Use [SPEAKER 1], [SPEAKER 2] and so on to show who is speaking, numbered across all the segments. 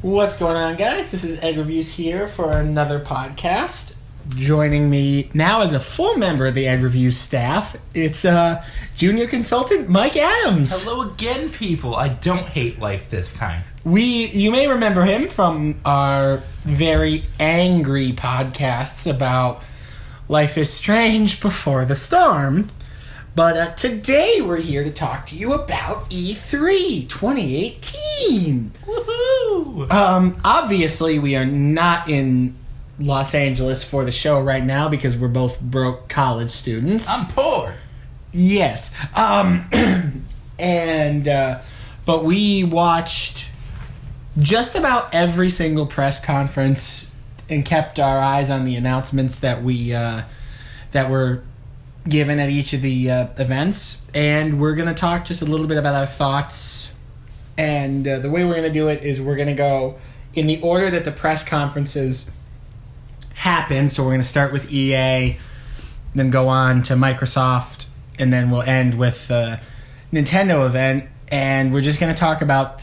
[SPEAKER 1] What's going on, guys? This is EdReview's here for another podcast. Joining me now as a full member of the EdReview's staff, it's junior consultant Mike Adams.
[SPEAKER 2] Hello again, people. I don't hate life this time.
[SPEAKER 1] You may remember him from our very angry podcasts about Life is Strange Before the Storm. But today we're here to talk to you about E3 2018.
[SPEAKER 2] Woohoo!
[SPEAKER 1] Obviously, we are not in Los Angeles for the show right now because we're both broke college students.
[SPEAKER 2] I'm poor.
[SPEAKER 1] Yes. But we watched just about every single press conference and kept our eyes on the announcements that were given at each of the events, and we're going to talk just a little bit about our thoughts. And the way we're going to do it is we're going to go in the order that the press conferences happen. So we're going to start with EA, then go on to Microsoft, and then we'll end with the Nintendo event. And we're just going to talk about,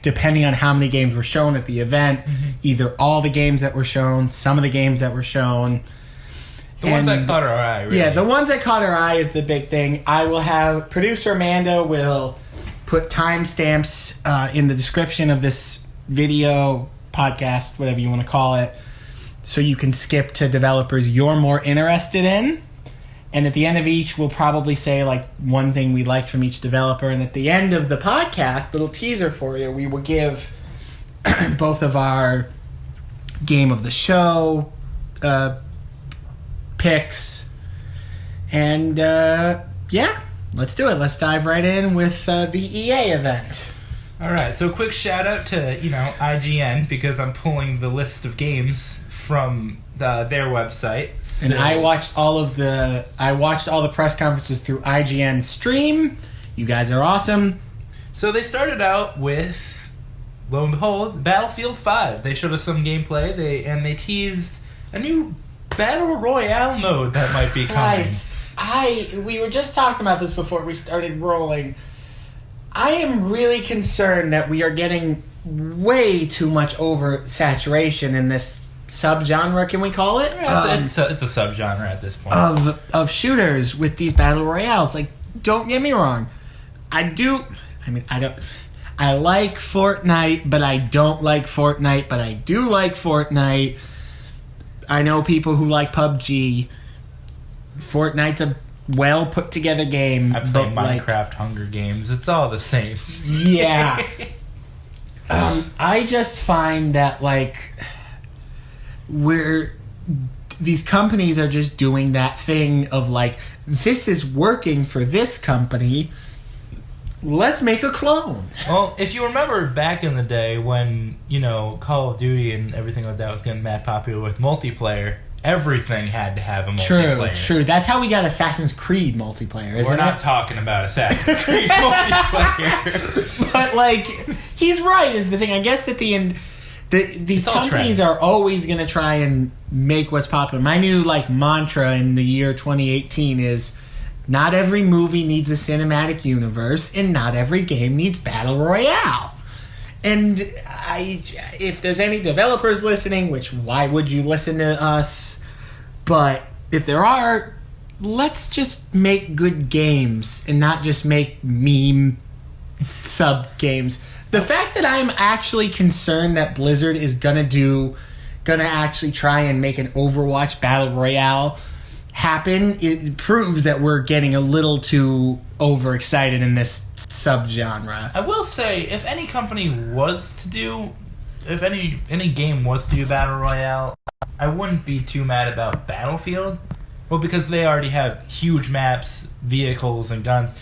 [SPEAKER 1] depending on how many games were shown at the event, either all the games that were shown, some of the games that were shown.
[SPEAKER 2] The ones that caught our eye, really.
[SPEAKER 1] Yeah, the ones that caught our eye is the big thing. I will have... Producer Amanda will put timestamps in the description of this video, podcast, whatever you want to call it, so you can skip to developers you're more interested in. And at the end of each, we'll probably say, like, one thing we liked from each developer. And at the end of the podcast, little teaser for you, we will give both of our game of the show picks. And, let's do it. Let's dive right in with the EA event.
[SPEAKER 2] All right, so quick shout out to, IGN, because I'm pulling the list of games from their website. So.
[SPEAKER 1] And I watched all the press conferences through IGN stream. You guys are awesome.
[SPEAKER 2] So they started out with, lo and behold, Battlefield 5. They showed us some gameplay, they teased a new Battle Royale mode that might be coming.
[SPEAKER 1] Christ. We were just talking about this before we started rolling. I am really concerned that we are getting way too much oversaturation in this subgenre, can we call it?
[SPEAKER 2] Yeah, it's a subgenre at this point.
[SPEAKER 1] Of shooters with these Battle Royales. Like, don't get me wrong. I like Fortnite, but I don't like Fortnite, but I do like Fortnite. I know people who like PUBG. Fortnite's a well put together game.
[SPEAKER 2] I play Minecraft, Hunger Games. It's all the same.
[SPEAKER 1] Yeah. I just find that these companies are just doing that thing of this is working for this company. Let's make a clone.
[SPEAKER 2] Well, if you remember back in the day when, Call of Duty and everything like that was getting mad popular with multiplayer, everything had to have a multiplayer.
[SPEAKER 1] True. That's how we got Assassin's Creed multiplayer, isn't it?
[SPEAKER 2] We're not talking about Assassin's Creed multiplayer.
[SPEAKER 1] But, he's right is the thing. I guess at the end, these companies are always going to try and make what's popular. My new, mantra in the year 2018 is, not every movie needs a cinematic universe, and not every game needs Battle Royale. And if there's any developers listening, which why would you listen to us? But if there are, let's just make good games and not just make meme sub-games. The fact that I'm actually concerned that Blizzard is gonna actually try and make an Overwatch Battle Royale happen, it proves that we're getting a little too overexcited in this subgenre.
[SPEAKER 2] I will say, if any game was to do Battle Royale, I wouldn't be too mad about Battlefield. Well, because they already have huge maps, vehicles, and guns.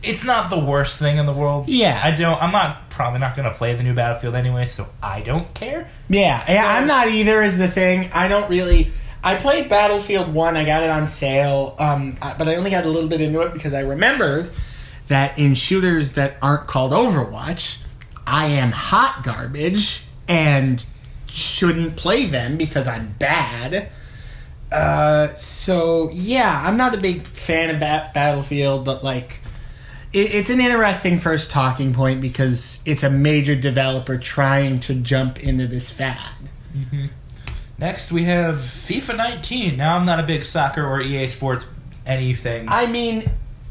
[SPEAKER 2] It's not the worst thing in the world.
[SPEAKER 1] Yeah.
[SPEAKER 2] I'm probably not going to play the new Battlefield anyway, so I don't care.
[SPEAKER 1] Yeah, I'm not either is the thing. I played Battlefield 1, I got it on sale, but I only got a little bit into it because I remembered that in shooters that aren't called Overwatch, I am hot garbage and shouldn't play them because I'm bad. So, yeah, I'm not a big fan of Battlefield, but, it's an interesting first talking point because it's a major developer trying to jump into this fad.
[SPEAKER 2] Mm-hmm. Next, we have FIFA 19. Now, I'm not a big soccer or EA Sports anything.
[SPEAKER 1] I mean,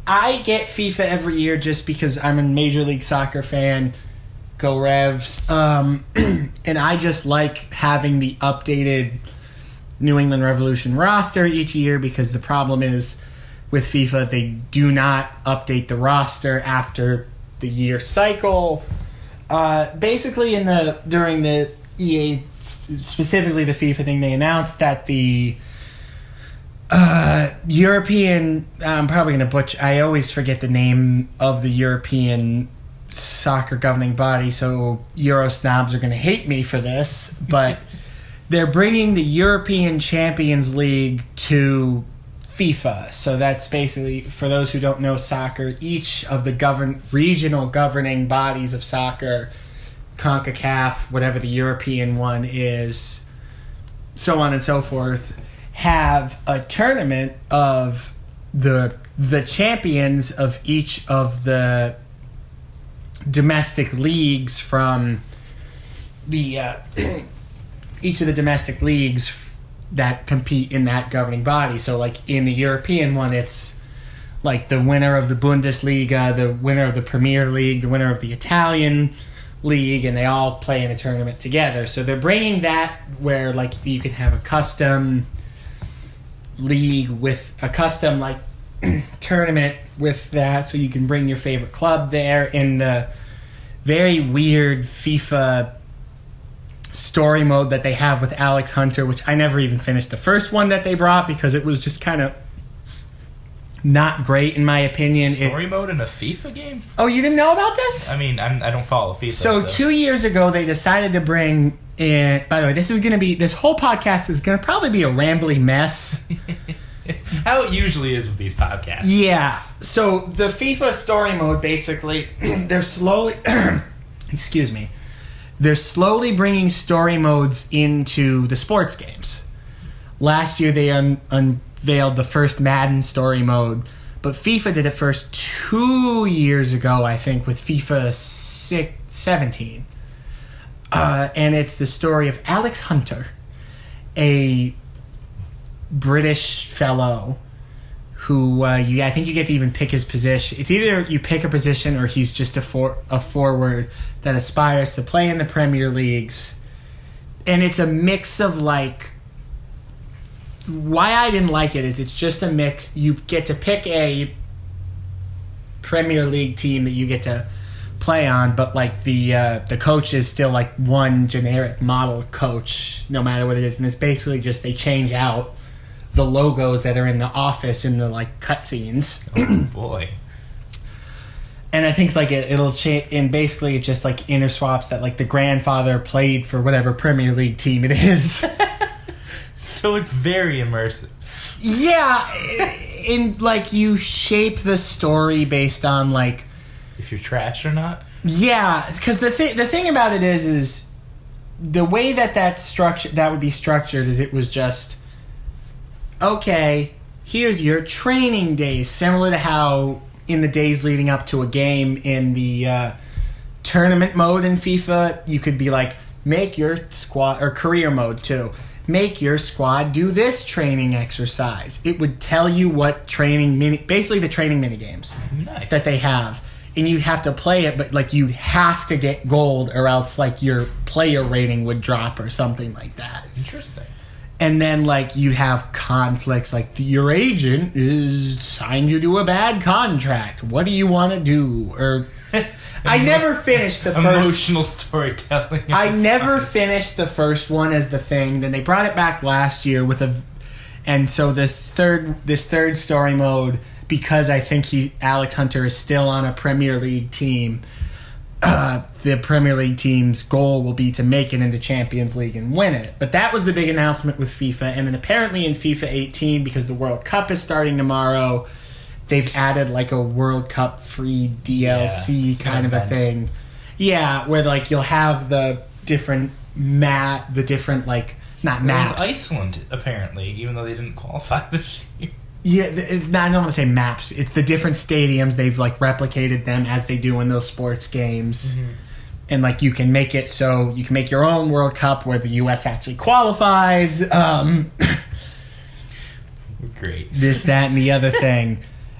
[SPEAKER 1] I get FIFA every year just because I'm a Major League Soccer fan. Go Revs. And I just like having the updated New England Revolution roster each year because the problem is with FIFA, they do not update the roster after the year cycle. Basically, during the EA, specifically the FIFA thing, they announced that the European, I'm probably going to butcher, I always forget the name of the European soccer governing body, so Euro snobs are going to hate me for this, but they're bringing the European Champions League to FIFA. So that's basically, for those who don't know soccer, each of the regional governing bodies of soccer, CONCACAF, whatever the European one is, so on and so forth, have a tournament of the champions of each of the domestic leagues from the each of the domestic leagues that compete in that governing body. So, like, in the European one, it's like the winner of the Bundesliga, the winner of the Premier League, the winner of the Italian league, and they all play in a tournament together. So they're bringing that where, like, you can have a custom league with a custom, like, tournament with that, so you can bring your favorite club there in the very weird FIFA story mode that they have with Alex Hunter, which I never even finished the first one that they brought because it was just kind of not great in my opinion.
[SPEAKER 2] Story mode in a FIFA game?
[SPEAKER 1] Oh, you didn't know about this?
[SPEAKER 2] I mean, I don't follow FIFA.
[SPEAKER 1] So 2 years ago, they decided to bring in... By the way, this whole podcast is going to probably be a rambling mess.
[SPEAKER 2] How it usually is with these podcasts.
[SPEAKER 1] Yeah. So the FIFA story mode, basically, they're slowly... excuse me. They're slowly bringing story modes into the sports games. Last year, they unveiled the first Madden story mode, but FIFA did it first 2 years ago, I think, with FIFA 17. And it's the story of Alex Hunter, a British fellow who I think you get to even pick his position. It's either you pick a position or he's just a forward that aspires to play in the Premier Leagues. And it's a mix of, like... Why I didn't like it is it's just a mix. You get to pick a Premier League team that you get to play on, but, like, the coach is still, like, one generic model coach, no matter what it is. And it's basically just they change out the logos that are in the office in the, like, cutscenes.
[SPEAKER 2] Oh, boy.
[SPEAKER 1] And I think, like, it'll change, and basically it just, like, interswaps that, like, the grandfather played for whatever Premier League team it is.
[SPEAKER 2] So it's very immersive.
[SPEAKER 1] Yeah, and, like, you shape the story based on, like...
[SPEAKER 2] If you're trash or not?
[SPEAKER 1] Yeah, because the thing about it is the way that would be structured is it was just... Okay, here's your training days, similar to how in the days leading up to a game in the tournament mode in FIFA, you could be like, make your squad, or career mode too, make your squad do this training exercise. It would tell you what basically the training mini games that they have. And you have to play it, but, like, you'd have to get gold or else, like, your player rating would drop or something like that.
[SPEAKER 2] Interesting.
[SPEAKER 1] And then, like, you have conflicts, like, your agent is signed you to a bad contract. What do you want to do? Or I never finished the first...
[SPEAKER 2] Emotional storytelling.
[SPEAKER 1] I never finished the first one as the thing. Then they brought it back last year with a... And so this third story mode, because I think Alex Hunter is still on a Premier League team... the Premier League team's goal will be to make it into Champions League and win it. But that was the big announcement with FIFA. And then apparently in FIFA 18, because the World Cup is starting tomorrow, they've added, like, a World Cup free DLC kind of a thing. Yeah, where, like, you'll have the different like, not maps.
[SPEAKER 2] It was Iceland, apparently, even though they didn't qualify this year.
[SPEAKER 1] Yeah, it's not, I don't want to say maps. It's the different stadiums. They've like replicated them as they do in those sports games. Mm-hmm. And like you can make it so you can make your own World Cup where the U.S. actually qualifies.
[SPEAKER 2] Great.
[SPEAKER 1] This, that, and the other thing.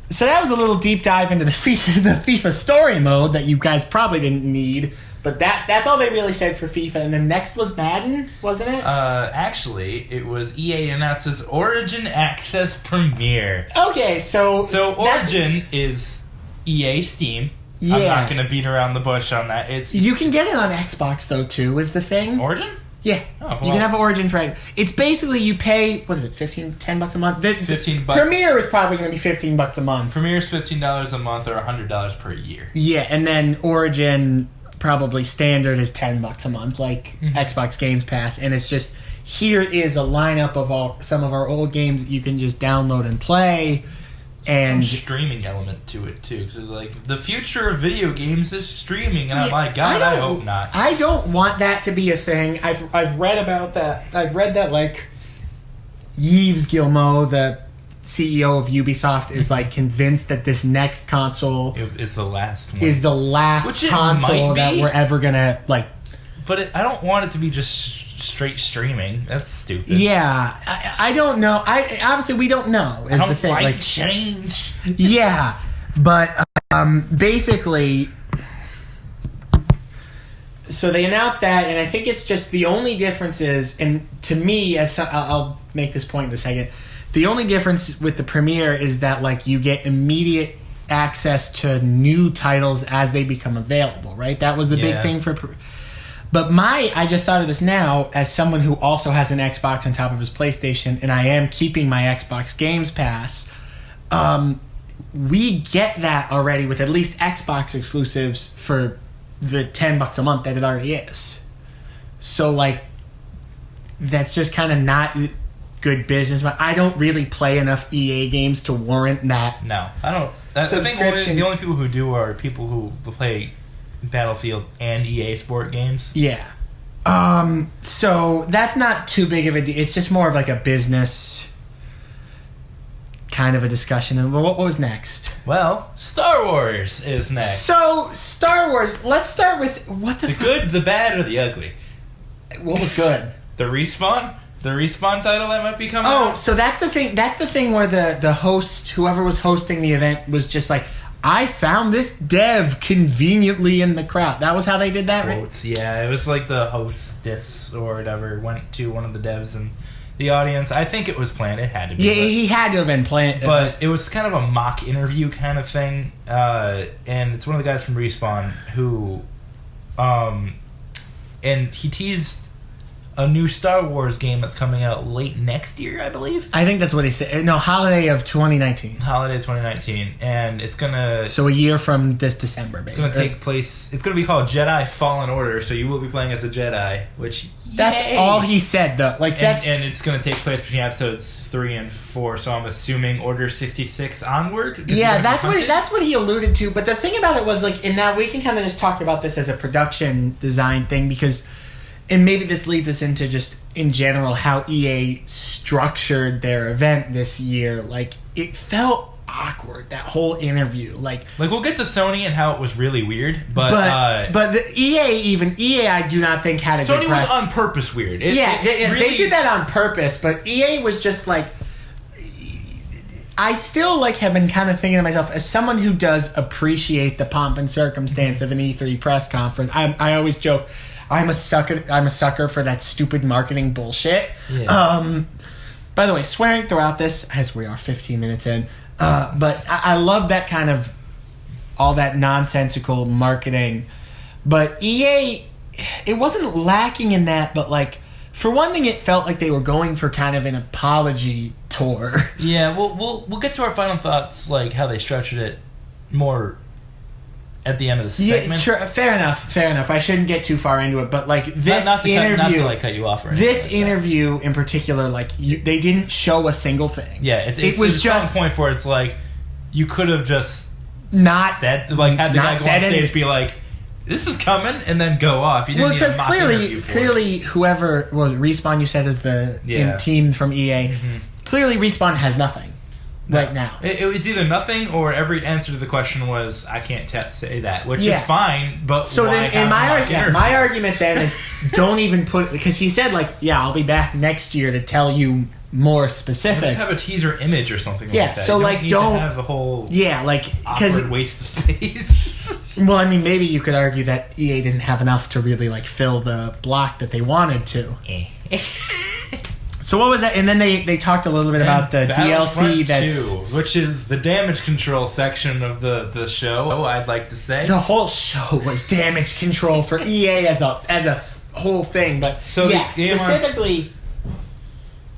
[SPEAKER 1] So that was a little deep dive into the FIFA story mode that you guys probably didn't need. But that's all they really said for FIFA. And then next was Madden, wasn't it?
[SPEAKER 2] Actually, it was EA announces Origin Access Premiere.
[SPEAKER 1] Okay, so
[SPEAKER 2] Origin is EA Steam. Yeah. I'm not going to beat around the bush on that.
[SPEAKER 1] You can get it on Xbox, though, too, is the thing.
[SPEAKER 2] Origin?
[SPEAKER 1] Yeah.
[SPEAKER 2] Oh, well.
[SPEAKER 1] You can have Origin for... It's basically you pay, what is it, $10 a month?
[SPEAKER 2] $15.
[SPEAKER 1] Premiere is probably going to be $15 a month.
[SPEAKER 2] Premiere is $15 a month or $100 per year.
[SPEAKER 1] Yeah, and then Origin... probably standard is $10 a month, like Xbox Games Pass, and it's just here is a lineup of some of our old games that you can just download and play, and
[SPEAKER 2] streaming element to it too. Because like the future of video games is streaming, and I'm like, God, I hope not.
[SPEAKER 1] I don't want that to be a thing. I've read about that. I've read that like Yves Guillemot, the CEO of Ubisoft, is like convinced that this next console
[SPEAKER 2] is the last one.
[SPEAKER 1] Is the last console that we're ever gonna like.
[SPEAKER 2] But I don't want it to be just straight streaming. That's stupid.
[SPEAKER 1] Yeah, I don't know. Obviously we don't know. Is
[SPEAKER 2] I don't
[SPEAKER 1] the thing
[SPEAKER 2] like change?
[SPEAKER 1] Yeah, but basically. So they announced that, and I think it's just the only difference is, and to me, I'll make this point in a second. The only difference with the premiere is that like you get immediate access to new titles as they become available, right? That was the big thing for. But I just thought of this now as someone who also has an Xbox on top of his PlayStation, and I am keeping my Xbox Games Pass. We get that already with at least Xbox exclusives for the $10 a month that it already is. So like, that's just kind of not good business, but I don't really play enough EA games to warrant that.
[SPEAKER 2] No, I don't. I think the only people who do are people who play Battlefield and EA Sport games.
[SPEAKER 1] Yeah. So that's not too big of a deal. It's just more of like a business kind of a discussion. And what was next?
[SPEAKER 2] Well, Star Wars is next.
[SPEAKER 1] So Star Wars. Let's start with the
[SPEAKER 2] good, the bad, or the ugly.
[SPEAKER 1] What was good?
[SPEAKER 2] The Respawn title that might be coming out?
[SPEAKER 1] Oh, so that's the thing where the host, whoever was hosting the event, was just like, I found this dev conveniently in the crowd. That was how they did that,
[SPEAKER 2] right? Yeah, it was like the hostess or whatever went to one of the devs and the audience. I think it was planned. It had to be.
[SPEAKER 1] Yeah, he had to have been planned.
[SPEAKER 2] But it was kind of a mock interview kind of thing. And it's one of the guys from Respawn who... and he teased a new Star Wars game that's coming out late next year, I believe.
[SPEAKER 1] I think that's what he said. No, holiday of 2019.
[SPEAKER 2] Holiday 2019. And it's going to...
[SPEAKER 1] So a year from this December, baby.
[SPEAKER 2] It's going to take place... It's going to be called Jedi Fallen Order, so you will be playing as a Jedi, which...
[SPEAKER 1] That's all he said, though. Like that's...
[SPEAKER 2] And it's going to take place between episodes 3 and 4, so I'm assuming Order 66 onward?
[SPEAKER 1] Yeah, that's what he alluded to. But the thing about it was, like... And now we can kind of just talk about this as a production design thing, because... And maybe this leads us into just, in general, how EA structured their event this year. Like, it felt awkward, that whole interview. Like
[SPEAKER 2] we'll get to Sony and how it was really weird, but
[SPEAKER 1] the EA, I do not think had a good press.
[SPEAKER 2] Sony was on purpose weird.
[SPEAKER 1] They did that on purpose, but EA was just like... I still like have been kind of thinking to myself, as someone who does appreciate the pomp and circumstance of an E3 press conference, I always joke... I'm a sucker for that stupid marketing bullshit. Yeah. By the way, swearing throughout this, as we are 15 minutes in, but I love that kind of all that nonsensical marketing. But EA, it wasn't lacking in that, but like for one thing, it felt like they were going for kind of an apology tour.
[SPEAKER 2] Yeah, we'll get to our final thoughts, like how they structured it more at the end of the segment.
[SPEAKER 1] Yeah, sure. Fair enough. I shouldn't get too far into it, but like this interview,
[SPEAKER 2] not to like cut you off. Or
[SPEAKER 1] this interview in particular, like they didn't show a single thing.
[SPEAKER 2] Yeah, it was just a point for it's like you could have just
[SPEAKER 1] not
[SPEAKER 2] said like had the guy go on stage be like, "This is coming," and then go off. You didn't because
[SPEAKER 1] clearly, whoever Respawn you said is the team from EA. Mm-hmm. Clearly, Respawn has nothing. right now.
[SPEAKER 2] It was either nothing or every answer to the question was, I can't say that, which is fine, but
[SPEAKER 1] so
[SPEAKER 2] why
[SPEAKER 1] then my argument then is don't even put, because he said like, I'll be back next year to tell you more specifics.
[SPEAKER 2] Just have a teaser image or something like that.
[SPEAKER 1] So
[SPEAKER 2] don't have a whole awkward waste of space.
[SPEAKER 1] Well, I mean, maybe you could argue that EA didn't have enough to really like fill the block that they wanted to. So what was that? And then they talked a little bit about the DLC that's
[SPEAKER 2] 2, which is the damage control section of the show. I'd like to say
[SPEAKER 1] the whole show was damage control for EA as a whole thing. But so specifically.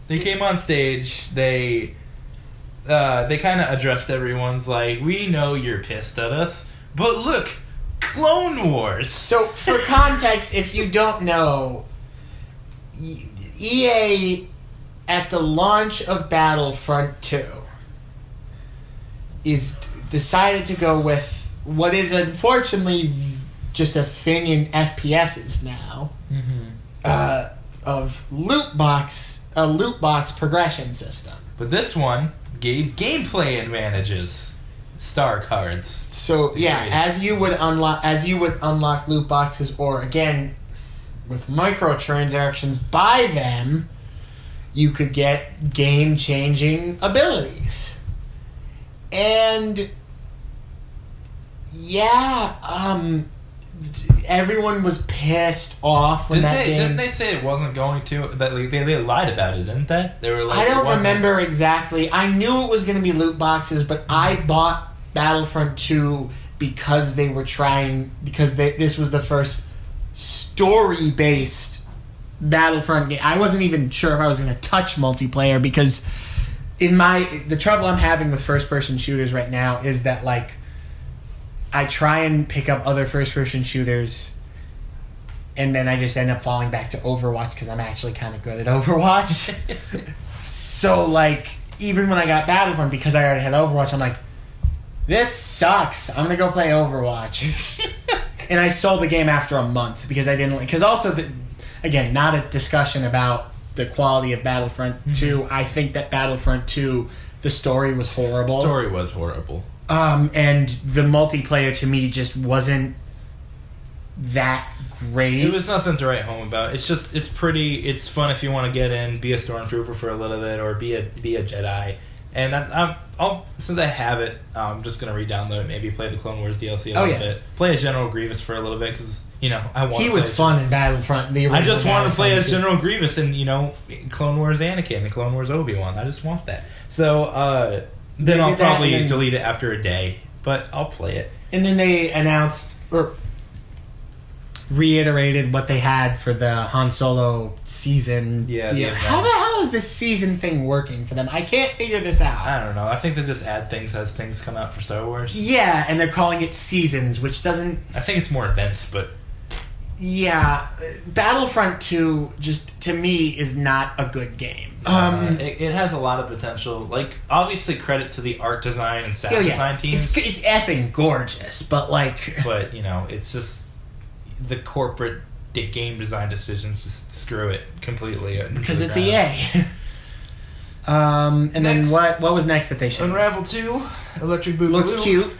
[SPEAKER 2] They came on stage, they kind of addressed everyone's like, we know you're pissed at us, but look, Clone Wars.
[SPEAKER 1] So, for context, if you don't know, EA, at the launch of Battlefront 2, decided to go with what is unfortunately just a thing in FPSs now, of a loot box progression system.
[SPEAKER 2] But this one gave gameplay advantages. Star cards.
[SPEAKER 1] So as you would unlock loot boxes, or again with microtransactions, buy them, you could get game-changing abilities. And everyone was pissed off when game...
[SPEAKER 2] Didn't they say it wasn't going to? That they lied about it, didn't they? They were like,
[SPEAKER 1] I don't remember exactly. I knew it was going to be loot boxes, but I bought Battlefront 2 because they were trying... Because this was the first story-based Battlefront game. I wasn't even sure if I was going to touch multiplayer, because the trouble I'm having with first-person shooters right now is that, like, I try and pick up other first-person shooters, and then I just end up falling back to Overwatch because I'm actually kind of good at Overwatch. So, like, even when I got Battlefront, because I already had Overwatch, I'm like, this sucks. I'm going to go play Overwatch. And I sold the game after a month because I didn't... Because also, again, not a discussion about the quality of Battlefront 2. I think that Battlefront 2, the story was horrible.
[SPEAKER 2] Story was horrible.
[SPEAKER 1] And the multiplayer to me just wasn't that great.
[SPEAKER 2] It was nothing to write home about. It's fun if you want to get in, be a stormtrooper for a little bit, or be a Jedi. And I'll since I have it, I'm just gonna re-download it. Maybe play the Clone Wars DLC a little bit. Play as General Grievous for a little bit because I want.
[SPEAKER 1] He was fun in Battlefront.
[SPEAKER 2] I just want to play as General Grievous and Clone Wars Anakin, the Clone Wars Obi-Wan. I just want that. So. Then I'll probably delete it after a day, but I'll play it.
[SPEAKER 1] And then they announced or reiterated what they had for the Han Solo season deal. How the hell is this season thing working for them? I can't figure this out.
[SPEAKER 2] I don't know. I think they just add things as things come out for Star Wars.
[SPEAKER 1] Yeah, and they're calling it seasons, which doesn't...
[SPEAKER 2] I think it's more events, but...
[SPEAKER 1] Yeah, Battlefront 2, just to me, is not a good game.
[SPEAKER 2] It has a lot of potential. Like, obviously, credit to the art design and sound design teams.
[SPEAKER 1] It's effing gorgeous, but like...
[SPEAKER 2] But, it's just the corporate game design decisions just screw it completely.
[SPEAKER 1] Because it's EA. And next, then what was next that they showed?
[SPEAKER 2] Unravel 2, Electric Boogaloo.
[SPEAKER 1] Looks cute.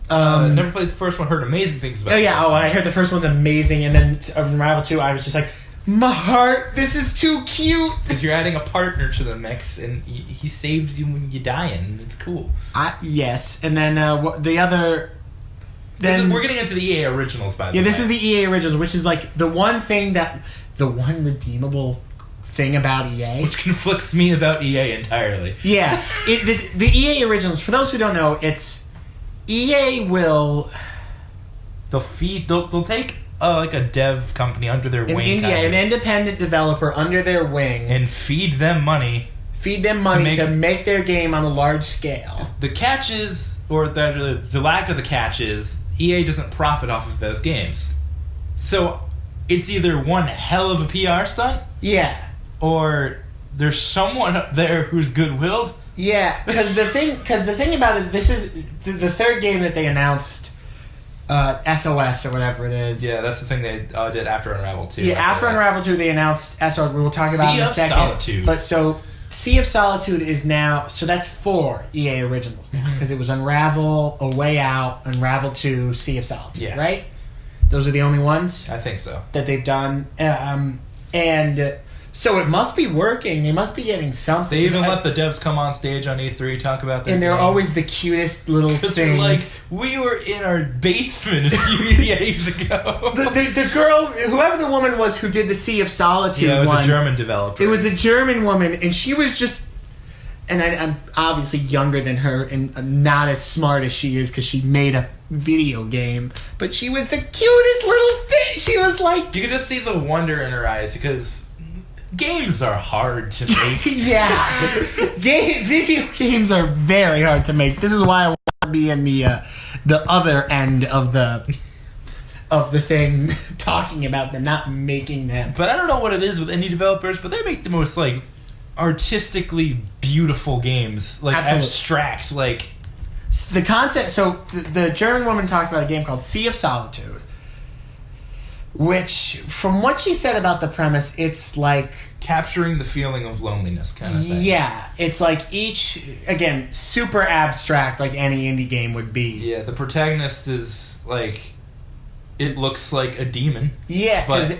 [SPEAKER 2] Never played the first one, heard amazing things about it.
[SPEAKER 1] I heard the first one's amazing, and then Unravel 2, I was just like, my heart, this is too cute.
[SPEAKER 2] Because you're adding a partner to the mix, and he saves you when you die, and it's cool.
[SPEAKER 1] Yes, and then the other...
[SPEAKER 2] we're getting into the EA Originals, by the way.
[SPEAKER 1] Yeah, this is the EA Originals, which is like the one redeemable thing about EA.
[SPEAKER 2] Which conflicts me about EA entirely.
[SPEAKER 1] Yeah. The EA Originals, for those who don't know, it's... EA will...
[SPEAKER 2] They'll take like a dev company under their wing.
[SPEAKER 1] An independent developer under their wing.
[SPEAKER 2] And feed them money.
[SPEAKER 1] To make their game on a large scale.
[SPEAKER 2] The catch is, or the lack of the catch is, EA doesn't profit off of those games. So it's either one hell of a PR stunt.
[SPEAKER 1] Yeah.
[SPEAKER 2] Or there's someone up there who's good-willed.
[SPEAKER 1] Yeah, because the thing about it, this is the third game that they announced, SOS or whatever it is.
[SPEAKER 2] Yeah, that's the thing they did after Unravel 2.
[SPEAKER 1] Yeah, after Unravel 2, they announced SOS. We'll talk about it in a second.
[SPEAKER 2] Solitude.
[SPEAKER 1] But so Sea of Solitude is now... So that's 4 EA originals now. Because it was Unravel, A Way Out, Unravel 2, Sea of Solitude, right? Those are the only ones?
[SPEAKER 2] I think so.
[SPEAKER 1] That they've done. And so it must be working. They must be getting something.
[SPEAKER 2] They even let the devs come on stage on E3 talk about their
[SPEAKER 1] And they're
[SPEAKER 2] game.
[SPEAKER 1] always the cutest little things.
[SPEAKER 2] Like, we were in our basement a few days ago.
[SPEAKER 1] The girl, whoever the woman was who did the Sea of Solitude
[SPEAKER 2] it was
[SPEAKER 1] one,
[SPEAKER 2] a German developer.
[SPEAKER 1] It was a German woman, and she was just... And I'm obviously younger than her and not as smart as she is because she made a video game. But she was the cutest little thing. She was like...
[SPEAKER 2] You could just see the wonder in her eyes because games are hard to make.
[SPEAKER 1] Yeah. Video games are very hard to make. This is why I want to be in the other end of the thing, talking about them, not making them.
[SPEAKER 2] But I don't know what it is with indie developers, but they make the most, like, artistically beautiful games. Like,
[SPEAKER 1] Absolutely.
[SPEAKER 2] abstract, like...
[SPEAKER 1] The concept... So, the German woman talked about a game called Sea of Solitude, which, from what she said about the premise, it's like...
[SPEAKER 2] Capturing the feeling of loneliness kind of thing.
[SPEAKER 1] Yeah. It's like each... Again, super abstract, like any indie game would be.
[SPEAKER 2] Yeah, the protagonist is, like... It looks like a demon.
[SPEAKER 1] Yeah, because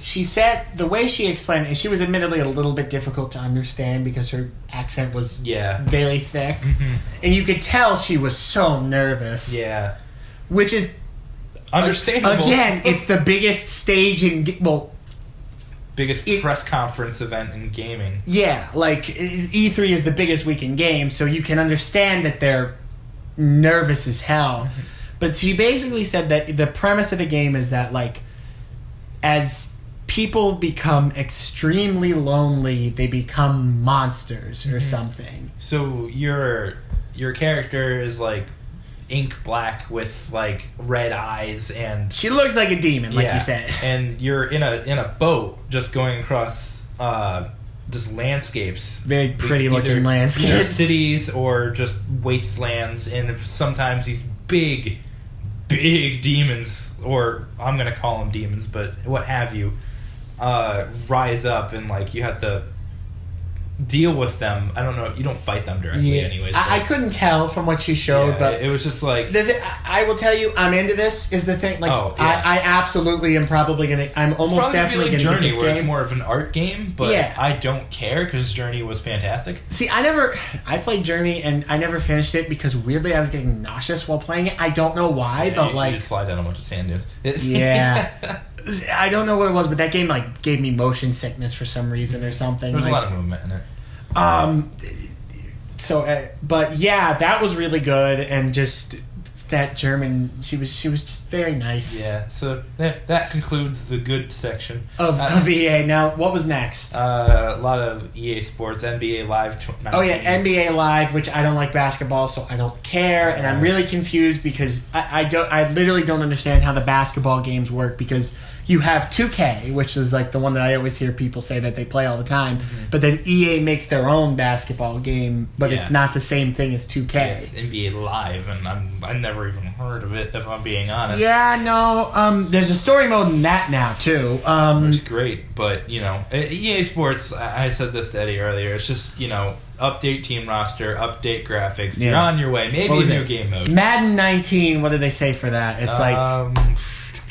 [SPEAKER 1] she said, the way she explained it, she was admittedly a little bit difficult to understand because her accent was very thick. Mm-hmm. And you could tell she was so nervous.
[SPEAKER 2] Yeah.
[SPEAKER 1] Which is...
[SPEAKER 2] Understandable.
[SPEAKER 1] Again, it's the biggest stage in...
[SPEAKER 2] biggest press conference event in gaming.
[SPEAKER 1] Yeah, like, E3 is the biggest week in games, so you can understand that they're nervous as hell. Mm-hmm. But she basically said that the premise of the game is that, like, as people become extremely lonely, they become monsters or something.
[SPEAKER 2] So your character is, like, ink black with, like, red eyes and...
[SPEAKER 1] She looks like a demon, like you said.
[SPEAKER 2] And you're in a boat just going across... just landscapes.
[SPEAKER 1] Very pretty looking landscapes.
[SPEAKER 2] Either cities or just wastelands, and sometimes these big demons, or I'm going to call them demons, but what have you, rise up, and like you have to deal with them. I don't know. You don't fight them directly anyways.
[SPEAKER 1] I couldn't tell from what she showed, but...
[SPEAKER 2] It was just like...
[SPEAKER 1] I will tell you, I'm into this, is the thing. Like, I absolutely am probably going to... I'm almost definitely going to get this game.
[SPEAKER 2] Where it's more of an art game, but I don't care, because Journey was fantastic.
[SPEAKER 1] See, I played Journey, and I never finished it, because weirdly I was getting nauseous while playing it. I don't know why, but like...
[SPEAKER 2] You slide down a bunch of sand dunes.
[SPEAKER 1] Yeah. I don't know what it was, but that game like gave me motion sickness for some reason or something.
[SPEAKER 2] There was a lot of movement in it.
[SPEAKER 1] But yeah, that was really good, and just that German, she was just very nice.
[SPEAKER 2] Yeah. So that concludes the good section
[SPEAKER 1] of EA. Now, what was next?
[SPEAKER 2] A lot of EA Sports, NBA Live. 19.
[SPEAKER 1] Oh yeah, NBA Live, which I don't like basketball, so I don't care, and I'm really confused because I literally don't understand how the basketball games work because. You have 2K, which is like the one that I always hear people say that they play all the time. Mm-hmm. But then EA makes their own basketball game, but it's not the same thing as 2K.
[SPEAKER 2] It's NBA Live, and I never even heard of it, if I'm being honest.
[SPEAKER 1] Yeah, no. There's a story mode in that now, too.
[SPEAKER 2] It's great, but, you know, EA Sports, I said this to Eddie earlier, it's just, you know, update team roster, update graphics, you're on your way. Maybe a new game mode.
[SPEAKER 1] Madden 19, what did they say for that? It's like...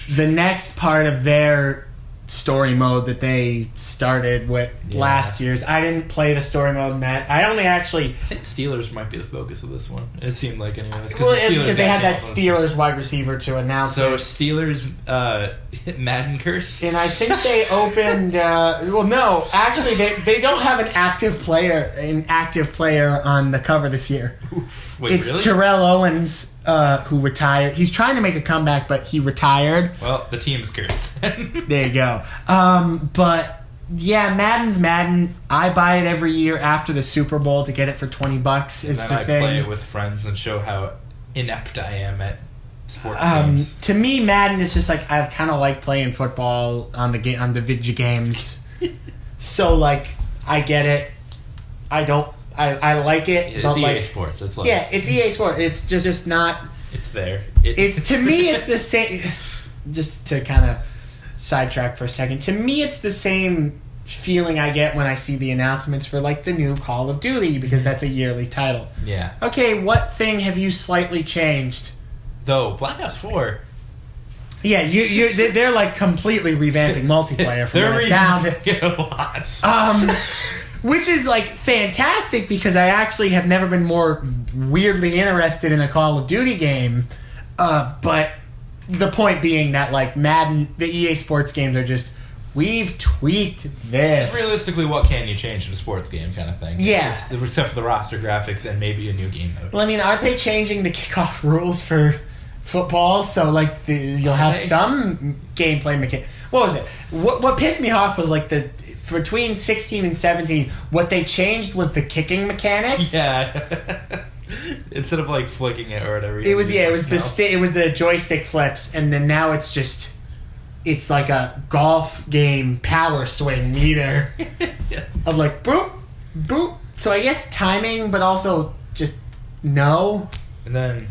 [SPEAKER 1] The next part of their story mode that they started with last year's. I didn't play the story mode in that. I think
[SPEAKER 2] Steelers might be the focus of this one. It seemed like anyways.
[SPEAKER 1] Because they had that Steelers wide receiver to announce
[SPEAKER 2] So Steelers Madden curse?
[SPEAKER 1] And I think they opened... no. Actually, they don't have an active player on the cover this year.
[SPEAKER 2] Oof. Wait,
[SPEAKER 1] it's
[SPEAKER 2] really?
[SPEAKER 1] Terrell Owens... who retired. He's trying to make a comeback, but he retired.
[SPEAKER 2] Well, the team's cursed.
[SPEAKER 1] There you go. But yeah, Madden's Madden. I buy it every year after the Super Bowl to get it for $20. Is
[SPEAKER 2] and
[SPEAKER 1] the
[SPEAKER 2] then
[SPEAKER 1] thing.
[SPEAKER 2] I play it with friends and show how inept I am at sports games.
[SPEAKER 1] To me, Madden is just like I kind of like playing football on the video games. So like, I get it. I don't. I like it,
[SPEAKER 2] it's
[SPEAKER 1] but
[SPEAKER 2] EA Sports. It's like
[SPEAKER 1] it's EA Sports. It's just not.
[SPEAKER 2] It's there.
[SPEAKER 1] It's to me, it's the same. Just to kind of sidetrack for a second, to me, it's the same feeling I get when I see the announcements for like the new Call of Duty, because that's a yearly title.
[SPEAKER 2] Yeah.
[SPEAKER 1] Okay, what thing have you slightly changed?
[SPEAKER 2] Though Black Ops 4.
[SPEAKER 1] Yeah, they're like completely revamping multiplayer from what it sounds. Which is like fantastic, because I actually have never been more weirdly interested in a Call of Duty game. But the point being that like Madden, the EA Sports games are just, we've tweaked this.
[SPEAKER 2] Realistically, what can you change in a sports game kind of thing?
[SPEAKER 1] Yeah.
[SPEAKER 2] Except for the roster graphics and maybe a new game mode.
[SPEAKER 1] Well, I mean, aren't they changing the kickoff rules for football? So, like, you'll have some gameplay mechanic. What was it? What pissed me off was, like, between 16 and 17, what they changed was the kicking mechanics.
[SPEAKER 2] Yeah. Instead of, like, flicking it or whatever.
[SPEAKER 1] It was the joystick flips, and then now it's just... It's like a golf game power swing meter of like boop, boop. So I guess timing, but also just no.
[SPEAKER 2] And then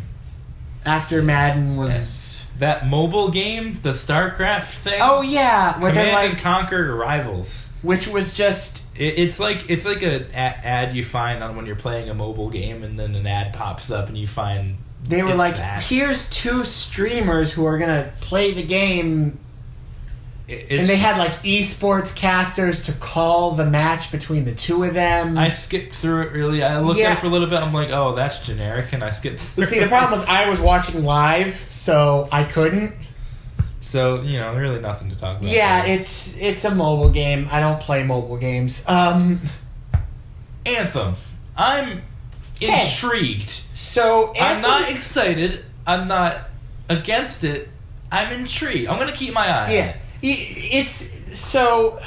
[SPEAKER 1] after Madden was
[SPEAKER 2] that mobile game, the StarCraft thing.
[SPEAKER 1] Oh yeah,
[SPEAKER 2] Command and Conquer Rivals,
[SPEAKER 1] which was just
[SPEAKER 2] it's like an ad you find on when you're playing a mobile game, and then an ad pops up and you find
[SPEAKER 1] they were like, here's 2 streamers who are gonna play the game. And they had like esports casters to call the match between the 2 of them.
[SPEAKER 2] I skipped through it really. I looked at it for a little bit. I'm like, oh, that's generic, and I skipped through it.
[SPEAKER 1] See, the problem was I was watching live, so I couldn't.
[SPEAKER 2] So, really nothing to talk about.
[SPEAKER 1] Yeah, it's a mobile game. I don't play mobile games.
[SPEAKER 2] Anthem. I'm intrigued.
[SPEAKER 1] So
[SPEAKER 2] I'm not excited. I'm not against it. I'm intrigued. I'm going to keep my eye on it.
[SPEAKER 1] It's so,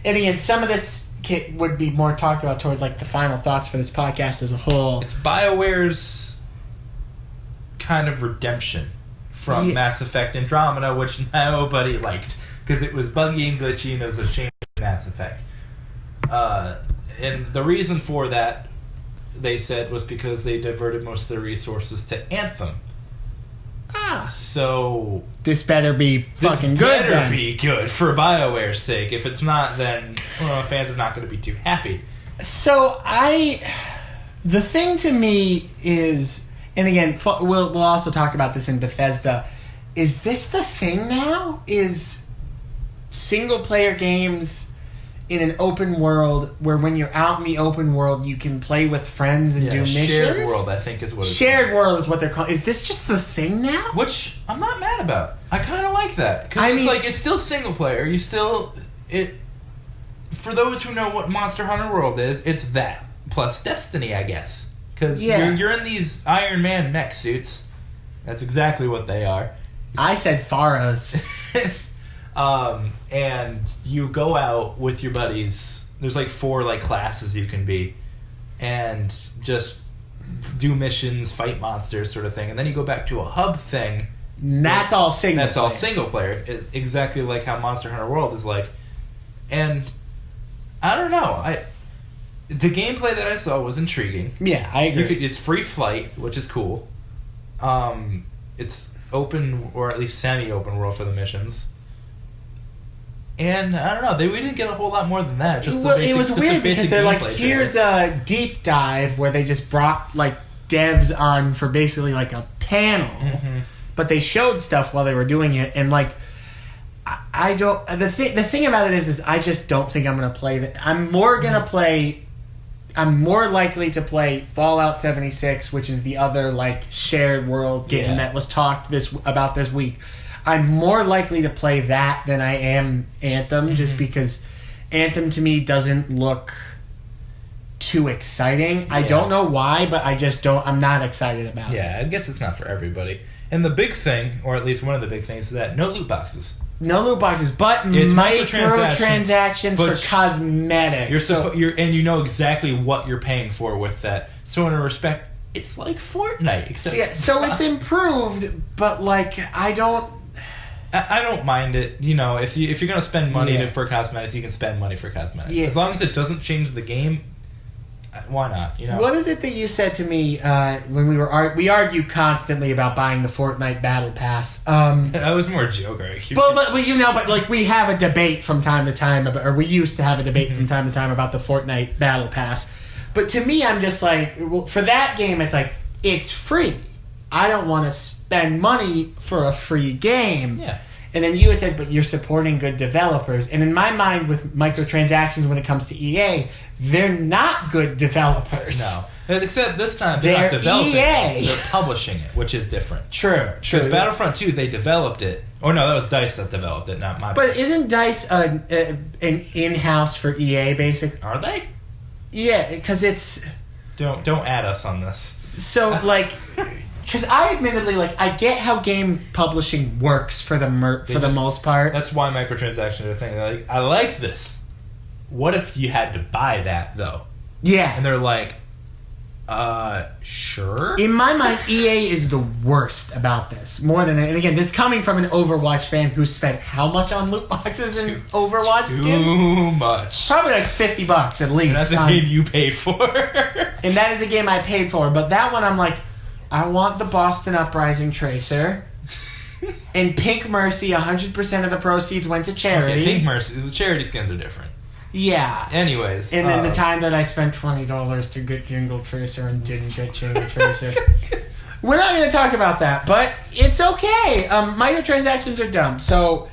[SPEAKER 1] and again, some of this would be more talked about towards like the final thoughts for this podcast as a whole.
[SPEAKER 2] It's BioWare's kind of redemption from Mass Effect Andromeda, which nobody liked because it was buggy and glitchy and it was a shame of Mass Effect. And the reason for that, they said, was because they diverted most of their resources to Anthem. So
[SPEAKER 1] this better be fucking good.
[SPEAKER 2] This better be good for BioWare's sake. If it's not, then fans are not going to be too happy.
[SPEAKER 1] So the thing to me is, and again, we'll also talk about this in Bethesda. Is this the thing now? Is single player games in an open world where when you're out in the open world you can play with friends and do missions?
[SPEAKER 2] Shared world, I think, is what it's
[SPEAKER 1] shared called. World is what they're called. Is this just the thing now?
[SPEAKER 2] Which I'm not mad about. I kind of like that. Because it's still single player. For those who know what Monster Hunter World is, it's that. Plus Destiny, I guess. Because you're in these Iron Man mech suits. That's exactly what they are.
[SPEAKER 1] I said Pharos.
[SPEAKER 2] And you go out with your buddies. There's like 4 classes you can be, and just do missions, fight monsters, sort of thing. And then you go back to a hub thing.
[SPEAKER 1] That's all single.
[SPEAKER 2] That's all single player. Exactly like how Monster Hunter World is like. And I don't know. The gameplay that I saw was intriguing.
[SPEAKER 1] Yeah, I agree.
[SPEAKER 2] It's free flight, which is cool. It's open, or at least semi-open world for the missions. And I don't know, we didn't get a whole lot more than that.
[SPEAKER 1] It was weird because they're like, here's a deep dive where they just brought like devs on for basically like a panel, but they showed stuff while they were doing it, and like I don't. The thing about it is I just don't think I'm gonna play that. I'm more likely to play Fallout 76, which is the other like shared world game that was talked about this week. I'm more likely to play that than I am Anthem, just because Anthem to me doesn't look too exciting. Yeah. I don't know why, but I'm not excited about it.
[SPEAKER 2] Yeah, I guess it's not for everybody. And the big thing, or at least one of the big things, is that no loot boxes.
[SPEAKER 1] No loot boxes, but microtransactions for cosmetics.
[SPEAKER 2] And you know exactly what you're paying for with that. So in a respect, it's like Fortnite.
[SPEAKER 1] So it's improved, but like I don't
[SPEAKER 2] mind it. If you're going to spend money for cosmetics, you can spend money for cosmetics. Yeah. As long as it doesn't change the game, Why not? You know.
[SPEAKER 1] What is it that you said to me when we argue constantly about buying the Fortnite Battle Pass?
[SPEAKER 2] That was more a joke, right?
[SPEAKER 1] But like we have a debate from time to time, or we used to have a debate from time to time about the Fortnite Battle Pass. But to me, I'm just like, well, for that game, it's like it's free. I don't want to spend money for a free game.
[SPEAKER 2] Yeah.
[SPEAKER 1] And then you had said, but you're supporting good developers. And in my mind, with microtransactions when it comes to EA, they're not good developers.
[SPEAKER 2] No. Except this time, they're not developing
[SPEAKER 1] EA.
[SPEAKER 2] it. They're publishing it, which is different.
[SPEAKER 1] True.
[SPEAKER 2] Because Battlefront 2, they developed it. Oh, no, that was DICE that developed it, not my...
[SPEAKER 1] But isn't DICE an in-house for EA, basically?
[SPEAKER 2] Are they?
[SPEAKER 1] Yeah, because it's...
[SPEAKER 2] Don't add us on this.
[SPEAKER 1] So, like... Because I admittedly, like, I get how game publishing works for the most part.
[SPEAKER 2] That's why microtransactions are a thing. They're like, I like this. What if you had to buy that, though?
[SPEAKER 1] Yeah.
[SPEAKER 2] And they're like, sure?
[SPEAKER 1] In my mind, EA is the worst about this. More than... And again, this coming from an Overwatch fan who spent how much on loot boxes and Overwatch skins?
[SPEAKER 2] Too much.
[SPEAKER 1] Probably like $50 at least.
[SPEAKER 2] And that's a game you paid for.
[SPEAKER 1] And that is a game I paid for. But that one, I'm like... I want the Boston Uprising Tracer. And Pink Mercy, 100% of the proceeds went to charity.
[SPEAKER 2] Okay, Pink Mercy. The charity skins are different.
[SPEAKER 1] Yeah.
[SPEAKER 2] Anyways.
[SPEAKER 1] And then the time that I spent $20 to get Jingle Tracer and didn't get Jingle Tracer. We're not going to talk about that, but it's okay. Microtransactions are dumb. So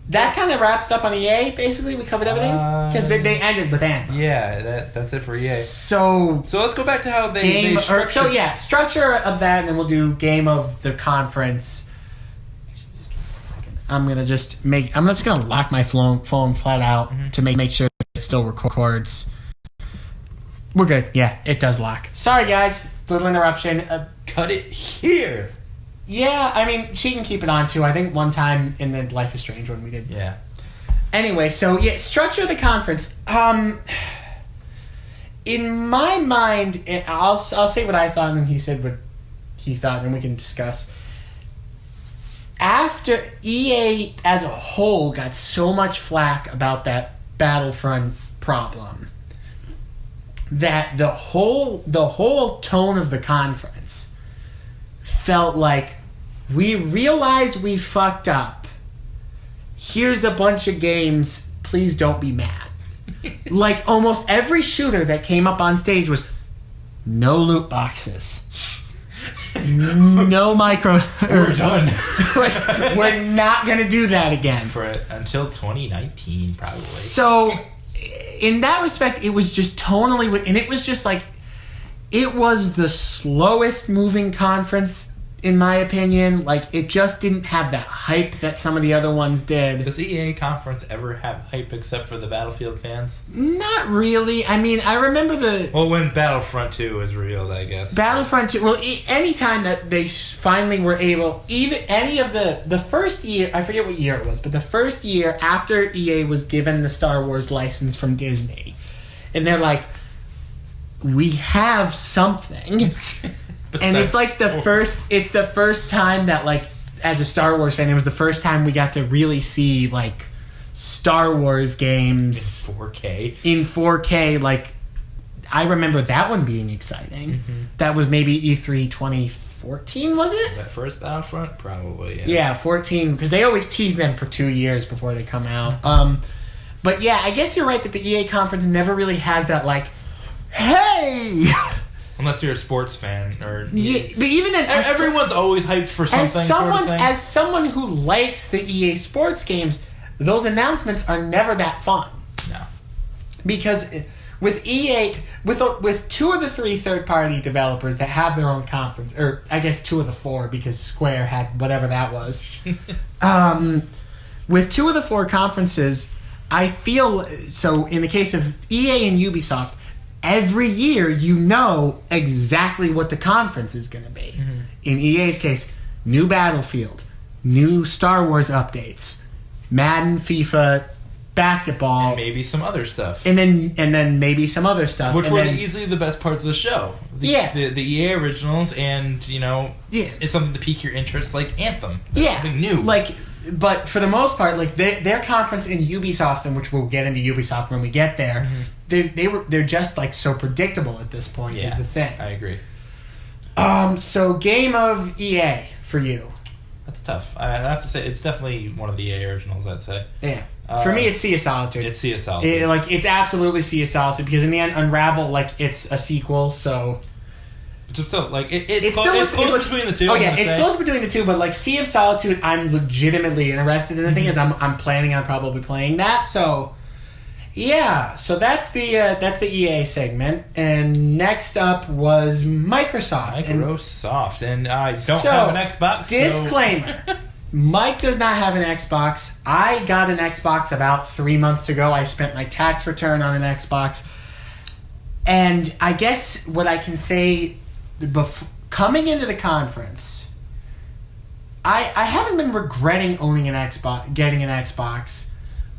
[SPEAKER 1] that kind of wraps up on EA, basically. We covered everything. Because they ended with Anthem.
[SPEAKER 2] Yeah, that's it for EA.
[SPEAKER 1] So
[SPEAKER 2] let's go back to how they structure.
[SPEAKER 1] Structure of that, and then we'll do game of the conference. I'm just gonna lock my phone flat out to make sure it still records. We're good. Yeah, it does lock. Sorry guys, little interruption.
[SPEAKER 2] Cut it here.
[SPEAKER 1] Yeah, I mean she can keep it on too. I think one time in the Life is Strange when we did.
[SPEAKER 2] Yeah.
[SPEAKER 1] Anyway, so yeah, structure of the conference. In my mind, I'll say what I thought, and then he said what he thought, and we can discuss. After EA as a whole got so much flack about that Battlefront problem, that the whole tone of the conference felt like we realize we fucked up. Here's a bunch of games. Please don't be mad. Like almost every shooter that came up on stage was no loot boxes. No micro.
[SPEAKER 2] We're done.
[SPEAKER 1] Like, we're not going to do that again.
[SPEAKER 2] Until 2019, probably.
[SPEAKER 1] So, in that respect, it was just tonally... And it was just like... It was the slowest moving conference, in my opinion. Like, it just didn't have that hype that some of the other ones did.
[SPEAKER 2] Does EA conference ever have hype except for the Battlefield fans?
[SPEAKER 1] Not really. I mean, I remember
[SPEAKER 2] Well, when Battlefront 2 was revealed, I guess.
[SPEAKER 1] Battlefront 2... Well, any time that they finally were able... Even any of the first year... I forget what year it was, but the first year after EA was given the Star Wars license from Disney. And they're like... We have something... And it's like it's the first time that, like, as a Star Wars fan, it was the first time we got to really see, like, Star Wars games
[SPEAKER 2] in 4K.
[SPEAKER 1] In 4K, like, I remember that one being exciting. Mm-hmm. That was maybe E3 2014, was it?
[SPEAKER 2] That first Battlefront? Probably, yeah.
[SPEAKER 1] Yeah, 14, because they always tease them for 2 years before they come out. But yeah, I guess you're right that the EA conference never really has that, like, hey!
[SPEAKER 2] Unless you're a sports fan, or
[SPEAKER 1] yeah, but even then,
[SPEAKER 2] everyone's always hyped for something.
[SPEAKER 1] As someone who likes the EA Sports games, those announcements are never that fun.
[SPEAKER 2] No,
[SPEAKER 1] because with EA, with 2 of the 3 third-party developers that have their own conference, or I guess 2 of the 4 because Square had whatever that was. With 2 of the 4 conferences, I feel so. In the case of EA and Ubisoft. Every year, you know exactly what the conference is going to be. Mm-hmm. In EA's case, new Battlefield, new Star Wars updates, Madden, FIFA, basketball,
[SPEAKER 2] and maybe some other stuff,
[SPEAKER 1] and then maybe some other stuff,
[SPEAKER 2] which were easily the best parts of the show. The EA originals, and it's something to pique your interest, like Anthem. That's something new.
[SPEAKER 1] Like But for the most part, like their conference in Ubisoft, and which we'll get into Ubisoft when we get there, they're just like so predictable at this point. Is the thing.
[SPEAKER 2] I agree.
[SPEAKER 1] So game of EA for you.
[SPEAKER 2] That's tough. I have to say it's definitely one of the EA originals. I'd say.
[SPEAKER 1] Yeah. For me, it's Sea of Solitude.
[SPEAKER 2] It's Sea of Solitude.
[SPEAKER 1] It's absolutely Sea of Solitude because in the end, Unravel, like it's a sequel, so.
[SPEAKER 2] But still, like it's close between the two.
[SPEAKER 1] Oh yeah, it's close between the two. But like Sea of Solitude, I'm legitimately interested in. The thing is, I'm planning on probably playing that. So, yeah. So that's the EA segment, and next up was Microsoft.
[SPEAKER 2] And I don't have an Xbox.
[SPEAKER 1] Disclaimer. So. Mike does not have an Xbox. I got an Xbox about 3 months ago. I spent my tax return on an Xbox. And I guess what I can say, coming into the conference, I haven't been regretting owning an Xbox, getting an Xbox,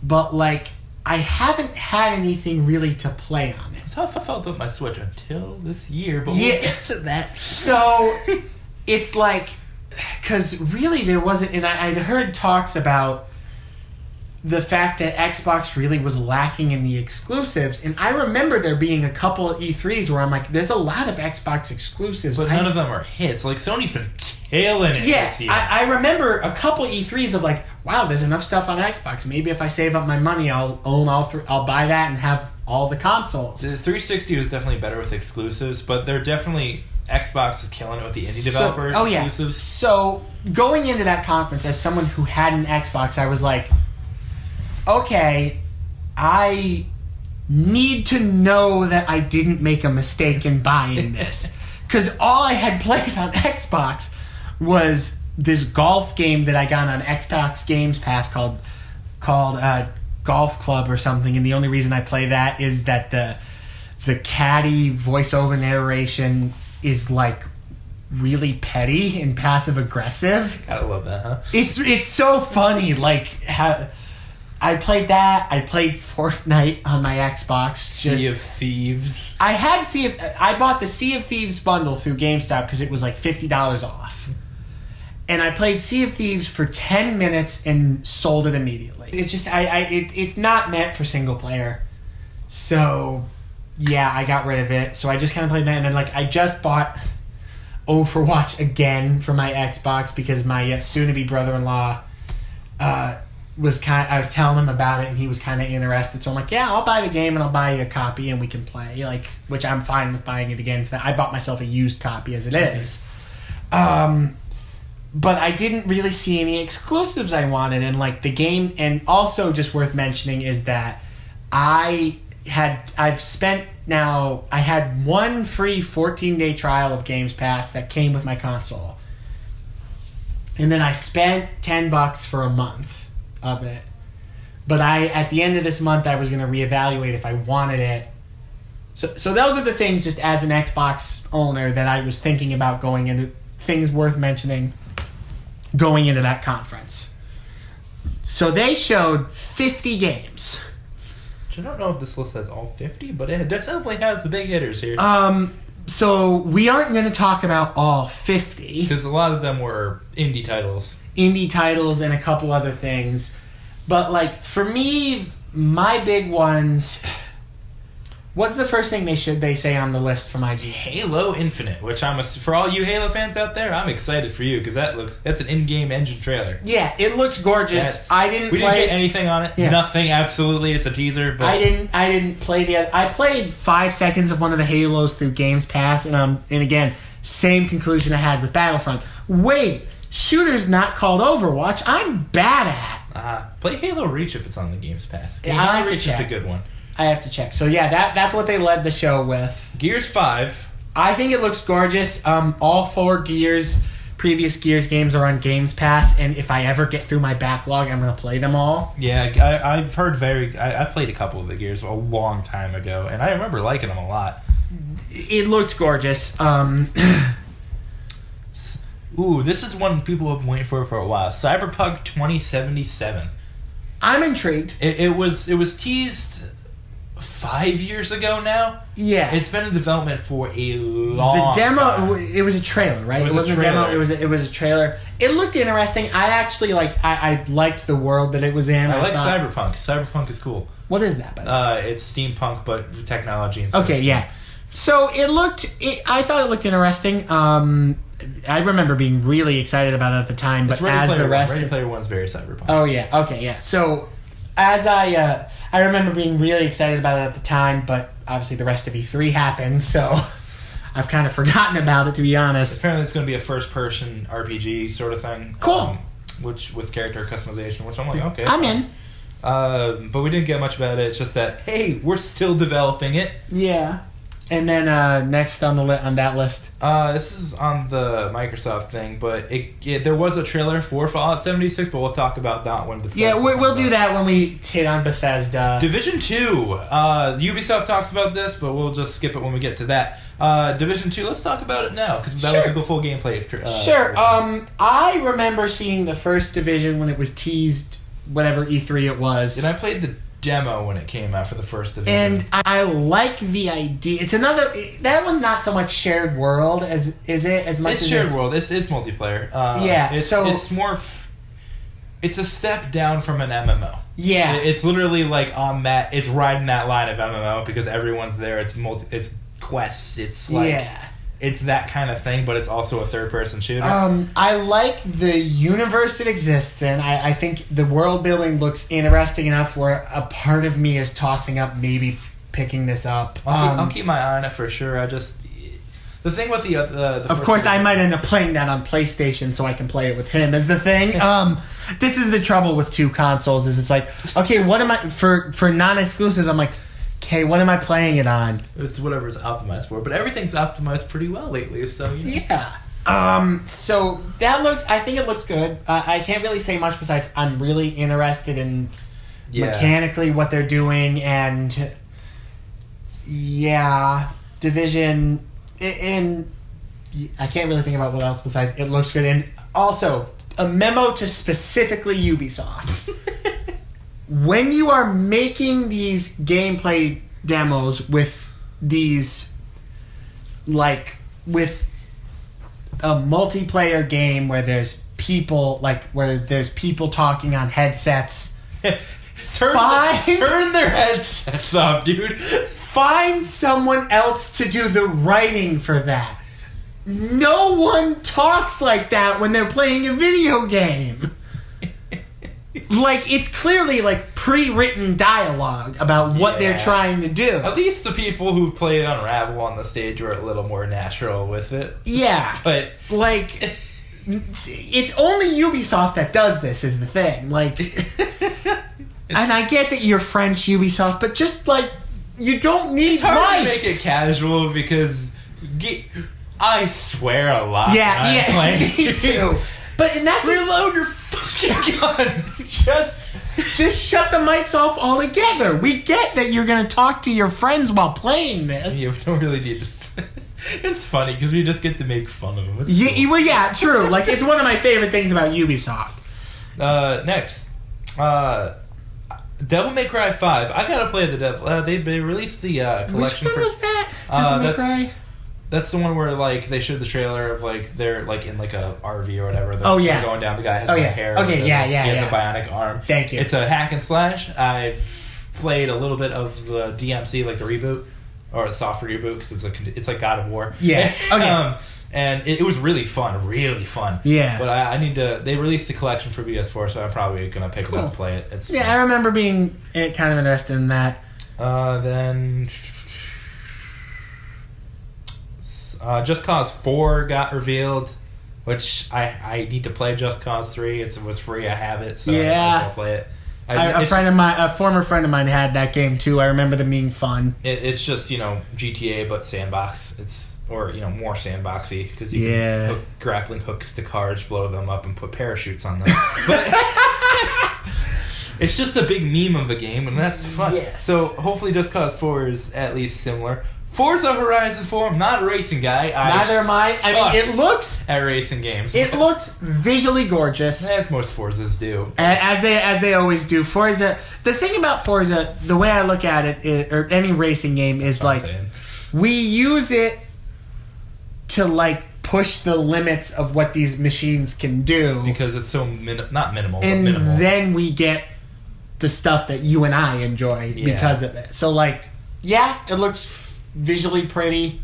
[SPEAKER 1] but like I haven't had anything really to play on it.
[SPEAKER 2] That's how I felt about my Switch until this year, but we'll get to that.
[SPEAKER 1] So it's like, because really there wasn't, and I'd heard talks about the fact that Xbox really was lacking in the exclusives, and I remember there being a couple of E3s where I'm like, there's a lot of Xbox exclusives.
[SPEAKER 2] But none of them are hits. Like, Sony's been killing it this year.
[SPEAKER 1] I remember a couple of E3s of like, wow, there's enough stuff on Xbox. Maybe if I save up my money, I'll own I'll buy that and have all the consoles.
[SPEAKER 2] The 360 was definitely better with exclusives, but they're definitely... Xbox is killing it with the indie developers. Exclusives.
[SPEAKER 1] So going into that conference as someone who had an Xbox, I was like, okay, I need to know that I didn't make a mistake in buying this. Because all I had played on Xbox was this golf game that I got on Xbox Games Pass called Golf Club or something, and the only reason I play that is that the caddy voiceover narration is like really petty and passive aggressive.
[SPEAKER 2] Gotta love that, huh?
[SPEAKER 1] It's so funny. Like how I played that. I played Fortnite on my Xbox.
[SPEAKER 2] Sea of Thieves.
[SPEAKER 1] I bought the Sea of Thieves bundle through GameStop because it was like $50 off, and I played Sea of Thieves for 10 minutes and sold it immediately. It's just it's not meant for single player, so. Yeah, I got rid of it. So I just kind of played that. And then, like, I just bought Overwatch again for my Xbox because my soon-to-be brother-in-law I was telling him about it, and he was kind of interested. So I'm like, yeah, I'll buy the game, and I'll buy you a copy, and we can play. Like, which I'm fine with buying it again. For that. I bought myself a used copy as it is. But I didn't really see any exclusives I wanted. And, like, the game... And also just worth mentioning is that I had one free 14-day trial of Games Pass that came with my console. And then I spent $10 for a month of it. But at the end of this month, I was going to reevaluate if I wanted it. So those are the things, just as an Xbox owner, that I was thinking about going into, things worth mentioning going into that conference. So they showed 50 games.
[SPEAKER 2] I don't know if this list has all 50, but it definitely has the big hitters here.
[SPEAKER 1] So we aren't going to talk about all 50.
[SPEAKER 2] Because a lot of them were indie titles.
[SPEAKER 1] Indie titles and a couple other things. But, like, for me, my big ones... What's the first thing they say on the list from IG?
[SPEAKER 2] Halo Infinite, which for all you Halo fans out there, I'm excited for you because that's an in-game engine trailer.
[SPEAKER 1] Yeah, it looks gorgeous.
[SPEAKER 2] We didn't get anything on it. Yeah. Nothing, absolutely. It's a teaser. But
[SPEAKER 1] I didn't play the other. I played 5 seconds of one of the Halos through Games Pass, and again, same conclusion I had with Battlefront. Wait, shooter's not called Overwatch. I'm bad at.
[SPEAKER 2] Play Halo Reach if it's on the Games Pass.
[SPEAKER 1] Halo
[SPEAKER 2] Reach is a good one.
[SPEAKER 1] I have to check. So yeah, that's what they led the show with.
[SPEAKER 2] Gears 5.
[SPEAKER 1] I think it looks gorgeous. All 4 previous Gears games are on Games Pass, and if I ever get through my backlog, I'm going to play them all.
[SPEAKER 2] Yeah, I've heard I played a couple of the Gears a long time ago, and I remember liking them a lot.
[SPEAKER 1] It looked gorgeous.
[SPEAKER 2] Ooh, this is one people have been waiting for a while. Cyberpunk 2077.
[SPEAKER 1] I'm intrigued.
[SPEAKER 2] It was teased 5 years ago now.
[SPEAKER 1] Yeah,
[SPEAKER 2] it's been in development for a long.
[SPEAKER 1] The demo,
[SPEAKER 2] time.
[SPEAKER 1] It was a trailer, right? It wasn't a demo. It was a trailer. It looked interesting. I actually I liked the world that it was in.
[SPEAKER 2] I like Cyberpunk. Cyberpunk is cool.
[SPEAKER 1] What is that? By the way?
[SPEAKER 2] It's steampunk, but technology and
[SPEAKER 1] okay, yeah. So I thought it looked interesting. I remember being really excited about it at the time, but as the rest,
[SPEAKER 2] Ready Player One's very Cyberpunk.
[SPEAKER 1] Oh yeah, okay, yeah. So as I remember being really excited about it at the time, but obviously the rest of E3 happened, so I've kind of forgotten about it, to be honest.
[SPEAKER 2] Apparently, it's going to be a first-person RPG sort of thing.
[SPEAKER 1] Cool.
[SPEAKER 2] Which with character customization, which I'm like, okay,
[SPEAKER 1] I'm in.
[SPEAKER 2] But we didn't get much about it. It's just that, hey, we're still developing it.
[SPEAKER 1] Yeah. And then next on that list,
[SPEAKER 2] this is on the Microsoft thing, but there was a trailer for Fallout 76, but we'll talk about that one.
[SPEAKER 1] Yeah, we'll do that when we hit on Bethesda.
[SPEAKER 2] Division 2. Ubisoft talks about this, but we'll just skip it when we get to that. Division 2, let's talk about it now, because that was a full gameplay.
[SPEAKER 1] Sure. I remember seeing the first Division when it was teased, whatever E3 it was.
[SPEAKER 2] And I played the demo when it came out for the first Division.
[SPEAKER 1] And I like the idea. It's another... That one's not so much shared world, as is it? As much
[SPEAKER 2] it's
[SPEAKER 1] as
[SPEAKER 2] shared world. It's multiplayer. It's more... It's a step down from an MMO.
[SPEAKER 1] Yeah.
[SPEAKER 2] It's literally like on that... It's riding that line of MMO because everyone's there. It's quests. It's like...
[SPEAKER 1] Yeah.
[SPEAKER 2] It's that kind of thing, but it's also a third-person shooter.
[SPEAKER 1] I like the universe it exists in. I think the world building looks interesting enough where a part of me is tossing up maybe picking this up.
[SPEAKER 2] I'll keep my eye on it for sure. The thing with the
[SPEAKER 1] of course, I might end up playing that on PlayStation so I can play it with him is the thing. This is the trouble with two consoles is it's like, okay, what am I... For non-exclusives, I'm like... Okay, what am I playing it on?
[SPEAKER 2] It's whatever it's optimized for, but everything's optimized pretty well lately, so you know.
[SPEAKER 1] Yeah. So that I think it looks good. I can't really say much besides I'm really interested in mechanically what they're doing, and Division, and I can't really think about what else besides it looks good. And also, a memo to specifically Ubisoft. When you are making these gameplay demos with these, like, with a multiplayer game where there's people, talking on headsets,
[SPEAKER 2] turn their headsets off, dude.
[SPEAKER 1] Find someone else to do the writing for that. No one talks like that when they're playing a video game. Like, it's clearly, like, pre-written dialogue about what they're trying to do.
[SPEAKER 2] At least the people who played Unravel on the stage were a little more natural with it.
[SPEAKER 1] Yeah.
[SPEAKER 2] But...
[SPEAKER 1] Like, it's only Ubisoft that does this, is the thing. Like... and I get that you're French, Ubisoft, but just, like, you don't need
[SPEAKER 2] It's hard
[SPEAKER 1] mics.
[SPEAKER 2] to make it casual because... I swear a lot when I'm playing.
[SPEAKER 1] Me too. But in that
[SPEAKER 2] reload your fucking gun.
[SPEAKER 1] just shut the mics off altogether. We get that you're going to talk to your friends while playing this.
[SPEAKER 2] Yeah, we don't really need to. It's funny because we just get to make fun of them.
[SPEAKER 1] Cool. Well, yeah, true. Like, it's one of my favorite things about Ubisoft.
[SPEAKER 2] Next, Devil May Cry 5. I gotta play the Devil. They released the collection.
[SPEAKER 1] Which one was that? Devil May Cry.
[SPEAKER 2] That's the one where, like, they showed the trailer of, like, they're, like, in, like, a RV or whatever.
[SPEAKER 1] They're
[SPEAKER 2] going down. The guy has hair.
[SPEAKER 1] Okay,
[SPEAKER 2] he has a bionic arm.
[SPEAKER 1] Thank you.
[SPEAKER 2] It's a hack and slash. I've played a little bit of the DMC, like, the reboot. Or a soft reboot, because it's like God of War.
[SPEAKER 1] Yeah. Okay.
[SPEAKER 2] And it was really fun. Really fun.
[SPEAKER 1] Yeah.
[SPEAKER 2] But I need to... They released the collection for PS4, so I'm probably going to pick it up and play it. It's fun.
[SPEAKER 1] I remember being kind of interested in that.
[SPEAKER 2] Then... Just Cause 4 got revealed, which I need to play Just Cause 3. It was free. I have it, so I'll play it.
[SPEAKER 1] A former friend of mine had that game too. I remember them being fun.
[SPEAKER 2] It's just, GTA but sandbox. More sandboxy because you can hook grappling hooks to cars, blow them up, and put parachutes on them. But it's just a big meme of a game, and that's fun.
[SPEAKER 1] Yes.
[SPEAKER 2] So hopefully Just Cause 4 is at least similar. Forza Horizon 4, I'm not a racing guy.
[SPEAKER 1] Neither am I. I mean, it looks...
[SPEAKER 2] at racing games.
[SPEAKER 1] It looks visually gorgeous.
[SPEAKER 2] As most Forzas do.
[SPEAKER 1] As they always do. Forza... The thing about Forza, the way I look at it, or any racing game, is like... We use it to, like, push the limits of what these machines can do.
[SPEAKER 2] Because it's so... not minimal,
[SPEAKER 1] and
[SPEAKER 2] but minimal.
[SPEAKER 1] Then we get the stuff that you and I enjoy because of it. So, like, yeah, it looks... visually pretty.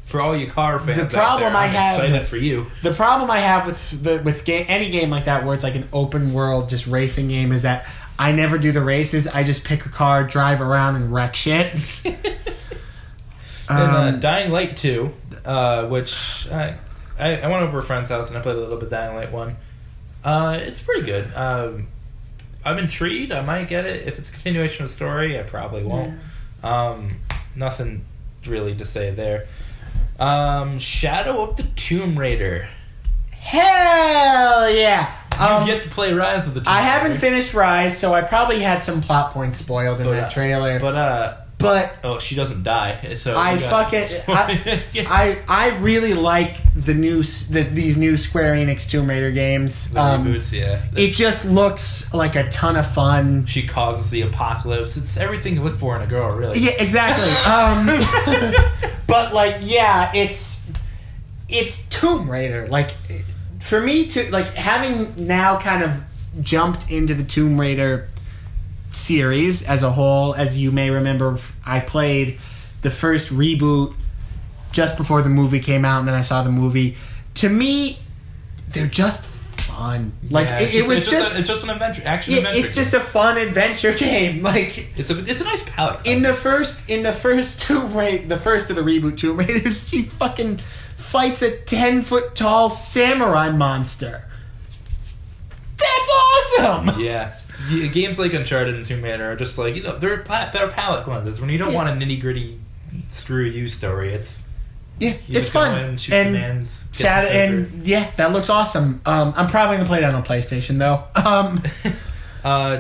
[SPEAKER 2] For all you car fans out there, I'm excited for you.
[SPEAKER 1] The problem I have with any game like that where it's like an open world just racing game is that I never do the races. I just pick a car, drive around, and wreck shit.
[SPEAKER 2] And Dying Light 2, which I went over to a friend's house and I played a little bit of Dying Light 1. It's pretty good. I'm intrigued. I might get it. If it's a continuation of the story, I probably won't. Nothing really to say there. Shadow of the Tomb Raider.
[SPEAKER 1] Hell yeah!
[SPEAKER 2] You've yet to play Rise of the Tomb Raider.
[SPEAKER 1] I haven't finished Rise, so I probably had some plot points spoiled in that trailer. But
[SPEAKER 2] oh, she doesn't die. So
[SPEAKER 1] I really like these new Square Enix Tomb Raider games.
[SPEAKER 2] The reboots, yeah.
[SPEAKER 1] It just looks like a ton of fun.
[SPEAKER 2] She causes the apocalypse. It's everything you look for in a girl, really.
[SPEAKER 1] Yeah, exactly. But like, yeah, it's Tomb Raider. Like, for me to like having now kind of jumped into the Tomb Raider series as a whole, as you may remember, I played the first reboot just before the movie came out, and then I saw the movie. To me, they're just fun. Like,
[SPEAKER 2] yeah, it's just an adventure, action adventure.
[SPEAKER 1] It's just a fun adventure game. Like,
[SPEAKER 2] it's a nice palette.
[SPEAKER 1] In the first Tomb Raider, the first of the reboot Tomb Raiders, she fucking fights a 10-foot tall samurai monster. That's awesome.
[SPEAKER 2] Yeah. Games like Uncharted and Tomb Raider are just like, they're better palette cleansers. When you don't want a nitty gritty screw you story, it's
[SPEAKER 1] fun.
[SPEAKER 2] Shoot some hands,
[SPEAKER 1] and that looks awesome. I'm probably gonna play that on PlayStation though.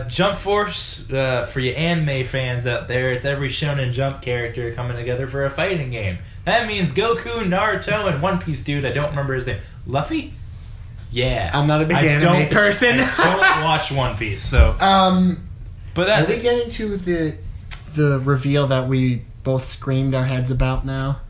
[SPEAKER 2] Jump Force, for you anime fans out there, it's every Shonen Jump character coming together for a fighting game. That means Goku, Naruto, and One Piece dude. I don't remember his name. Luffy. Yeah,
[SPEAKER 1] I'm not a big anime person.
[SPEAKER 2] I don't watch One Piece, so. But
[SPEAKER 1] are we getting to the reveal that we both screamed our heads about now?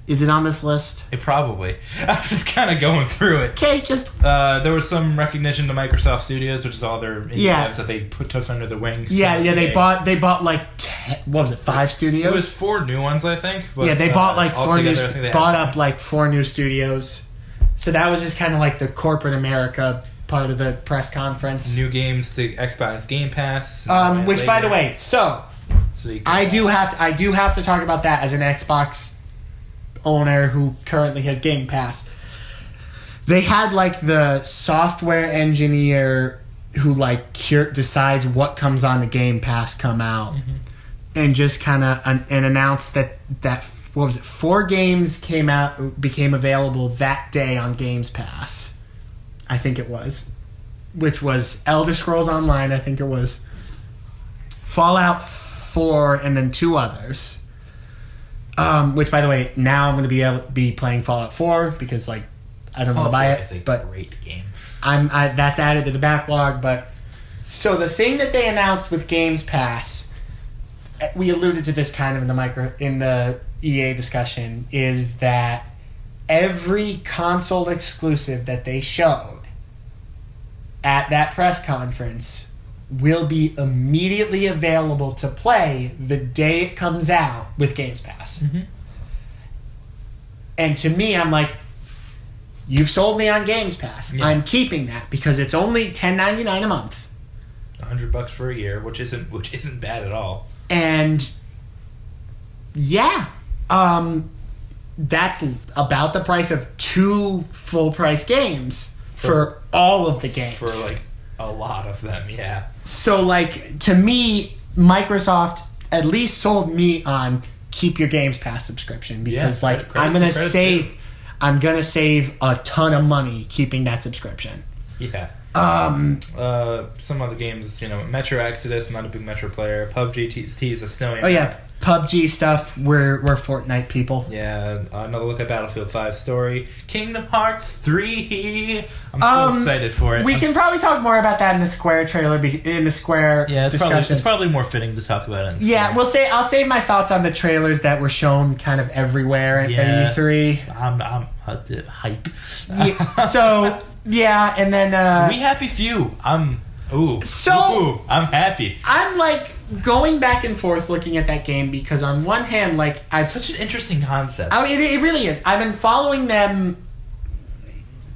[SPEAKER 1] Is it on this list?
[SPEAKER 2] It probably. I was kind of going through it.
[SPEAKER 1] Okay, just
[SPEAKER 2] there was some recognition to Microsoft Studios, which is all their devs that they took under the wing.
[SPEAKER 1] They bought like 5 studios?
[SPEAKER 2] It was 4 new ones, I think. But,
[SPEAKER 1] they bought like 4 new. Bought up like 4 new studios. So that was just kind of like the corporate America part of the press conference.
[SPEAKER 2] New games to Xbox Game Pass.
[SPEAKER 1] Which, by the way, I do have to talk about that as an Xbox owner who currently has Game Pass. They had like the software engineer who like decides what comes on the Game Pass come out, and just kind of and announced that. What was it? 4 games became available that day on Games Pass. I think it was. Which was Elder Scrolls Online, I think it was. Fallout 4, and then 2 others. Which, by the way, now I'm going to be playing Fallout 4 because, like, I don't know to buy it. But
[SPEAKER 2] great game.
[SPEAKER 1] That's added to the backlog. But so the thing that they announced with Games Pass, we alluded to this kind of in the EA discussion, is that every console exclusive that they showed at that press conference will be immediately available to play the day it comes out with Games Pass. And to me, I'm like, you've sold me on Games Pass. Yeah. I'm keeping that because it's only $10.99 a month.
[SPEAKER 2] $100 for a year, which isn't bad at all.
[SPEAKER 1] And yeah, that's about the price of 2 full price games for all of the games.
[SPEAKER 2] For like a lot of them, yeah.
[SPEAKER 1] So like, to me, Microsoft at least sold me on keep your Games Pass subscription because I'm gonna save a ton of money keeping that subscription.
[SPEAKER 2] Yeah. Some other games, Metro Exodus. I'm not a big Metro player. PUBG teased a snowy.
[SPEAKER 1] Oh yeah, PUBG stuff, we're Fortnite people.
[SPEAKER 2] Yeah, another look at Battlefield 5 story. Kingdom Hearts 3. I'm so excited for it.
[SPEAKER 1] We can probably talk more about that in the Square trailer, discussion.
[SPEAKER 2] It's probably more fitting to talk about it.
[SPEAKER 1] I'll save my thoughts on the trailers that were shown kind of everywhere at E3.
[SPEAKER 2] I'm hype.
[SPEAKER 1] And then
[SPEAKER 2] We Happy Few. I'm happy.
[SPEAKER 1] I'm like going back and forth looking at that game because on one hand, like,
[SPEAKER 2] it's such an interesting concept.
[SPEAKER 1] It really is. I've been following them.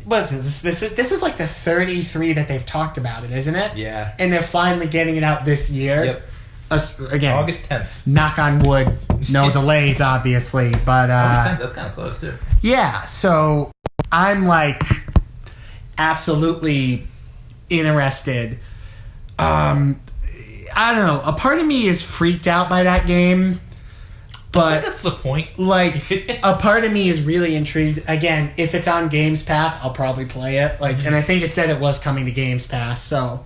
[SPEAKER 1] What is this? This is like the 33 that they've talked about it, isn't it?
[SPEAKER 2] Yeah.
[SPEAKER 1] And they're finally getting it out this year.
[SPEAKER 2] Yep.
[SPEAKER 1] Again,
[SPEAKER 2] August 10th.
[SPEAKER 1] Knock on wood. No delays, obviously, but
[SPEAKER 2] August 10th, that's kind of close too.
[SPEAKER 1] Yeah. So I'm like absolutely interested. I don't know. A part of me is freaked out by that game, but
[SPEAKER 2] I think that's the point.
[SPEAKER 1] Like, a part of me is really intrigued. Again, if it's on Games Pass, I'll probably play it. Like, and I think it said it was coming to Games Pass. So,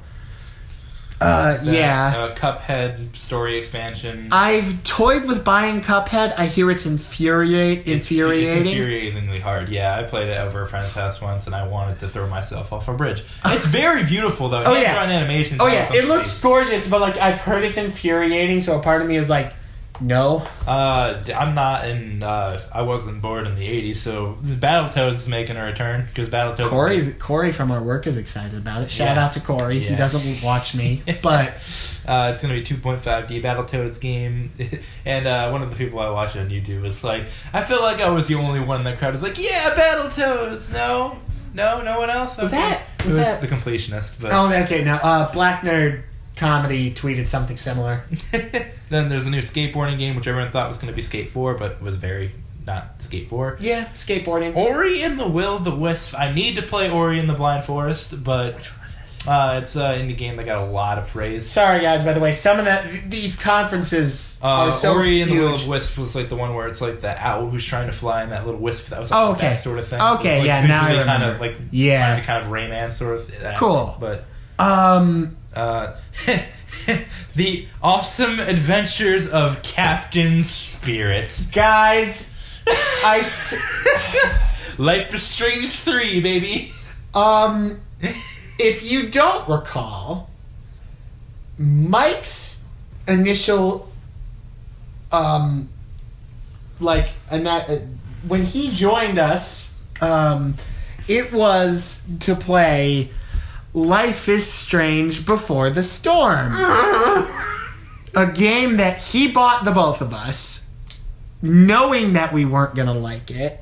[SPEAKER 2] Cuphead story expansion.
[SPEAKER 1] I've toyed with buying Cuphead. I hear it's infuriating.
[SPEAKER 2] It's infuriatingly hard. Yeah, I played it over a friend's house once, and I wanted to throw myself off a bridge. It's very beautiful, though. Hand-drawn animations.
[SPEAKER 1] It looks gorgeous, but like I've heard it's infuriating. So a part of me is like, no.
[SPEAKER 2] I'm not in. I wasn't born in the '80s, so Battletoads is making a return because Battletoads.
[SPEAKER 1] Corey from our work is excited about it. Shout out to Corey. Yeah. He doesn't watch me, but
[SPEAKER 2] it's going to be 2.5D Battletoads game, and one of the people I watch on YouTube was like, I feel like I was the only one in the crowd. Was like, yeah, Battletoads. No one else.
[SPEAKER 1] Was that
[SPEAKER 2] the completionist? But
[SPEAKER 1] okay. Now, Black Nerd Comedy tweeted something similar.
[SPEAKER 2] Then there's a new skateboarding game, which everyone thought was going to be Skate 4, but was very not Skate 4.
[SPEAKER 1] Yeah, skateboarding.
[SPEAKER 2] Ori and the Will of the Wisp. I need to play Ori and the Blind Forest, but
[SPEAKER 1] which one was this?
[SPEAKER 2] It's an indie game that got a lot of praise.
[SPEAKER 1] Sorry, guys. By the way, some of these conferences are so
[SPEAKER 2] Ori
[SPEAKER 1] huge.
[SPEAKER 2] and the Will of the Wisp was like the one where it's like the owl who's trying to fly and that little wisp that was like that sort of thing.
[SPEAKER 1] Okay,
[SPEAKER 2] it was,
[SPEAKER 1] now I remember.
[SPEAKER 2] Kind of like kind of Rayman sort of.
[SPEAKER 1] Cool,
[SPEAKER 2] but the awesome adventures of Captain Spirits.
[SPEAKER 1] Guys,
[SPEAKER 2] Life is Strange 3, baby.
[SPEAKER 1] If you don't recall, Mike's initial, when he joined us, it was to play Life is Strange Before the Storm. A game that he bought the both of us, knowing that we weren't going to like it.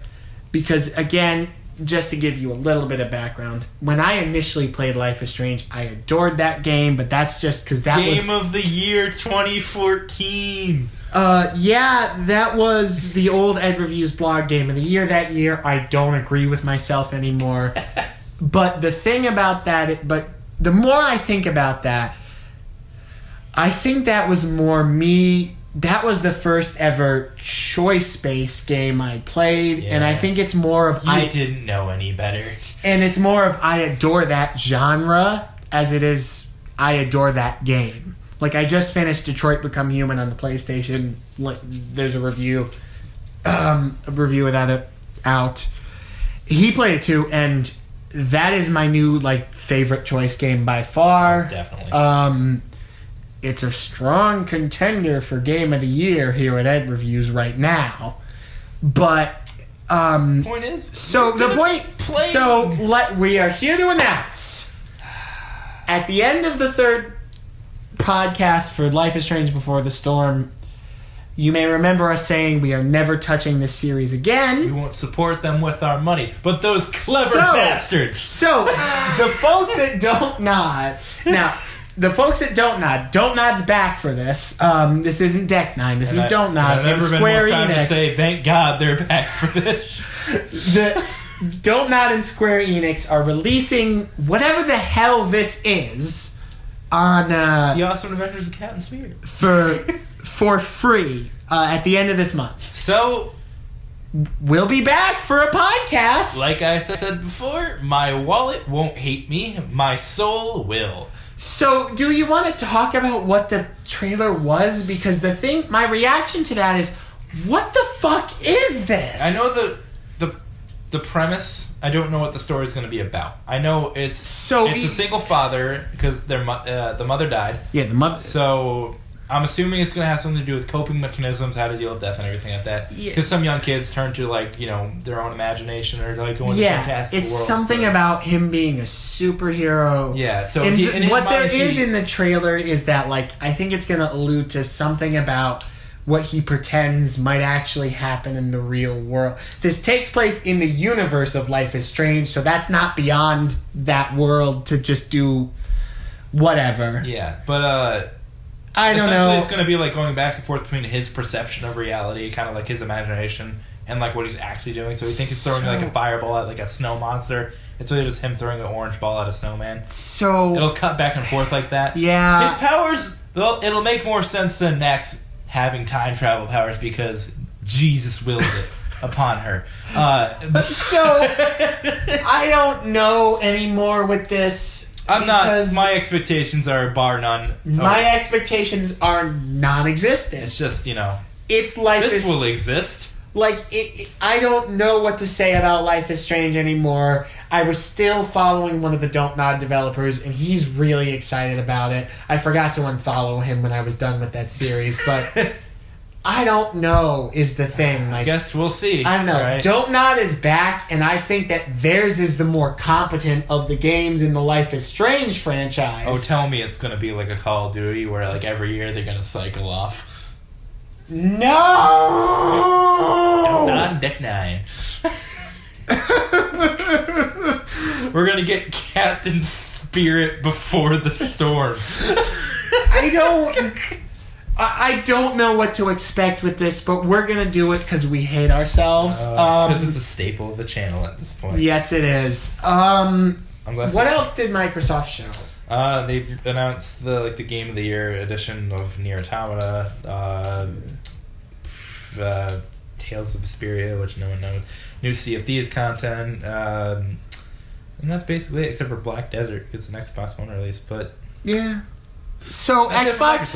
[SPEAKER 1] Because, again, just to give you a little bit of background, when I initially played Life is Strange, I adored that game, but that's just because that was...
[SPEAKER 2] Game of the Year 2014.
[SPEAKER 1] That was the old EdReview's blog Game of the Year that year. I don't agree with myself anymore. But the thing about that, but the more I think about that, I think that was more me. That was the first ever choice-based game I played, and I think it's more of
[SPEAKER 2] I didn't know any better.
[SPEAKER 1] And it's more of I adore that genre as it is I adore that game. Like, I just finished Detroit Become Human on the PlayStation. Like, there's a review of that out. He played it too, and that is my new favorite choice game by far.
[SPEAKER 2] Definitely.
[SPEAKER 1] It's a strong contender for Game of the Year here at EdReview's right now. But
[SPEAKER 2] point is,
[SPEAKER 1] we are here to announce at the end of the third podcast for Life is Strange Before the Storm. You may remember us saying we are never touching this series again.
[SPEAKER 2] We won't support them with our money. But those clever bastards.
[SPEAKER 1] So, the folks at Don't Nod... Now, the folks at Don't Nod's back for this. This isn't Deck 9. This is Don't Nod.
[SPEAKER 2] I've never been more proud to say, thank God they're back for this.
[SPEAKER 1] The Don't Nod and Square Enix are releasing whatever the hell this is on...
[SPEAKER 2] The Awesome Adventures of Captain Spirit.
[SPEAKER 1] For free at the end of this month.
[SPEAKER 2] So,
[SPEAKER 1] we'll be back for a podcast.
[SPEAKER 2] Like I said before, my wallet won't hate me. My soul will.
[SPEAKER 1] So, do you want to talk about what the trailer was, because my reaction to that is, what the fuck is this?
[SPEAKER 2] I know the premise. I don't know what the story is going to be about. I know it's a single father because the mother died.
[SPEAKER 1] Yeah, the mother.
[SPEAKER 2] So I'm assuming it's going to have something to do with coping mechanisms, how to deal with death and everything like that. Because some young kids turn to their own imagination or like going to fantastic worlds.
[SPEAKER 1] It's something about him being a superhero.
[SPEAKER 2] Yeah. So
[SPEAKER 1] what there is in the trailer is that I think it's going to allude to something about what he pretends might actually happen in the real world. This takes place in the universe of Life is Strange, so that's not beyond that world to just do whatever.
[SPEAKER 2] Yeah, but
[SPEAKER 1] I don't know.
[SPEAKER 2] Essentially, it's going to be going back and forth between his perception of reality, kind of his imagination, and what he's actually doing. So we think he's throwing a fireball at a snow monster. It's really just him throwing an orange ball at a snowman. So it'll cut back and forth like that.
[SPEAKER 1] Yeah.
[SPEAKER 2] His powers, it'll make more sense than Max having time travel powers because Jesus willed it upon her.
[SPEAKER 1] So I don't know anymore with this.
[SPEAKER 2] I'm not. My expectations are bar none.
[SPEAKER 1] My expectations are non-existent.
[SPEAKER 2] It's just
[SPEAKER 1] it's life.
[SPEAKER 2] This will exist.
[SPEAKER 1] I don't know what to say about Life is Strange anymore. I was still following one of the Don't Nod developers, and he's really excited about it. I forgot to unfollow him when I was done with that series, but I don't know is the thing.
[SPEAKER 2] I guess we'll see.
[SPEAKER 1] I don't know.
[SPEAKER 2] Right?
[SPEAKER 1] Don't Nod is back, and I think that theirs is the more competent of the games in the Life is Strange franchise.
[SPEAKER 2] Oh, tell me it's going to be like a Call of Duty where every year they're going to cycle off.
[SPEAKER 1] No!
[SPEAKER 2] Don't Nod, Deck 9. We're going to get Captain Spirit before the storm.
[SPEAKER 1] I don't know what to expect with this, but we're going to do it because we hate ourselves.
[SPEAKER 2] Because it's a staple of the channel at this point.
[SPEAKER 1] Yes, it is. What else did Microsoft show?
[SPEAKER 2] They announced the Game of the Year edition of Nier Automata, Tales of Vesperia, which no one knows, new Sea of Thieves content, and that's basically it, except for Black Desert. It's an Xbox One release, but
[SPEAKER 1] yeah. So Xbox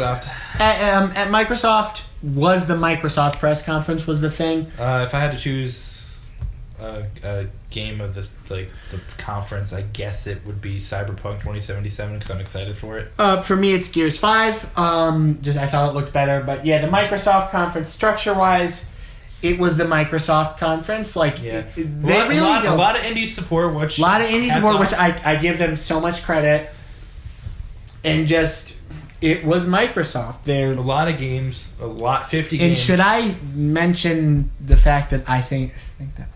[SPEAKER 1] at Microsoft was the Microsoft press conference was the thing.
[SPEAKER 2] If I had to choose a game of the conference, I guess it would be Cyberpunk 2077 because I'm excited for it.
[SPEAKER 1] For me, it's Gears 5. I thought it looked better, but yeah, the Microsoft conference structure wise, it was the Microsoft conference.
[SPEAKER 2] A lot of indie support, which
[SPEAKER 1] I give them so much credit. And it was Microsoft. There
[SPEAKER 2] a lot of games, 50 games.
[SPEAKER 1] And should I mention the fact that I think that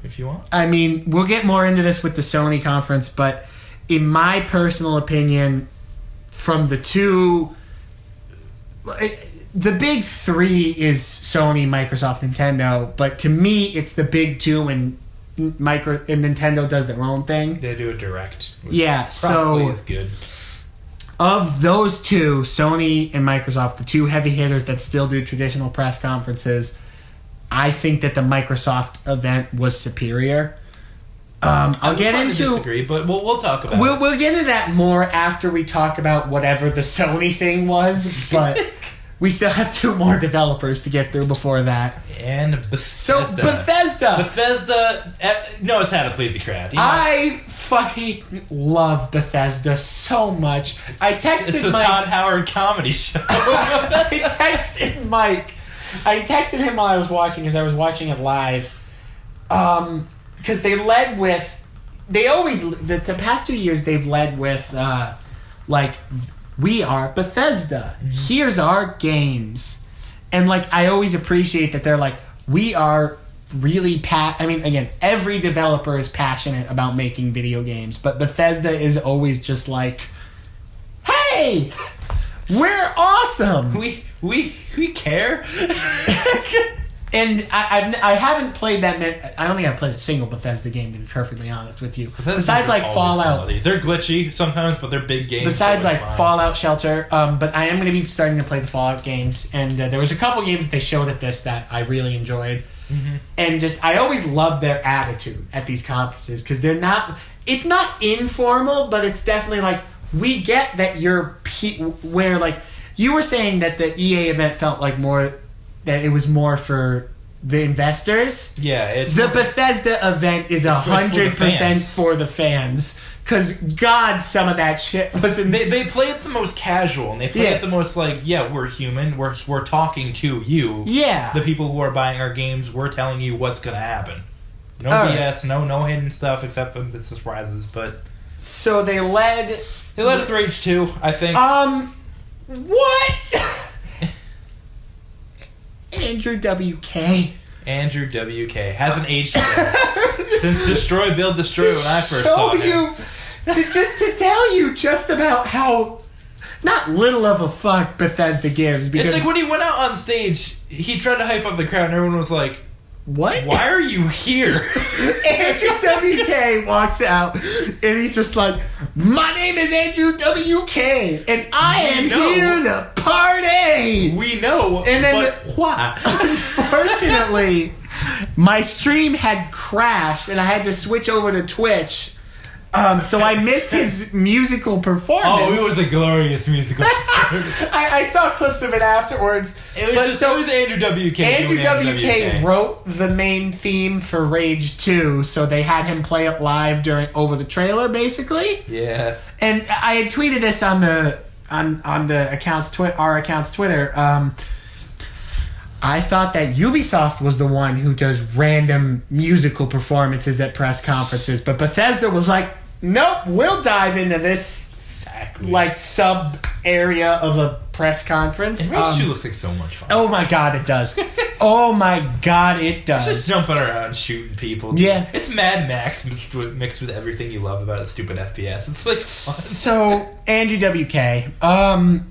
[SPEAKER 2] if you want.
[SPEAKER 1] I mean, we'll get more into this with the Sony conference, but in my personal opinion, from the two, the big three is Sony, Microsoft, Nintendo. But to me, it's the big two, and Nintendo does their own thing.
[SPEAKER 2] They do a direct.
[SPEAKER 1] Yeah,
[SPEAKER 2] so is good.
[SPEAKER 1] Of those two, Sony and Microsoft, the two heavy hitters that still do traditional press conferences, I think that the Microsoft event was superior. I'll get into
[SPEAKER 2] disagree, but we'll talk about it.
[SPEAKER 1] We'll get into that more after we talk about whatever the Sony thing was, but we still have two more developers to get through before that.
[SPEAKER 2] And Bethesda.
[SPEAKER 1] So Bethesda,
[SPEAKER 2] knows how to please the crowd.
[SPEAKER 1] I fucking love Bethesda so much. It's
[SPEAKER 2] a Todd Howard comedy show.
[SPEAKER 1] I texted Mike. I texted him while I was watching, because I was watching it live. Because they led with... the past 2 years, they've led with, we are Bethesda. Mm-hmm. Here's our games. And, I always appreciate that they're we are really... again, every developer is passionate about making video games, but Bethesda is always just hey! We're awesome!
[SPEAKER 2] We care.
[SPEAKER 1] And I haven't played that many. I don't think I've played a single Bethesda game, to be perfectly honest with you. Besides Fallout.
[SPEAKER 2] Quality. They're glitchy sometimes, but they're big games.
[SPEAKER 1] Besides Fallout Shelter. But I am going to be starting to play the Fallout games. And there was a couple games that they showed at this that I really enjoyed. Mm-hmm. And I always love their attitude at these conferences, because it's not informal, but it's definitely we get that where like you were saying that the EA event felt like that it was more for the investors.
[SPEAKER 2] Yeah, it's
[SPEAKER 1] the Bethesda event is 100% for the fans. Because, God, some of that shit was insane.
[SPEAKER 2] They play it the most casual, and they play it the most like, yeah, we're human, we're talking to you.
[SPEAKER 1] Yeah.
[SPEAKER 2] The people who are buying our games, we're telling you what's going to happen. No BS, no hidden stuff, except for the surprises, but...
[SPEAKER 1] So they led...
[SPEAKER 2] They led with Rage 2, I think.
[SPEAKER 1] What? Andrew WK.
[SPEAKER 2] Andrew WK hasn't aged yet. Since Destroy, Build, Destroy when I first saw him.
[SPEAKER 1] To tell you just about how not little of a fuck Bethesda gives. Because
[SPEAKER 2] it's like when he went out on stage, he tried to hype up the crowd and everyone was like,
[SPEAKER 1] what?
[SPEAKER 2] Why are you here?
[SPEAKER 1] Andrew WK walks out and he's just like, my name is Andrew WK and I am here to party.
[SPEAKER 2] We know,
[SPEAKER 1] and then
[SPEAKER 2] but why?
[SPEAKER 1] Unfortunately, my stream had crashed and I had to switch over to Twitch. So I missed his musical performance.
[SPEAKER 2] Oh, it was a glorious musical performance.
[SPEAKER 1] I saw clips of it afterwards.
[SPEAKER 2] It was Andrew WK.
[SPEAKER 1] Andrew WK wrote the main theme for Rage 2, so they had him play it live over the trailer, basically.
[SPEAKER 2] Yeah.
[SPEAKER 1] And I had tweeted this on the account's our account's Twitter. I thought that Ubisoft was the one who does random musical performances at press conferences, but Bethesda was like, nope, we'll dive into this like sub area of a press conference.
[SPEAKER 2] And Rage 2 looks like so much fun.
[SPEAKER 1] Oh my god, it does. Oh my god, it does.
[SPEAKER 2] It's just jumping around shooting people. Dude. Yeah. It's Mad Max mixed with everything you love about a stupid FPS. It's like fun.
[SPEAKER 1] So, Andrew WK.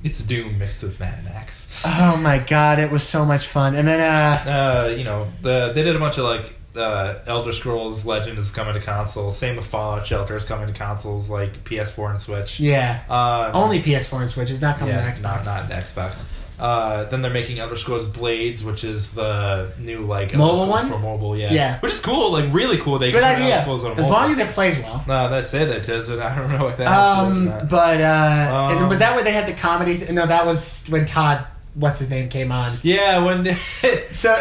[SPEAKER 2] It's Doom mixed with Mad Max.
[SPEAKER 1] Oh my god, it was so much fun. And then
[SPEAKER 2] they did a bunch of like Elder Scrolls Legend is coming to consoles. Same with Fallout Shelter is coming to consoles like PS4 and Switch.
[SPEAKER 1] Yeah. Only PS4 and Switch. It's not coming to Xbox.
[SPEAKER 2] Not Xbox. Then they're making Elder Scrolls Blades, which is the new like
[SPEAKER 1] mobile one
[SPEAKER 2] for mobile. Yeah. Which is cool, like really cool. They
[SPEAKER 1] good idea. As long as it plays well.
[SPEAKER 2] They say that it is, and I don't know what that is.
[SPEAKER 1] But and was that where they had the comedy? No, that was when Todd. What's his name came on?
[SPEAKER 2] Yeah, when
[SPEAKER 1] so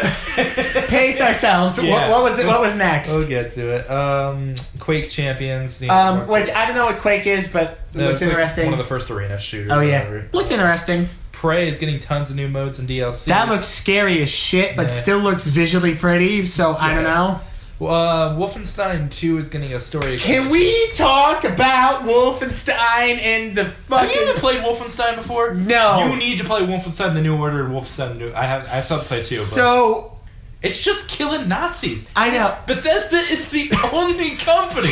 [SPEAKER 1] pace ourselves. Yeah. What was it? What was next?
[SPEAKER 2] We'll get to it. Quake Champions.
[SPEAKER 1] Which I don't know what Quake is, but looks interesting.
[SPEAKER 2] One of the first arena shooters.
[SPEAKER 1] Oh yeah, looks interesting.
[SPEAKER 2] Prey is getting tons of new modes and DLC.
[SPEAKER 1] That looks scary as shit, but still looks visually pretty. So I don't know.
[SPEAKER 2] Wolfenstein 2 is getting a story.
[SPEAKER 1] Can we talk about Wolfenstein and the fucking...
[SPEAKER 2] Have you ever played Wolfenstein before?
[SPEAKER 1] No.
[SPEAKER 2] You need to play Wolfenstein The New Order and Wolfenstein The New... I still have to play 2.
[SPEAKER 1] So...
[SPEAKER 2] It's just killing Nazis.
[SPEAKER 1] I know.
[SPEAKER 2] Bethesda is the only company.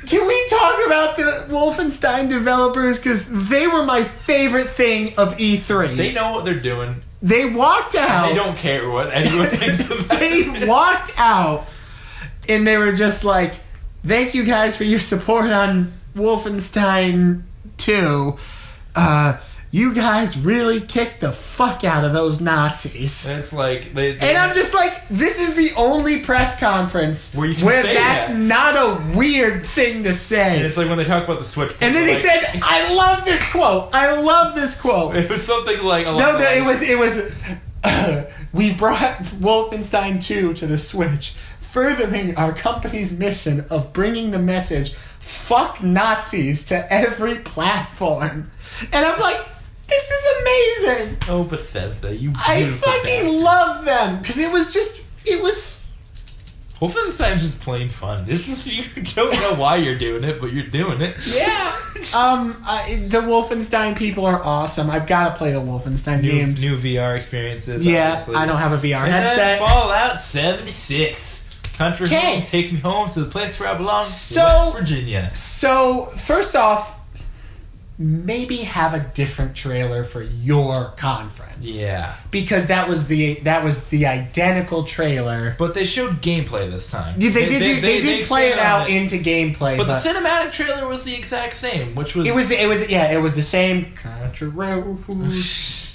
[SPEAKER 1] Can we talk about the Wolfenstein developers? Because they were my favorite thing of E3.
[SPEAKER 2] They know what they're doing.
[SPEAKER 1] They walked out.
[SPEAKER 2] And they don't care what anyone thinks about it.
[SPEAKER 1] They walked out, and they were just like, thank you guys for your support on Wolfenstein 2. You guys really kicked the fuck out of those Nazis.
[SPEAKER 2] And it's like...
[SPEAKER 1] And I'm just like, this is the only press conference
[SPEAKER 2] where
[SPEAKER 1] that's not a weird thing to say.
[SPEAKER 2] And it's like when they talk about the Switch...
[SPEAKER 1] And then he said, I love this quote.
[SPEAKER 2] It was something like...
[SPEAKER 1] it was... we brought Wolfenstein 2 to the Switch, furthering our company's mission of bringing the message, fuck Nazis, to every platform. And I'm like... This is amazing.
[SPEAKER 2] Oh, Bethesda, you
[SPEAKER 1] I fucking love them. Because it was...
[SPEAKER 2] Wolfenstein's just plain fun. It's just, you don't know why you're doing it, but you're doing it.
[SPEAKER 1] Yeah. The Wolfenstein people are awesome. I've got to play the Wolfenstein games.
[SPEAKER 2] New VR experiences.
[SPEAKER 1] Yeah,
[SPEAKER 2] obviously.
[SPEAKER 1] I don't have a VR headset.
[SPEAKER 2] Fallout 76. Country home, take me home to the place where I belong, West Virginia. So,
[SPEAKER 1] first off, maybe have a different trailer for your conference.
[SPEAKER 2] Yeah.
[SPEAKER 1] Because that was the identical trailer.
[SPEAKER 2] But they showed gameplay this time.
[SPEAKER 1] Yeah, they did play it out into gameplay.
[SPEAKER 2] But the cinematic trailer was the exact same, which was...
[SPEAKER 1] It was the same.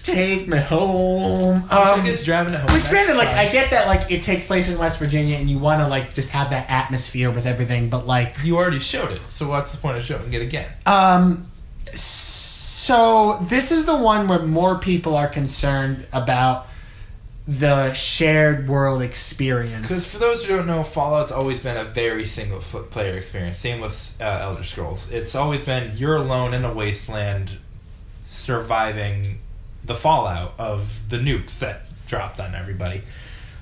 [SPEAKER 1] take me home.
[SPEAKER 2] Driving it home.
[SPEAKER 1] Which granted, like, I get that, like, it takes place in West Virginia and you want to, like, just have that atmosphere with everything, but, like...
[SPEAKER 2] You already showed it, so what's the point of showing it again?
[SPEAKER 1] So, this is the one where more people are concerned about the shared world experience.
[SPEAKER 2] Because for those who don't know, Fallout's always been a very single-player experience. Same with Elder Scrolls. It's always been you're alone in a wasteland surviving the fallout of the nukes that dropped on everybody.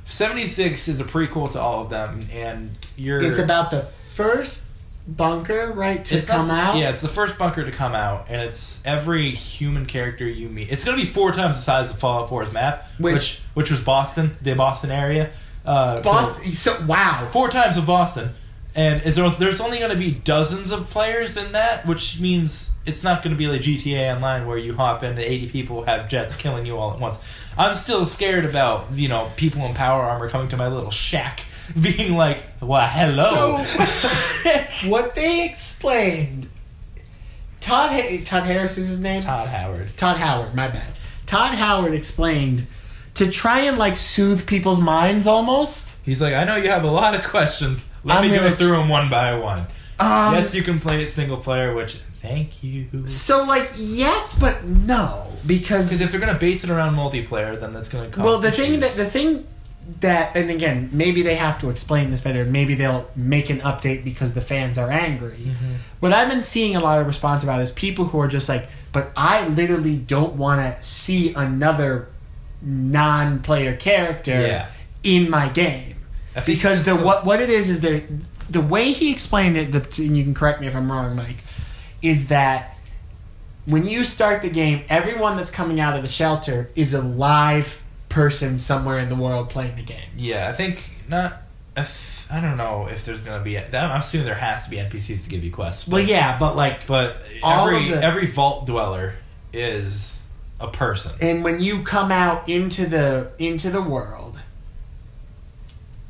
[SPEAKER 2] 76 is a prequel to all of them, and
[SPEAKER 1] It's about the first bunker, right, to come out?
[SPEAKER 2] Yeah, it's the first bunker to come out, and it's every human character you meet. It's going to be 4 times the size of Fallout 4's map, which was Boston, the Boston area.
[SPEAKER 1] Wow.
[SPEAKER 2] 4 times of Boston. And there's only going to be dozens of players in that, which means it's not going to be like GTA Online where you hop in, 80 people have jets killing you all at once. I'm still scared about, people in power armor coming to my little shack being like, well, hello.
[SPEAKER 1] So, what they explained, Todd Harris is his name?
[SPEAKER 2] Todd Howard,
[SPEAKER 1] my bad. Todd Howard explained to try and, like, soothe people's minds almost.
[SPEAKER 2] He's like, I know you have a lot of questions. Let me go through them one by one. Yes, you can play it single player, which, thank you.
[SPEAKER 1] So, like, yes, but no. Because
[SPEAKER 2] if they're going to base it around multiplayer, then that's going to cause
[SPEAKER 1] the thing that, and again, maybe they have to explain this better. Maybe they'll make an update because the fans are angry. Mm-hmm. What I've been seeing a lot of response about is people who are just like, but I literally don't want to see another non-player character in my game. Because what it is the way he explained it, and you can correct me if I'm wrong, Mike, is that when you start the game, everyone that's coming out of the shelter is a live person somewhere in the world playing the game.
[SPEAKER 2] Yeah, I think not. I don't know if there's going to be. I'm assuming there has to be NPCs to give you quests.
[SPEAKER 1] But, but
[SPEAKER 2] every vault dweller is a person.
[SPEAKER 1] And when you come out into the world,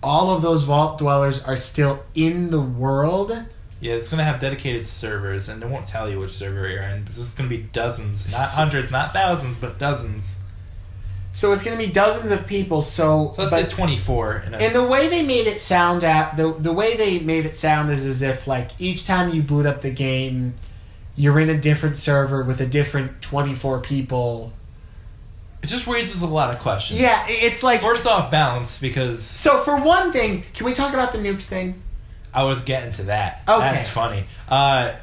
[SPEAKER 1] all of those vault dwellers are still in the world.
[SPEAKER 2] Yeah, it's going to have dedicated servers, and it won't tell you which server you're in. This is going to be dozens, not hundreds, not thousands, but dozens.
[SPEAKER 1] So it's going to be dozens of people. So
[SPEAKER 2] let's say 24.
[SPEAKER 1] And the way they made it sound the way they made it sound is as if, like, each time you boot up the game, you're in a different server with a different 24 people.
[SPEAKER 2] It just raises a lot of questions.
[SPEAKER 1] Yeah, it's like...
[SPEAKER 2] First off, balance, because...
[SPEAKER 1] So, for one thing, can we talk about the nukes thing?
[SPEAKER 2] I was getting to that.
[SPEAKER 1] Okay.
[SPEAKER 2] That's funny. And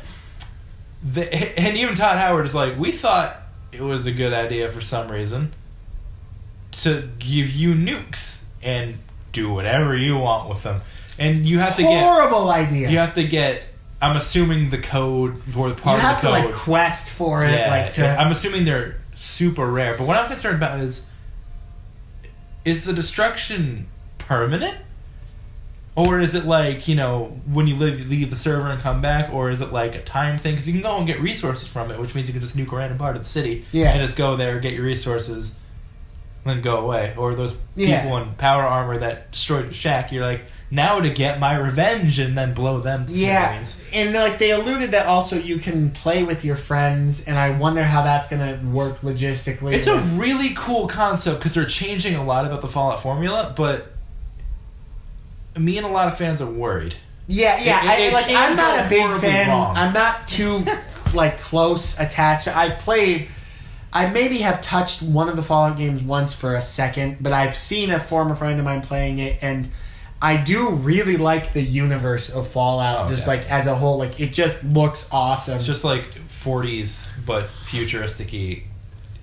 [SPEAKER 2] even Todd Howard is like, we thought it was a good idea for some reason to give you nukes and do whatever you want with them. And you have to
[SPEAKER 1] Horrible idea.
[SPEAKER 2] You have to get... I'm assuming the code for the part of the code...
[SPEAKER 1] You have to, like, quest for it.
[SPEAKER 2] Yeah, I'm assuming they're super rare. But what I'm concerned about is the destruction permanent? Or is it like, when you leave the server and come back? Or is it like a time thing? Because you can go and get resources from it, which means you can just nuke a random part of the city and just go there, get your resources, and then go away. Or those people in power armor that destroyed the shack, you're like, now to get my revenge, and then blow them to smithereens.
[SPEAKER 1] And like they alluded that also you can play with your friends, and I wonder how that's going to work logistically.
[SPEAKER 2] It's a really cool concept because they're changing a lot about the Fallout formula, but me and a lot of fans are worried.
[SPEAKER 1] I'm not a big fan.
[SPEAKER 2] Wrong.
[SPEAKER 1] I'm not too close attached. I maybe have touched one of the Fallout games once for a second, but I've seen a former friend of mine playing it, and I do really like the universe of Fallout, as a whole. Like, it just looks awesome.
[SPEAKER 2] It's just like 40s, but futuristic-y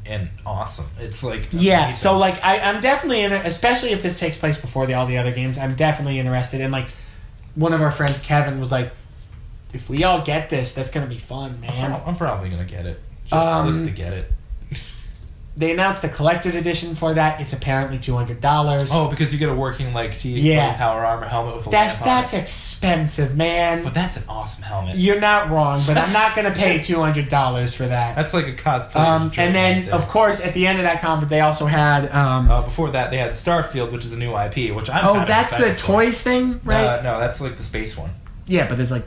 [SPEAKER 2] and awesome. It's like amazing.
[SPEAKER 1] Yeah, so I'm definitely in it, especially if this takes place before all the other games. I'm definitely interested. And one of our friends, Kevin, was like, if we all get this, that's going to be fun, man.
[SPEAKER 2] I'm probably going to get it. Just to get it.
[SPEAKER 1] They announced the collector's edition for that. It's apparently $200.
[SPEAKER 2] Oh, because you get a working power armor helmet with a lamp on it.
[SPEAKER 1] That's expensive, man.
[SPEAKER 2] But that's an awesome helmet.
[SPEAKER 1] You're not wrong, but I'm not going to pay $200 for that.
[SPEAKER 2] That's like a cosplay.
[SPEAKER 1] And then, of course, at the end of that conference, they also had...
[SPEAKER 2] before that, they had Starfield, which is a new IP, which I'm kind of
[SPEAKER 1] that's the toys thing, right?
[SPEAKER 2] No, that's like the space one.
[SPEAKER 1] Yeah, but it's like...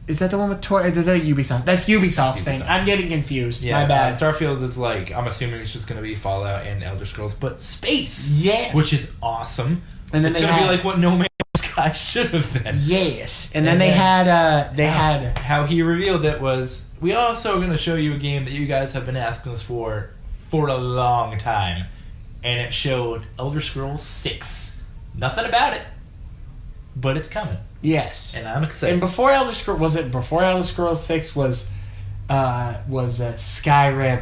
[SPEAKER 1] Is that the one with Toy? Is that a Ubisoft? That's Ubisoft's thing. I'm getting confused.
[SPEAKER 2] Yeah,
[SPEAKER 1] my bad.
[SPEAKER 2] Starfield is like, I'm assuming it's just going to be Fallout and Elder Scrolls, but space.
[SPEAKER 1] Yes.
[SPEAKER 2] Which is awesome.
[SPEAKER 1] And then
[SPEAKER 2] it's going to be like what No Man's Sky should have been.
[SPEAKER 1] Yes. And then they had
[SPEAKER 2] how he revealed it was, we also going to show you a game that you guys have been asking us for a long time. And it showed Elder Scrolls 6. Nothing about it. But it's coming.
[SPEAKER 1] Yes.
[SPEAKER 2] And I'm excited.
[SPEAKER 1] And before Elder Scrolls 6 was Skyrim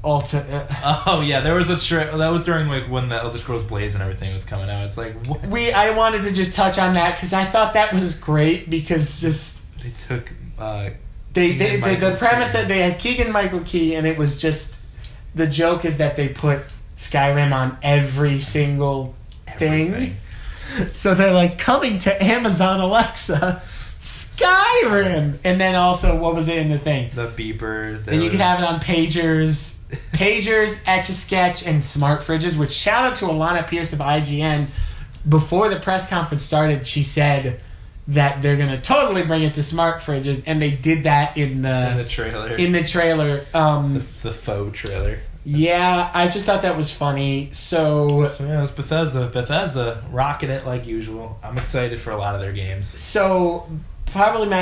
[SPEAKER 2] Oh yeah, there was that was during like when the Elder Scrolls Blaze and everything was coming out. It's like what?
[SPEAKER 1] I wanted to just touch on that because I thought that was great because just
[SPEAKER 2] they took
[SPEAKER 1] the premise that they had Keegan-Michael Key and it was just the joke is that they put Skyrim on every single thing. So they're like coming to Amazon Alexa, Skyrim, and then also what was it in the thing?
[SPEAKER 2] The beeper.
[SPEAKER 1] And you could have it on pagers, Etch-a-Sketch, and smart fridges. Which shout out to Alana Pierce of IGN. Before the press conference started, she said that they're gonna totally bring it to smart fridges, and they did that in the
[SPEAKER 2] trailer.
[SPEAKER 1] The
[SPEAKER 2] faux trailer.
[SPEAKER 1] Yeah, I just thought that was funny. So
[SPEAKER 2] yeah, it's Bethesda. Bethesda rocking it like usual. I'm excited for a lot of their games.
[SPEAKER 1] So probably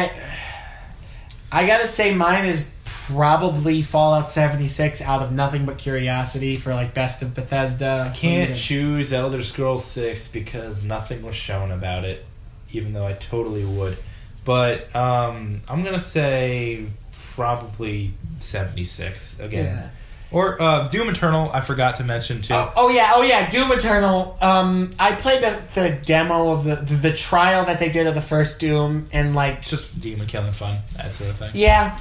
[SPEAKER 1] I gotta say mine is probably Fallout 76 out of nothing but curiosity for like best of Bethesda.
[SPEAKER 2] I can't choose Elder Scrolls 6 because nothing was shown about it, even though I totally would. But I'm gonna say probably 76 again. Yeah. Or Doom Eternal, I forgot to mention too.
[SPEAKER 1] Oh yeah, Doom Eternal. I played the demo of the trial that they did of the first Doom, and like
[SPEAKER 2] just demon killing fun, that sort of thing.
[SPEAKER 1] Yeah,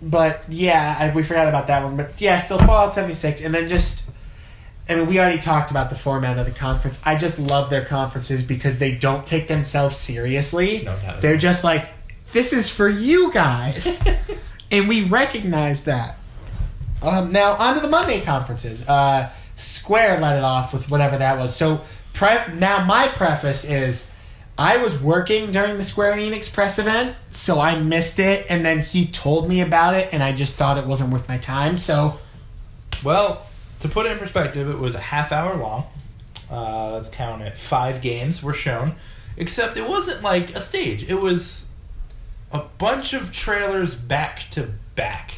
[SPEAKER 1] but yeah, we forgot about that one. But yeah, still Fallout 76, and then we already talked about the format of the conference. I just love their conferences because they don't take themselves seriously.
[SPEAKER 2] No,
[SPEAKER 1] they're just like, this is for you guys, and we recognize that. Now, on to the Monday conferences. Square let it off with whatever that was. So, now my preface is, I was working during the Square Enix press event, so I missed it, and then he told me about it, and I just thought it wasn't worth my time, so...
[SPEAKER 2] Well, to put it in perspective, it was a half hour long. Let's count it. 5 games were shown, except it wasn't like a stage. It was a bunch of trailers back to back.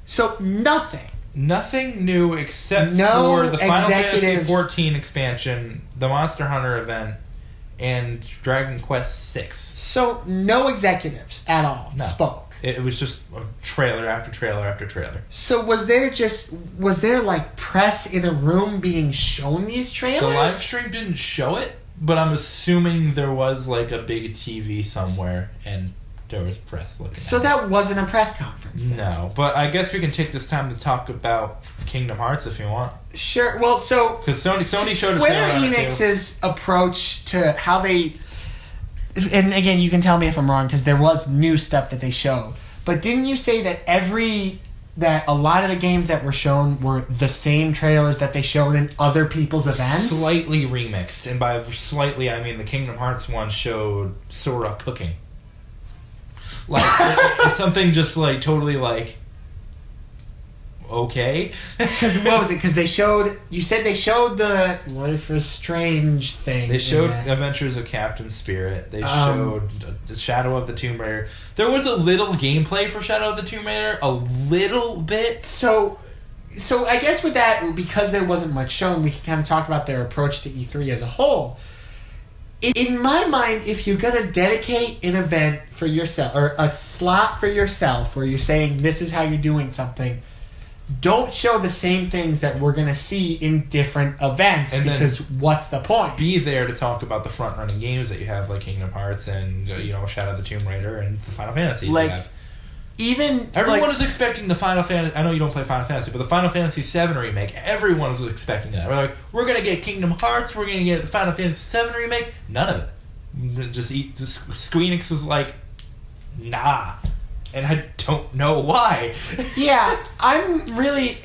[SPEAKER 1] So nothing
[SPEAKER 2] new except for the Final Fantasy XIV expansion, the Monster Hunter event, and Dragon Quest VI.
[SPEAKER 1] So no executives at all spoke.
[SPEAKER 2] It was just a trailer after trailer after trailer.
[SPEAKER 1] So was there like press in a room being shown these trailers?
[SPEAKER 2] The live stream didn't show it, but I'm assuming there was like a big TV somewhere and there was press looking
[SPEAKER 1] so
[SPEAKER 2] at
[SPEAKER 1] that
[SPEAKER 2] it.
[SPEAKER 1] Wasn't a press conference then.
[SPEAKER 2] No, but I guess we can take this time to talk about Kingdom Hearts if you want.
[SPEAKER 1] Sure. Well, so
[SPEAKER 2] because Sony showed
[SPEAKER 1] Square Enix's approach to how they, and again, you can tell me if I'm wrong because there was new stuff that they showed. But didn't you say that a lot of the games that were shown were the same trailers that they showed in other people's events?
[SPEAKER 2] Slightly remixed, and by slightly I mean the Kingdom Hearts one showed Sora cooking. Like it's something just like totally like okay.
[SPEAKER 1] Because what was it? Because they showed. You said they showed the Life is Strange thing.
[SPEAKER 2] They showed Adventures of Captain Spirit. They showed the Shadow of the Tomb Raider. There was a little gameplay for Shadow of the Tomb Raider, a little bit.
[SPEAKER 1] So I guess with that, because there wasn't much shown, we can kind of talk about their approach to E3 as a whole. In my mind, if you're going to dedicate an event for yourself, or a slot for yourself, where you're saying this is how you're doing something, don't show the same things that we're going to see in different events, and because what's the point?
[SPEAKER 2] Be there to talk about the front-running games that you have, like Kingdom Hearts and Shadow of the Tomb Raider and the Final Fantasies you have.
[SPEAKER 1] Everyone
[SPEAKER 2] is expecting the Final Fantasy. I know you don't play Final Fantasy, but the Final Fantasy VII remake. Everyone is expecting that. We're gonna get Kingdom Hearts. We're gonna get the Final Fantasy VII remake. None of it. Just Square Enix is like, nah, and I don't know why.
[SPEAKER 1] Yeah, I'm really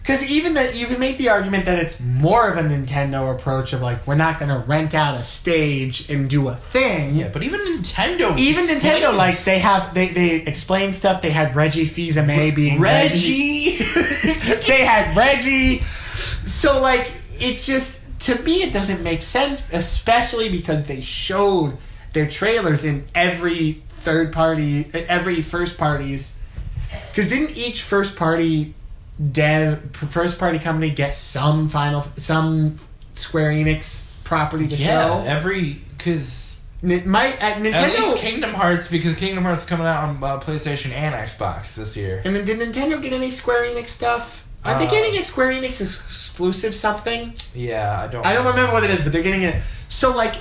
[SPEAKER 1] Because you can make the argument that it's more of a Nintendo approach of like, we're not going to rent out a stage and do a thing.
[SPEAKER 2] Yeah, but even Nintendo,
[SPEAKER 1] like they explain stuff. They had Reggie Fils-Aimé being
[SPEAKER 2] Reggie.
[SPEAKER 1] They had Reggie. So like, it just, to me, it doesn't make sense, especially because they showed their trailers in every first parties. Because didn't each first party company get some Square Enix property to show?
[SPEAKER 2] Because
[SPEAKER 1] Nintendo,
[SPEAKER 2] at least Kingdom Hearts, because Kingdom Hearts is coming out on PlayStation and Xbox this year.
[SPEAKER 1] And then did Nintendo get any Square Enix stuff? Are they getting a Square Enix exclusive something?
[SPEAKER 2] Yeah, I don't
[SPEAKER 1] remember what it is, but they're getting it. So like,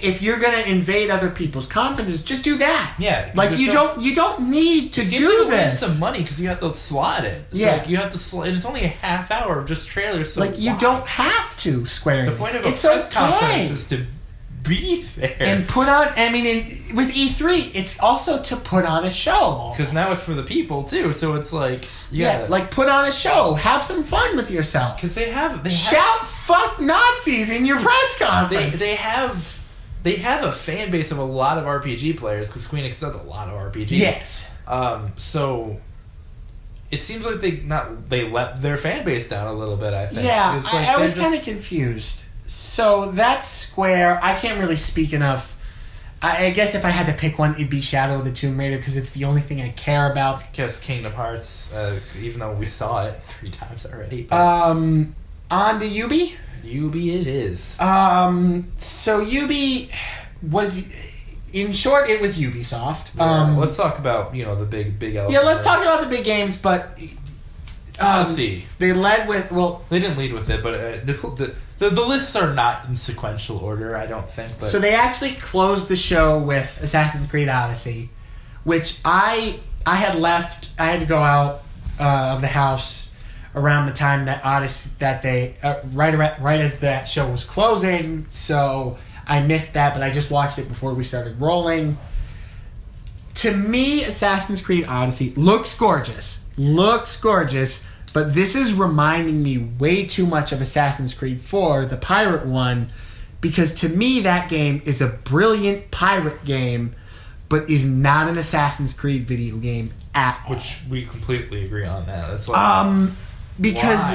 [SPEAKER 1] if you're gonna invade other people's conferences, just do that.
[SPEAKER 2] Yeah,
[SPEAKER 1] like you don't need to do this.
[SPEAKER 2] Waste some money because you have to slot it. It's like you have to and it's only a half hour of just trailers. So
[SPEAKER 1] you don't have to Square Enix.
[SPEAKER 2] The point of a press conference is to be there
[SPEAKER 1] and put on. I mean, with E3, it's also to put on a show.
[SPEAKER 2] Because now it's for the people too. So it's like
[SPEAKER 1] like put on a show, have some fun with yourself.
[SPEAKER 2] Because they have
[SPEAKER 1] shout "fuck Nazis" in your press conference.
[SPEAKER 2] They have a fan base of a lot of RPG players because Square Enix does a lot of RPGs.
[SPEAKER 1] Yes.
[SPEAKER 2] So it seems like they let their fan base down a little bit. I think.
[SPEAKER 1] Yeah, I was kind of confused. So that's Square. I can't really speak enough. I guess if I had to pick one, it'd be Shadow of the Tomb Raider because it's the only thing I care about.
[SPEAKER 2] Just Kingdom Hearts, even though we saw it 3 times already.
[SPEAKER 1] On to Ubi.
[SPEAKER 2] Ubi it is.
[SPEAKER 1] So Ubi was, in short, it was Ubisoft.
[SPEAKER 2] Let's talk about, the big elephant.
[SPEAKER 1] Yeah, let's talk about the big games, but
[SPEAKER 2] let's see.
[SPEAKER 1] They led with,
[SPEAKER 2] they didn't lead with it, but the lists are not in sequential order, I don't think. But.
[SPEAKER 1] So they actually closed the show with Assassin's Creed Odyssey, which I had left. I had to go out of the house around the time that Odyssey right as that show was closing, so I missed that, but I just watched it before we started rolling. To me, Assassin's Creed Odyssey looks gorgeous, but this is reminding me way too much of Assassin's Creed 4, the pirate one, because to me that game is a brilliant pirate game, but is not an Assassin's Creed video game at all.
[SPEAKER 2] Which we completely agree on that. That's like
[SPEAKER 1] because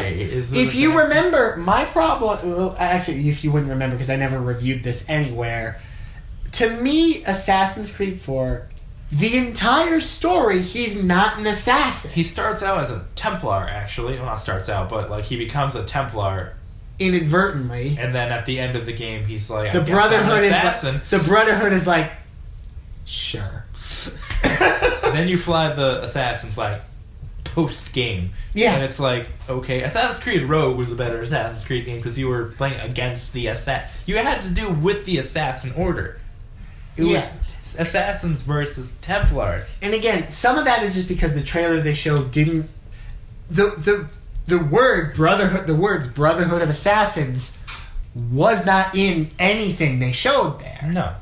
[SPEAKER 1] if you remember, my problem... Well, actually, if you wouldn't remember, because I never reviewed this anywhere. To me, Assassin's Creed 4, the entire story, he's not an assassin.
[SPEAKER 2] He starts out as a Templar, actually. Well, not starts out, but he becomes a Templar.
[SPEAKER 1] Inadvertently.
[SPEAKER 2] And then at the end of the game, he's like,
[SPEAKER 1] the Brotherhood is like, sure.
[SPEAKER 2] And then you fly the assassin flag post-game.
[SPEAKER 1] Yeah.
[SPEAKER 2] And it's like, okay, Assassin's Creed Rogue was a better Assassin's Creed game because you were playing against the assassin. You had to do with the assassin order. It was assassins versus Templars.
[SPEAKER 1] And again, some of that is just because the trailers they showed didn't... The word Brotherhood, the words Brotherhood of Assassins was not in anything they showed there.
[SPEAKER 2] No.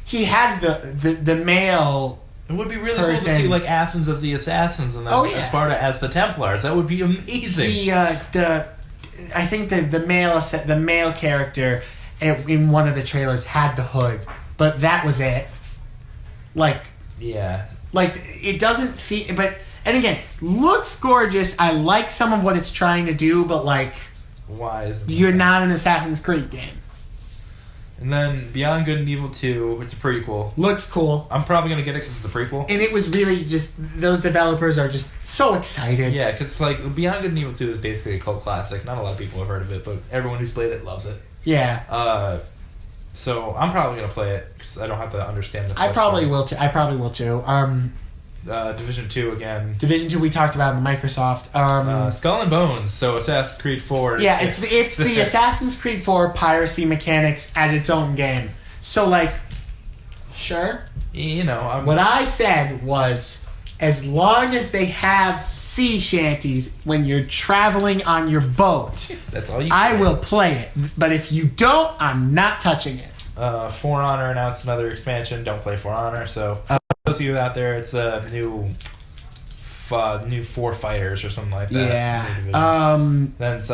[SPEAKER 1] He has the male...
[SPEAKER 2] It would be really cool to see Athens as the assassins and then Sparta as the Templars. That would be amazing.
[SPEAKER 1] I think the male character in one of the trailers had the hood, but that was it. It doesn't feel. But and again, looks gorgeous. I like some of what it's trying to do, but
[SPEAKER 2] why isn't
[SPEAKER 1] you're not an Assassin's Creed game?
[SPEAKER 2] And then Beyond Good and Evil 2, it's a prequel.
[SPEAKER 1] Looks cool.
[SPEAKER 2] I'm probably going to get it because it's a prequel.
[SPEAKER 1] And it was really just... Those developers are just so excited.
[SPEAKER 2] Yeah, because Beyond Good and Evil 2 is basically a cult classic. Not a lot of people have heard of it, but everyone who's played it loves it.
[SPEAKER 1] Yeah.
[SPEAKER 2] So I'm probably going to play it because I don't have to understand the
[SPEAKER 1] I probably will too.
[SPEAKER 2] Division 2 again.
[SPEAKER 1] Division 2 we talked about in Microsoft.
[SPEAKER 2] Skull and Bones, so Assassin's Creed 4.
[SPEAKER 1] Yeah, it's the Assassin's Creed 4 piracy mechanics as its own game. So, sure.
[SPEAKER 2] What
[SPEAKER 1] I said was, as long as they have sea shanties when you're traveling on your boat,
[SPEAKER 2] that's all
[SPEAKER 1] I will play it. But if you don't, I'm not touching it.
[SPEAKER 2] For Honor announced another expansion. Don't play For Honor, so... those of you out there, it's a new new 4 fighters or something like that.
[SPEAKER 1] Yeah.
[SPEAKER 2] Then it's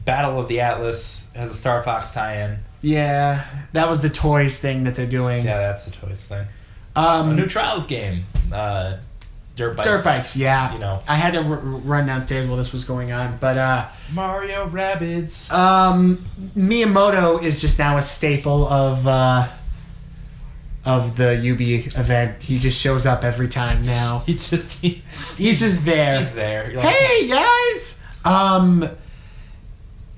[SPEAKER 2] Battle of the Atlas has a Star Fox tie-in.
[SPEAKER 1] Yeah, that was the Toys thing that they're doing.
[SPEAKER 2] Yeah, that's the Toys thing. A new Trials game. Dirt bikes.
[SPEAKER 1] Yeah.
[SPEAKER 2] You know,
[SPEAKER 1] I had to run downstairs while this was going on, but
[SPEAKER 2] Mario Rabbids.
[SPEAKER 1] Miyamoto is just now a staple of the Ubi event. He just shows up every time now.
[SPEAKER 2] he's just
[SPEAKER 1] there.
[SPEAKER 2] He's there. Like,
[SPEAKER 1] hey guys.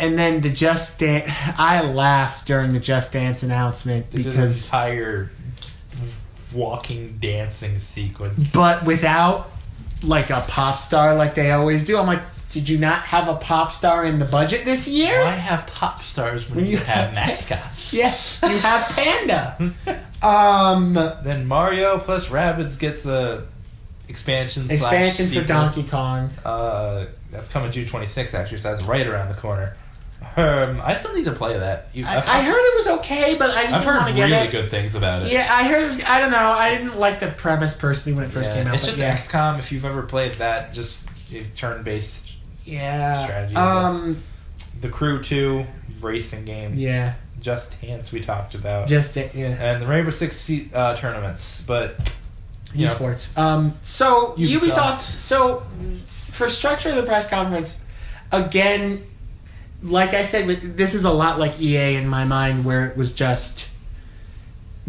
[SPEAKER 1] And then the Just Dance. I laughed during the Just Dance announcement because
[SPEAKER 2] entire walking dancing sequence,
[SPEAKER 1] but without like a pop star like they always do. I'm like, did you not have a pop star in the budget this year?
[SPEAKER 2] Why have pop stars when you have mascots?
[SPEAKER 1] Yes, you have Panda.
[SPEAKER 2] Then Mario plus Rabbids gets a expansion
[SPEAKER 1] for Donkey Kong.
[SPEAKER 2] That's coming June 26th, actually, so that's right around the corner. I still need to play that.
[SPEAKER 1] I heard it was okay, but I just
[SPEAKER 2] I've
[SPEAKER 1] didn't want to get it.
[SPEAKER 2] I've heard really good things about it.
[SPEAKER 1] Yeah, I heard. I don't know. I didn't like the premise personally when it first came out.
[SPEAKER 2] It's just XCOM. If you've ever played that, just turn-based strategy. The Crew 2 racing game.
[SPEAKER 1] Yeah.
[SPEAKER 2] Just Dance we talked about.
[SPEAKER 1] And
[SPEAKER 2] the Rainbow Six tournaments, but
[SPEAKER 1] esports. So Ubisoft. So for structure of the press conference, again. Like I said, this is a lot like EA in my mind, where it was just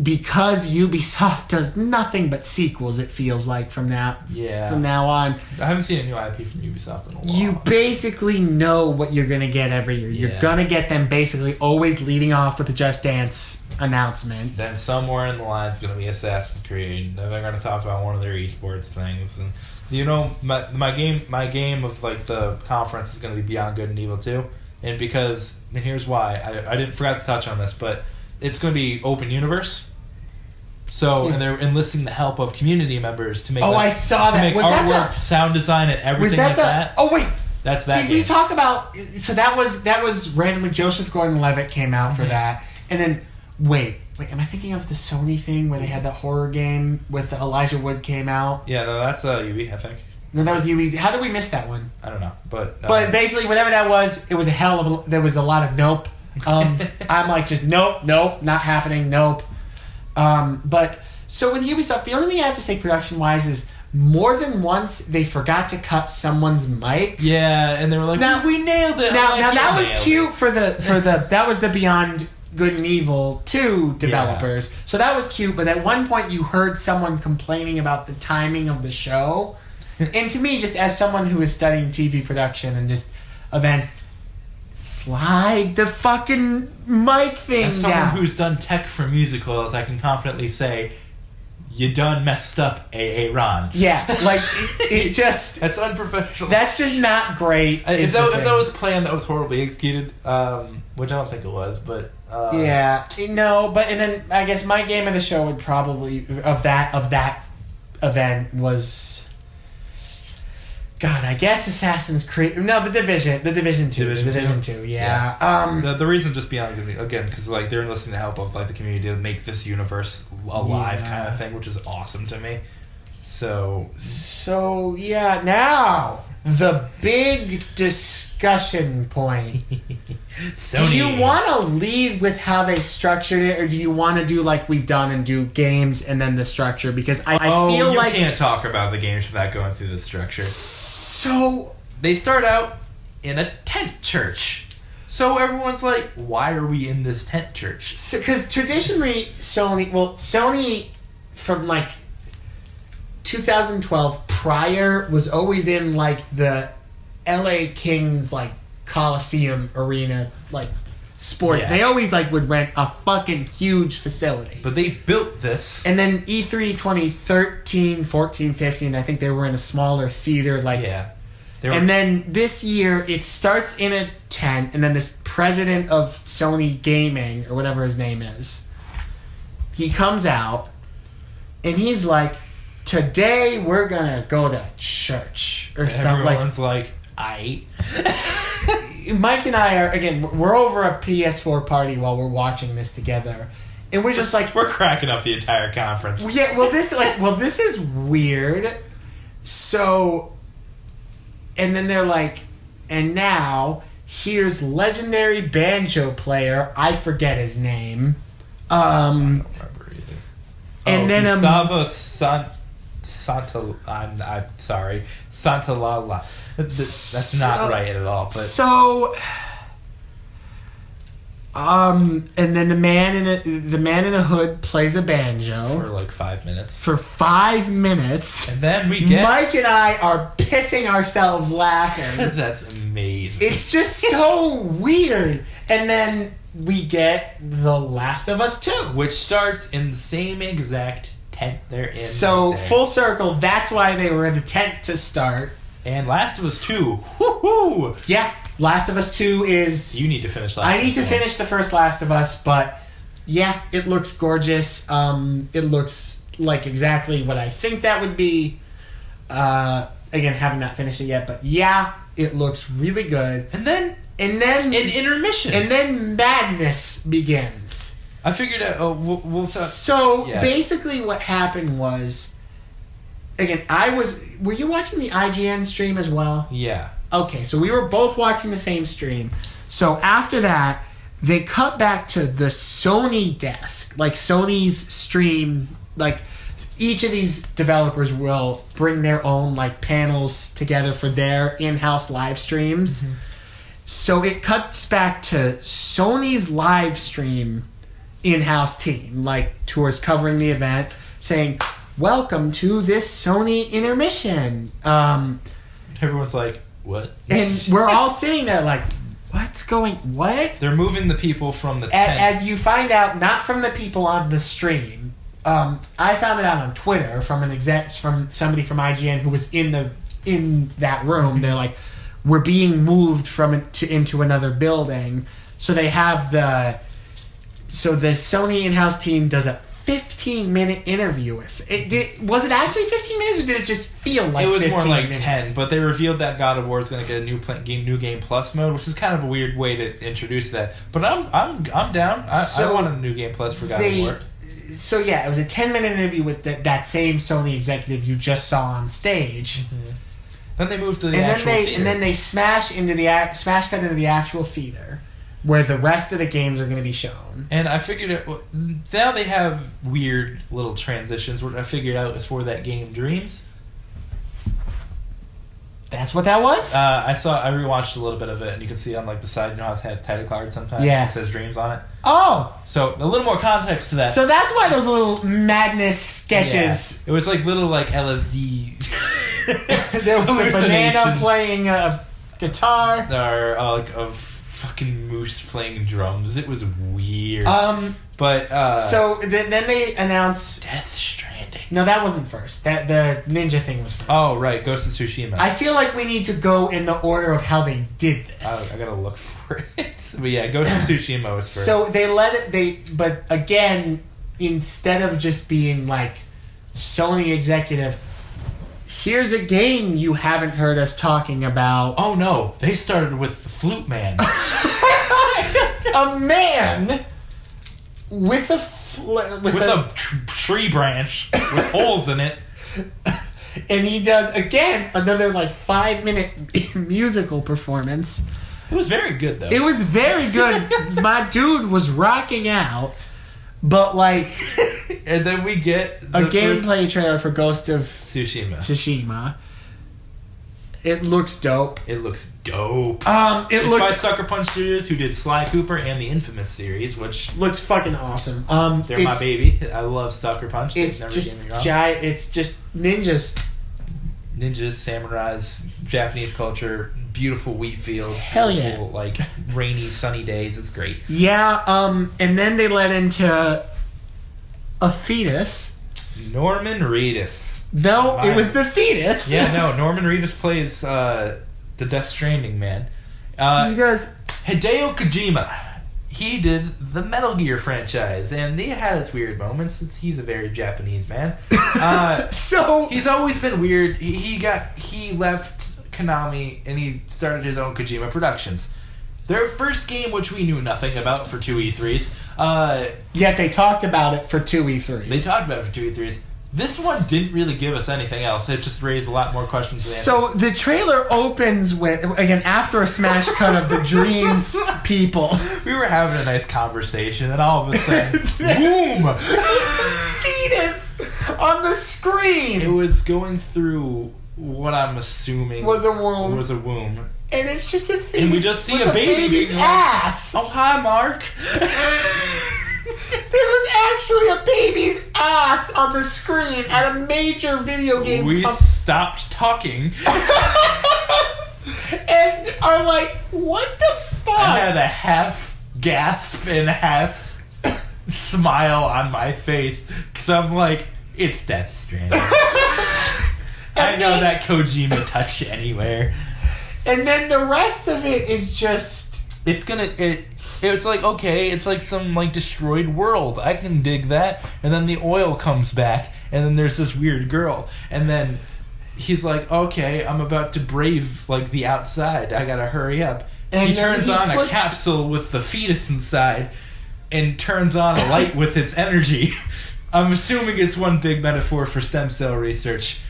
[SPEAKER 1] because Ubisoft does nothing but sequels. It feels like from now on.
[SPEAKER 2] I haven't seen a new IP from Ubisoft in a while.
[SPEAKER 1] You basically know what you're gonna get every year. You're gonna get them basically always leading off with the Just Dance announcement.
[SPEAKER 2] Then somewhere in the line is gonna be Assassin's Creed. Then they're gonna talk about one of their esports things, and my game of like the conference is gonna be Beyond Good and Evil 2. And here's why. I didn't forget to touch on this, but it's going to be open universe. So, and they're enlisting the help of community members to make.
[SPEAKER 1] I saw that.
[SPEAKER 2] To make artwork, sound design, and everything like that.
[SPEAKER 1] Oh wait,
[SPEAKER 2] that's that.
[SPEAKER 1] Did we talk about? So that was randomly Joseph Gordon-Levitt came out for that, and then wait, am I thinking of the Sony thing where they had that horror game with Elijah Wood came out?
[SPEAKER 2] Yeah, no, that's Ubi, I think.
[SPEAKER 1] No, that was Ubi. How did we miss that one?
[SPEAKER 2] I don't know, but
[SPEAKER 1] basically, whatever that was, it was there was a lot of nope. I'm like, just nope, not happening, nope. But so with Ubisoft, the only thing I have to say production-wise is more than once they forgot to cut someone's mic.
[SPEAKER 2] Yeah, and they were like, we nailed it.
[SPEAKER 1] Now that was cute for the that was the Beyond Good and Evil 2 developers. Yeah. So that was cute, but at one point you heard someone complaining about the timing of the show. And to me, just as someone who is studying TV production and just events, slide the fucking mic thing down.
[SPEAKER 2] As someone who's done tech for musicals, I can confidently say, you done messed up, A.A. Ron.
[SPEAKER 1] Yeah, like, it just...
[SPEAKER 2] That's unprofessional.
[SPEAKER 1] That's just not great.
[SPEAKER 2] If that was planned, that was horribly executed, which I don't think it was, but...
[SPEAKER 1] yeah, no, but and then I guess my game of the show would probably, of that event was... God, I guess Assassin's Creed... No, The Division 2. Division 2, yeah.
[SPEAKER 2] The reason just beyond... Again, because like, they're enlisting the help of like the community to make this universe alive kind of thing, which is awesome to me. So yeah, now, the big discussion point. Sony.
[SPEAKER 1] Do you want to lead with how they structured it, or do you want to do like we've done and do games and then the structure? Because I feel like...
[SPEAKER 2] you can't talk about the games without going through the structure.
[SPEAKER 1] So...
[SPEAKER 2] They start out in a tent church. So everyone's like, why are we in this tent church?
[SPEAKER 1] Because traditionally, Sony from like 2012 prior was always in like the LA Kings like Coliseum arena like sport. Yeah. They always like would rent a fucking huge facility.
[SPEAKER 2] But they built this.
[SPEAKER 1] And then E3 2013, 14, 15, I think they were in a smaller theater like and then this year it starts in a tent, and then this president of Sony Gaming or whatever his name is, he comes out and he's like, today we're gonna go to church or something.
[SPEAKER 2] Everyone's like aight.
[SPEAKER 1] Mike and I are we're over a PS4 party while we're watching this together, and we're just like
[SPEAKER 2] we're cracking up the entire conference.
[SPEAKER 1] Yeah, this is weird So, and then they're like, and now here's legendary banjo player. I forget his name.
[SPEAKER 2] I don't remember either.
[SPEAKER 1] And then
[SPEAKER 2] Gustavo I'm sorry, Santalala. That's not right at all. But
[SPEAKER 1] so, and then the man in a hood plays a banjo
[SPEAKER 2] for like 5 minutes.
[SPEAKER 1] For 5 minutes,
[SPEAKER 2] and then we get
[SPEAKER 1] Mike and I are pissing ourselves laughing.
[SPEAKER 2] Because that's amazing.
[SPEAKER 1] It's just so weird. And then we get The Last of Us 2,
[SPEAKER 2] which starts in the same exact tent they're in.
[SPEAKER 1] So full circle. That's why they were in the tent to start.
[SPEAKER 2] And Last of Us 2. Woohoo!
[SPEAKER 1] Yeah. Last of Us 2 is...
[SPEAKER 2] You need to finish Last of Us.
[SPEAKER 1] I need to finish the first Last of Us, but yeah, it looks gorgeous. It looks like exactly what I think that would be. Again, having not finished it yet, but yeah, it looks really good.
[SPEAKER 2] And then
[SPEAKER 1] an
[SPEAKER 2] intermission.
[SPEAKER 1] And then madness begins.
[SPEAKER 2] I figured out... we'll talk.
[SPEAKER 1] So, basically what happened was... Again, were you watching the IGN stream as well?
[SPEAKER 2] Yeah.
[SPEAKER 1] Okay, so we were both watching the same stream. So after that, they cut back to the Sony desk. Like Sony's stream, like each of these developers will bring their own like panels together for their in-house live streams. Mm-hmm. So it cuts back to Sony's live stream in-house team, like tours covering the event, saying, "Welcome to this Sony intermission."
[SPEAKER 2] Everyone's like, what?
[SPEAKER 1] And we're all sitting there like, what?
[SPEAKER 2] They're moving the people from the tent.
[SPEAKER 1] As you find out, not from the people on the stream. I found it out on Twitter from from somebody from IGN who was in that room. They're like, we're being moved into another building. So they have the Sony in-house team does a 15-minute interview with it. Was it actually 15 minutes, or did it just feel like 15 minutes?
[SPEAKER 2] It was more like 10, but they revealed that God of War is going to get a new game plus mode, which is kind of a weird way to introduce that. But I'm down. I want a new game plus for God of War.
[SPEAKER 1] So yeah, it was a 10-minute interview with that same Sony executive you just saw on stage.
[SPEAKER 2] Mm-hmm. Then they moved to the actual theater.
[SPEAKER 1] And then they smash cut into the actual theater, where the rest of the games are going to be shown.
[SPEAKER 2] And I figured now they have weird little transitions, which I figured out is for that game Dreams.
[SPEAKER 1] That's what that was?
[SPEAKER 2] I rewatched a little bit of it, and you can see on like the side, you know how it's had title cards sometimes?
[SPEAKER 1] Yeah.
[SPEAKER 2] It says Dreams on it.
[SPEAKER 1] Oh!
[SPEAKER 2] So a little more context to that.
[SPEAKER 1] So that's why those little madness sketches...
[SPEAKER 2] Yeah. It was like little like LSD...
[SPEAKER 1] There was a banana playing a guitar.
[SPEAKER 2] Or like a fucking moose playing drums. It was weird. But
[SPEAKER 1] so then they announced
[SPEAKER 2] Death Stranding.
[SPEAKER 1] No, that wasn't first. That the ninja thing was first.
[SPEAKER 2] Oh right, Ghost of Tsushima.
[SPEAKER 1] I feel like we need to go in the order of how they did this.
[SPEAKER 2] I gotta look for it. But yeah, Ghost of Tsushima was first.
[SPEAKER 1] So but again, instead of just being like Sony executive, here's a game you haven't heard us talking about.
[SPEAKER 2] Oh no, they started with the Flute Man.
[SPEAKER 1] A man with a tree
[SPEAKER 2] branch with holes in it.
[SPEAKER 1] And he does, again, another like 5-minute musical performance.
[SPEAKER 2] It was very good, though.
[SPEAKER 1] It was very good. My dude was rocking out. But like...
[SPEAKER 2] And then we get...
[SPEAKER 1] a gameplay trailer for Ghost of
[SPEAKER 2] Tsushima.
[SPEAKER 1] It looks dope.
[SPEAKER 2] It's
[SPEAKER 1] It's
[SPEAKER 2] by Sucker Punch Studios, who did Sly Cooper and the Infamous series, which...
[SPEAKER 1] looks fucking awesome.
[SPEAKER 2] They're my baby. I love Sucker Punch.
[SPEAKER 1] It's just ninjas.
[SPEAKER 2] Ninjas, samurais, Japanese culture, beautiful wheat fields.
[SPEAKER 1] Hell
[SPEAKER 2] beautiful, like, rainy, sunny days. It's great.
[SPEAKER 1] Yeah, and then they led into a fetus.
[SPEAKER 2] Norman Reedus.
[SPEAKER 1] No, it was the fetus.
[SPEAKER 2] Yeah, no, Norman Reedus plays the Death Stranding man.
[SPEAKER 1] So you guys...
[SPEAKER 2] Hideo Kojima. He did the Metal Gear franchise, and he had its weird moments since he's a very Japanese man.
[SPEAKER 1] So
[SPEAKER 2] he's always been weird. He left Konami and he started his own Kojima Productions. Their first game, which we knew nothing about for 2 E3s.
[SPEAKER 1] Yet they talked about it for 2 E3s.
[SPEAKER 2] They talked about it for 2 E3s. This one didn't really give us anything else. It just raised a lot more questions than
[SPEAKER 1] So the trailer opens with, again, after a smash cut of the Dreams people.
[SPEAKER 2] We were having a nice conversation, and all of a sudden, boom!
[SPEAKER 1] Fetus on the screen!
[SPEAKER 2] It was going through what I'm assuming
[SPEAKER 1] was a womb. And it's just a fetus.
[SPEAKER 2] And we just see a baby's
[SPEAKER 1] ass.
[SPEAKER 2] Oh, hi, Mark.
[SPEAKER 1] There was actually a baby's ass on the screen at a major video game
[SPEAKER 2] We stopped talking.
[SPEAKER 1] And are like, what the fuck?
[SPEAKER 2] I had a half gasp and half smile on my face. Because I'm like, it's Death Stranding. I know that Kojima touch anywhere.
[SPEAKER 1] And then the rest of it is just...
[SPEAKER 2] It's like, okay, it's like some like destroyed world. I can dig that. And then the oil comes back, and then there's this weird girl. And then he's like, okay, I'm about to brave like the outside. I gotta hurry up. And he turns on a capsule with the fetus inside and turns on a light with its energy. I'm assuming it's one big metaphor for stem cell research,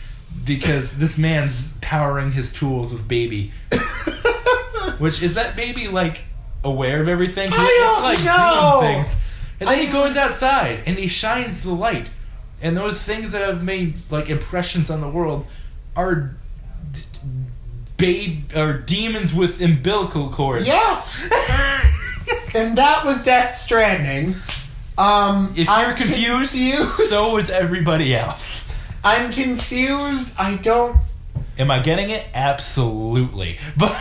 [SPEAKER 2] because this man's powering his tools with baby. Which, is that baby like aware of everything?
[SPEAKER 1] I don't know.
[SPEAKER 2] Doing things. And then he goes outside and he shines the light. And those things that have made like impressions on the world are demons with umbilical cords.
[SPEAKER 1] Yeah. And that was Death Stranding.
[SPEAKER 2] If you're confused, so is everybody else.
[SPEAKER 1] I'm confused. I don't...
[SPEAKER 2] Am I getting it? Absolutely. But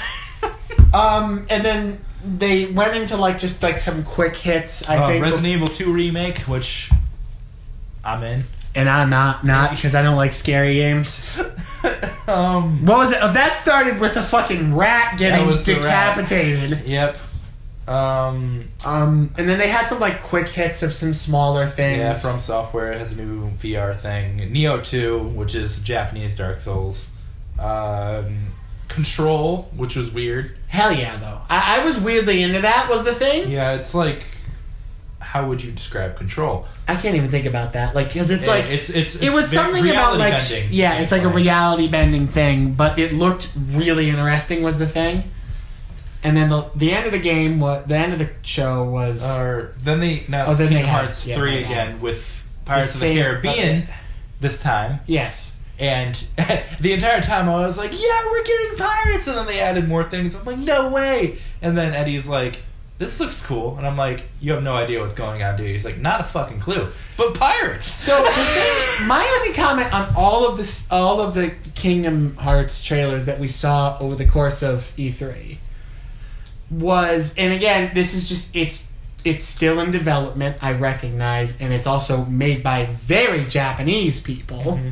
[SPEAKER 1] and then they went into like just like some quick hits. I think
[SPEAKER 2] Resident Evil 2 remake, which I'm in,
[SPEAKER 1] and I'm not because I don't like scary games. What was it? Oh, that started with a fucking rat getting decapitated.
[SPEAKER 2] Rat. Yep.
[SPEAKER 1] And then they had some like quick hits of some smaller things.
[SPEAKER 2] Yeah, From Software has a new VR thing. Nioh 2, which is Japanese Dark Souls. Control, which was weird.
[SPEAKER 1] Hell yeah, though. I was weirdly into that, was the thing.
[SPEAKER 2] Yeah, it's like, how would you describe Control?
[SPEAKER 1] I can't even think about that. Like, because it's like...
[SPEAKER 2] It
[SPEAKER 1] was something about like...
[SPEAKER 2] Bending.
[SPEAKER 1] Yeah, it's like a reality bending thing, but it looked really interesting was the thing. And then the end of the game, the end of the show was...
[SPEAKER 2] Then they announced Kingdom Hearts 3 again with Pirates of the Caribbean this time.
[SPEAKER 1] Yes.
[SPEAKER 2] And the entire time I was like, yeah, we're getting pirates! And then they added more things. I'm like, no way! And then Eddie's like, this looks cool. And I'm like, you have no idea what's going on, do you? He's like, not a fucking clue. But pirates!
[SPEAKER 1] So, my only comment on all of the Kingdom Hearts trailers that we saw over the course of E3 was, and again, this is just, it's still in development, I recognize, and it's also made by very Japanese people. Mm-hmm.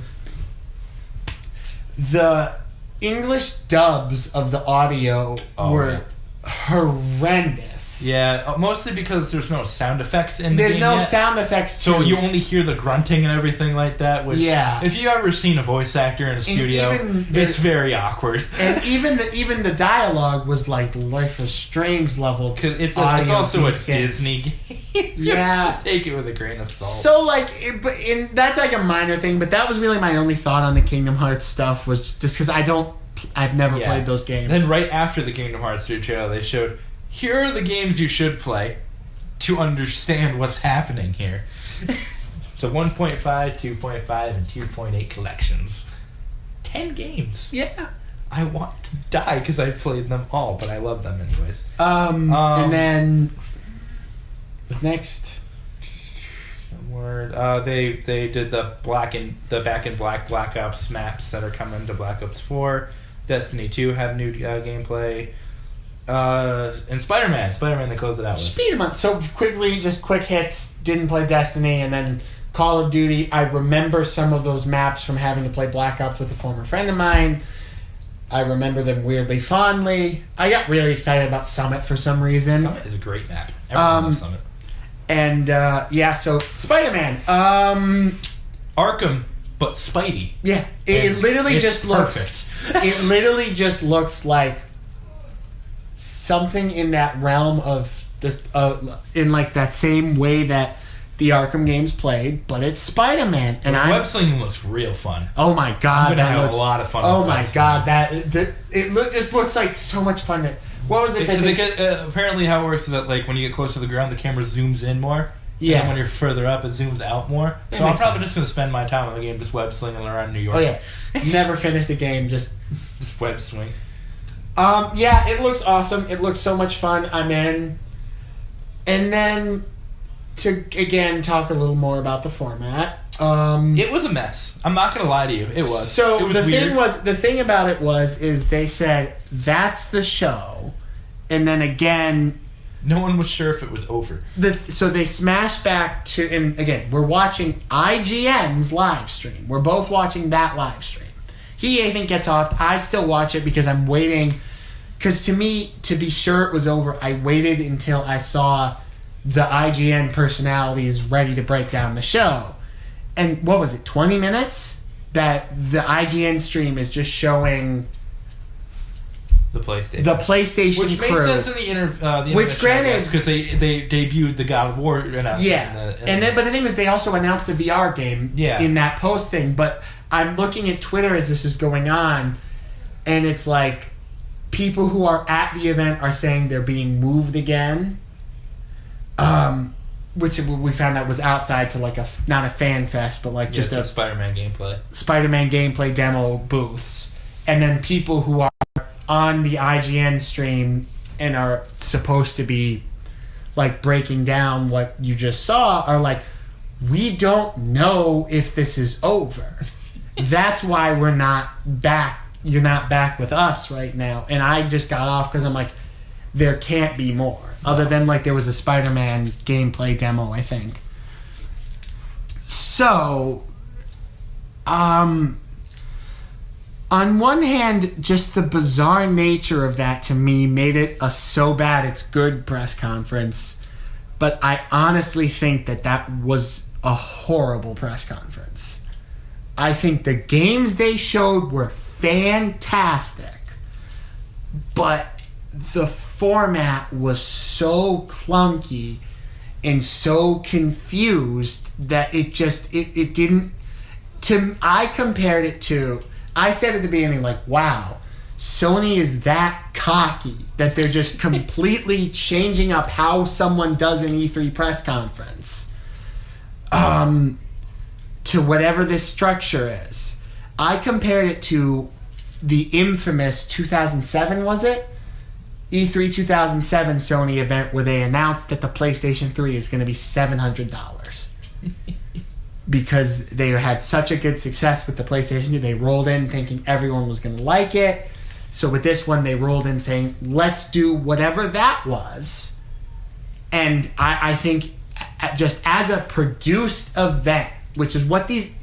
[SPEAKER 1] The English dubs of the audio were horrendous.
[SPEAKER 2] Yeah, mostly because there's no sound effects in the game.
[SPEAKER 1] There's no sound effects, too.
[SPEAKER 2] So you only hear the grunting and everything like that, which, if you've ever seen a voice actor in a studio, it's very awkward.
[SPEAKER 1] And even the dialogue was like Life is Strange level.
[SPEAKER 2] It's also a Disney game.
[SPEAKER 1] Yeah.
[SPEAKER 2] Take it with a grain of salt.
[SPEAKER 1] So, like, that's like a minor thing, but that was really my only thought on the Kingdom Hearts stuff, was just because I've never played those games.
[SPEAKER 2] Then right after the Kingdom Hearts 3 trailer, they showed, here are the games you should play to understand what's happening here. So 1.5, 2.5, and 2.8 collections. 10 games.
[SPEAKER 1] Yeah.
[SPEAKER 2] I want to die because I've played them all, but I love them anyways.
[SPEAKER 1] And then... What's next?
[SPEAKER 2] They did the Back in Black Ops maps that are coming to Black Ops 4. Destiny 2 had new gameplay. And Spider-Man they closed it out with.
[SPEAKER 1] Speed them up. So quickly, just quick hits. Didn't play Destiny, and then Call of Duty. I remember some of those maps from having to play Black Ops with a former friend of mine. I remember them weirdly fondly. I got really excited about Summit for some reason.
[SPEAKER 2] Summit is a great map. Everyone loves Summit.
[SPEAKER 1] And, so Spider-Man.
[SPEAKER 2] Arkham, but Spidey.
[SPEAKER 1] Yeah. It literally just looks... Perfect. It literally just looks like something in that realm of... in, like, that same way that the Arkham games played, but it's Spider-Man. And
[SPEAKER 2] web slinging looks real fun.
[SPEAKER 1] Oh my god,
[SPEAKER 2] I'm gonna have a lot of fun.
[SPEAKER 1] Oh my god, just looks like so much fun. What was it?
[SPEAKER 2] Because apparently how it works is that like when you get close to the ground, the camera zooms in more. Yeah. And when you're further up, it zooms out more. So I'm probably just going to spend my time on the game just web slinging around New York.
[SPEAKER 1] Oh yeah, never finish the game, just
[SPEAKER 2] web swing.
[SPEAKER 1] Yeah, it looks awesome. It looks so much fun. I'm in. And then to again talk a little more about the format.
[SPEAKER 2] It was a mess. I'm not going to lie to you. It was.
[SPEAKER 1] So
[SPEAKER 2] it was weird.
[SPEAKER 1] The thing about it is they said that's the show, and then again.
[SPEAKER 2] No one was sure if it was over.
[SPEAKER 1] So they smashed back to, and again, we're watching IGN's live stream. We're both watching that live stream. He, I think, gets off. I still watch it because I'm waiting. Because to me, to be sure it was over, I waited until I saw the IGN personalities ready to break down the show. And what was it, 20 minutes? That the IGN stream is just showing...
[SPEAKER 2] The PlayStation.
[SPEAKER 1] The PlayStation
[SPEAKER 2] Which
[SPEAKER 1] crew.
[SPEAKER 2] makes sense in the
[SPEAKER 1] which, granted...
[SPEAKER 2] Because they debuted the God of War announcement.
[SPEAKER 1] Yeah. But the thing was, they also announced a VR game in that post thing. But I'm looking at Twitter as this is going on, and it's like people who are at the event are saying they're being moved again. Which we found out was outside to like not a fan fest, but like just a
[SPEAKER 2] Spider-Man gameplay.
[SPEAKER 1] Spider-Man gameplay demo booths. And then people who are on the IGN stream and are supposed to be like breaking down what you just saw are like, we don't know if this is over. That's why we're not back. You're not back with us right now. And I just got off because I'm like, there can't be more. Other than like there was a Spider-Man gameplay demo, I think. So, on one hand, just the bizarre nature of that to me made it a so bad it's good press conference. But I honestly think that was a horrible press conference. I think the games they showed were fantastic. But the format was so clunky and so confused that it didn't... I compared it to... I said at the beginning, like, wow, Sony is that cocky that they're just completely changing up how someone does an E3 press conference to whatever this structure is. I compared it to the infamous 2007, was it? E3 2007 Sony event where they announced that the PlayStation 3 is going to be $700. Because they had such a good success with the PlayStation 2, they rolled in thinking everyone was going to like it. So with this one, they rolled in saying, let's do whatever that was. And I think just as a produced event, which is what these...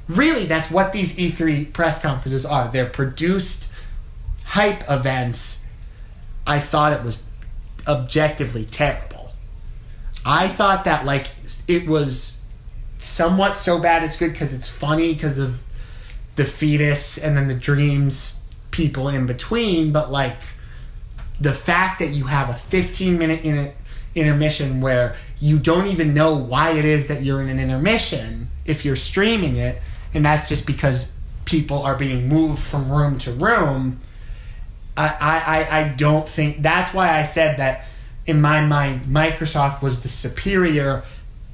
[SPEAKER 1] Really, that's what these E3 press conferences are. They're produced hype events. I thought it was objectively terrible. I thought that, like, it was... somewhat so bad it's good because it's funny because of the fetus and then the dreams people in between, but like the fact that you have a 15-minute intermission where you don't even know why it is that you're in an intermission if you're streaming it, and that's just because people are being moved from room to room. I don't think... That's why I said that in my mind Microsoft was the superior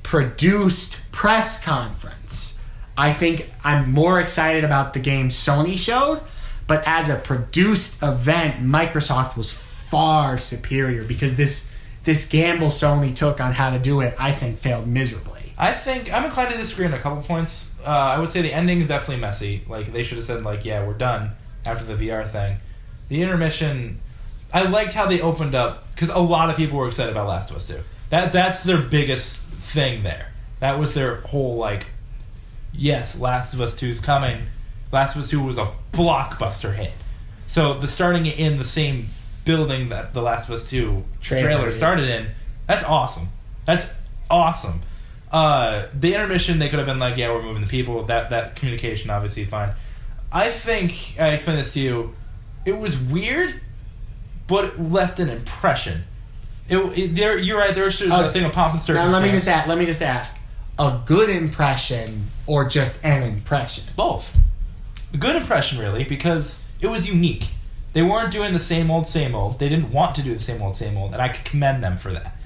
[SPEAKER 1] produced press conference. I think I'm more excited about the game Sony showed, but as a produced event, Microsoft was far superior because this gamble Sony took on how to do it, I think, failed miserably.
[SPEAKER 2] I think I'm inclined to disagree on a couple points. I would say the ending is definitely messy. Like they should have said, like, yeah, we're done after the VR thing. The intermission, I liked how they opened up because a lot of people were excited about Last of Us 2. That's their biggest thing there. That was their whole, like, yes, Last of Us 2 is coming. Last of Us 2 was a blockbuster hit. So the starting in the same building that the Last of Us 2 trailer started in, that's awesome. That's awesome. The intermission, they could have been like, yeah, we're moving the people. That communication, obviously, fine. I think, I explained this to you, it was weird, but it left an impression. You're right, there's a thing of pomp and circumstance.
[SPEAKER 1] Now, let me just ask. a good impression or just an impression?
[SPEAKER 2] Both. A good impression, really, because it was unique. They weren't doing the same old, same old. They didn't want to do the same old, and I could commend them for that.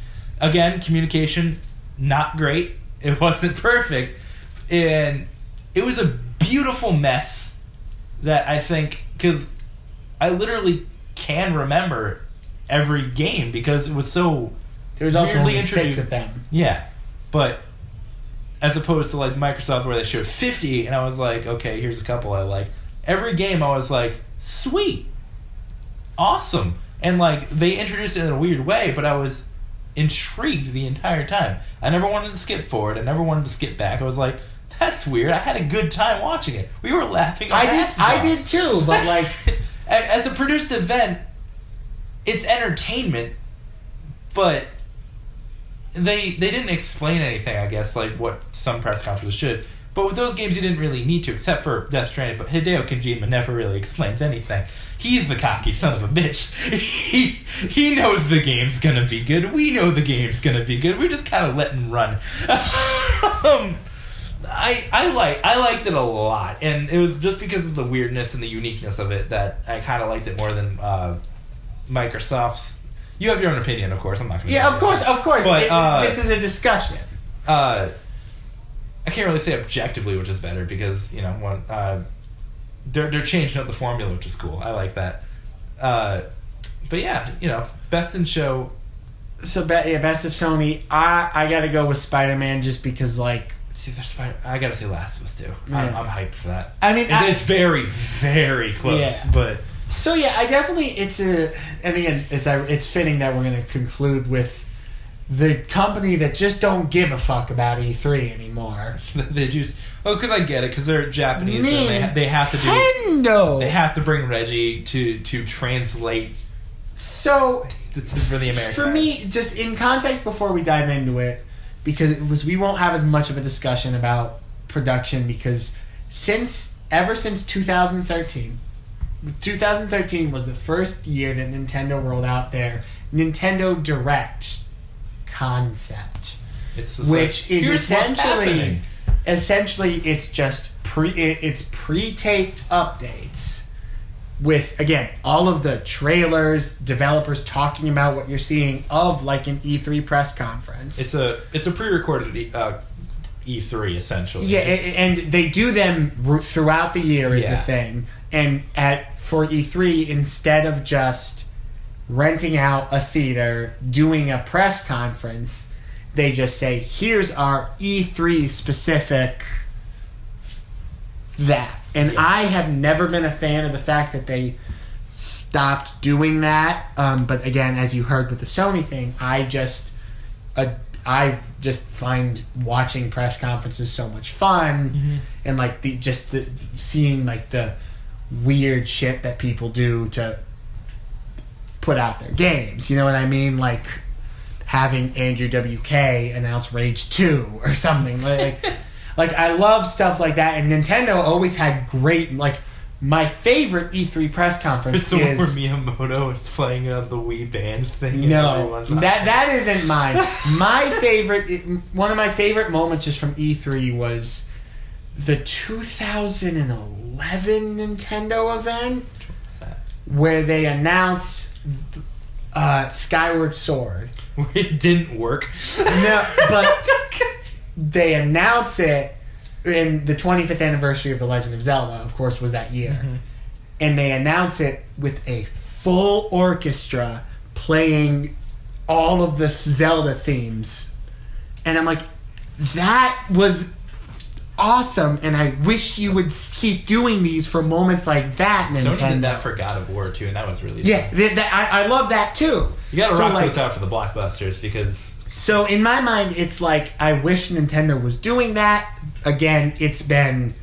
[SPEAKER 2] Again, communication, not great. It wasn't perfect. And it was a beautiful mess that I think, because I literally can remember every game because it was so
[SPEAKER 1] There was also only
[SPEAKER 2] introduced.
[SPEAKER 1] 6 of them.
[SPEAKER 2] Yeah, but as opposed to like Microsoft where they showed 50 and I was like, okay, here's a couple I like. Every game I was like, sweet, awesome. And like they introduced it in a weird way, but I was intrigued the entire time. I never wanted to skip forward. I never wanted to skip back. I was like, that's weird. I had a good time watching it. We were laughing.
[SPEAKER 1] I did too, but like
[SPEAKER 2] as a produced event, it's entertainment, but they didn't explain anything, I guess, like what some press conferences should. But with those games, you didn't really need to, except for Death Stranding. But Hideo Kojima never really explains anything. He's the cocky son of a bitch. He knows the game's gonna be good. We know the game's gonna be good. We're just kind of letting run. I liked it a lot, and it was just because of the weirdness and the uniqueness of it that I kind of liked it more than Microsoft's. You have your own opinion, of course. I'm not going to.
[SPEAKER 1] Yeah, of course. But this is a discussion.
[SPEAKER 2] I can't really say objectively which is better because they're changing up the formula, which is cool. I like that. But yeah, best in show.
[SPEAKER 1] So best of Sony. I got to go with Spider-Man just because like.
[SPEAKER 2] See, I gotta say Last of Us 2. I'm hyped for that.
[SPEAKER 1] I mean,
[SPEAKER 2] it's very, very close,
[SPEAKER 1] yeah.
[SPEAKER 2] but
[SPEAKER 1] so yeah, it's fitting that we're gonna conclude with the company that just don't give a fuck about E3 anymore.
[SPEAKER 2] They just because I get it because they're Japanese and they have to do
[SPEAKER 1] Nintendo.
[SPEAKER 2] They have to bring Reggie to translate.
[SPEAKER 1] So
[SPEAKER 2] for the American.
[SPEAKER 1] For me, just in context before we dive into it. Because we won't have as much of a discussion about production because ever since 2013 was the first year that Nintendo rolled out their Nintendo Direct concept, which is essentially it's just pre-taped updates with, again, all of the trailers, developers talking about what you're seeing of like an E3 press conference.
[SPEAKER 2] It's a pre-recorded E3 essentially.
[SPEAKER 1] Yeah, and they do them throughout the year is the thing. And for E3, instead of just renting out a theater, doing a press conference, they just say, here's our E3 specific that. And I have never been a fan of the fact that they stopped doing that. But again, as you heard with the Sony thing, I just find watching press conferences so much fun, and like seeing like the weird shit that people do to put out their games. You know what I mean? Like having Andrew WK announce Rage 2 or something like. Like, I love stuff like that, and Nintendo always had great, like, my favorite E3 press conference
[SPEAKER 2] where Miyamoto is playing the Wii band thing.
[SPEAKER 1] No, that isn't mine. One of my favorite moments just from E3 was the 2011 Nintendo event.
[SPEAKER 2] What was that?
[SPEAKER 1] Where they announced Skyward Sword.
[SPEAKER 2] Where it didn't work.
[SPEAKER 1] No, but... They announce it in the 25th anniversary of The Legend of Zelda, of course, was that year. And they announce it with a full orchestra playing all of the Zelda themes. And I'm like, that was awesome, and I wish you would keep doing these for moments like that, Nintendo.
[SPEAKER 2] Sony did that for God of War, too, and that was really
[SPEAKER 1] I love that, too.
[SPEAKER 2] You gotta rock those out for the blockbusters, because...
[SPEAKER 1] So, in my mind, it's like, I wish Nintendo was doing that. Again, it's been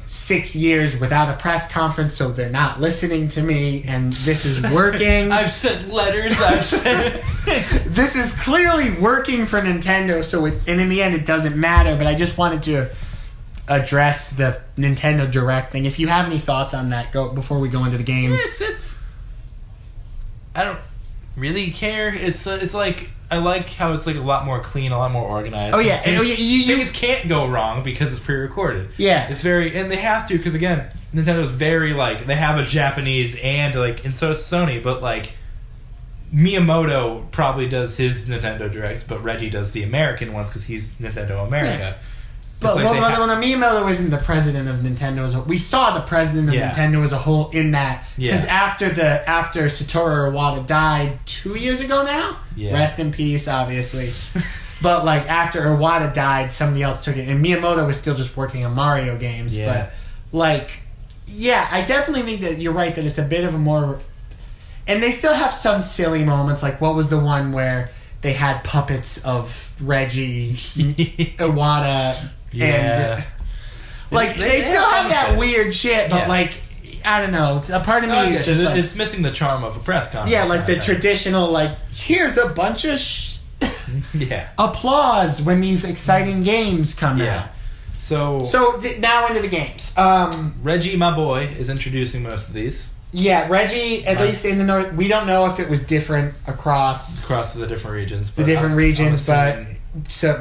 [SPEAKER 1] 6 years without a press conference, so they're not listening to me, and this is working.
[SPEAKER 2] I've sent letters,
[SPEAKER 1] This is clearly working for Nintendo, and in the end, it doesn't matter, but I just wanted to address the Nintendo Direct thing. If you have any thoughts on that, before we go into the games.
[SPEAKER 2] really care. It's like I like how it's like a lot more clean, a lot more organized.
[SPEAKER 1] Oh yeah,
[SPEAKER 2] things can't go wrong because it's pre-recorded.
[SPEAKER 1] Yeah,
[SPEAKER 2] it's very, and they have to because again, Nintendo's very like they have a Japanese and so does Sony, but like Miyamoto probably does his Nintendo Directs, but Reggie does the American ones because he's Nintendo America.
[SPEAKER 1] Yeah. But when Miyamoto isn't the president of Nintendo, we saw the president of Nintendo as a whole in that. Because after Satoru Iwata died 2 years ago now, rest in peace, obviously. But like after Iwata died, somebody else took it, and Miyamoto was still just working on Mario games.
[SPEAKER 2] Yeah.
[SPEAKER 1] But like, I definitely think that you're right that it's a bit of a more, and they still have some silly moments. Like what was the one where they had puppets of Reggie, Iwata.
[SPEAKER 2] Yeah.
[SPEAKER 1] And like they still have that weird shit, but like I don't know. A part of me is just like,
[SPEAKER 2] it's missing the charm of a press conference.
[SPEAKER 1] Yeah, like the traditional like here's a bunch of applause when these exciting games come out. So now into the games.
[SPEAKER 2] Reggie, my boy, is introducing most of these.
[SPEAKER 1] Yeah, Reggie, at least in the north, we don't know if it was different across
[SPEAKER 2] the different regions.
[SPEAKER 1] But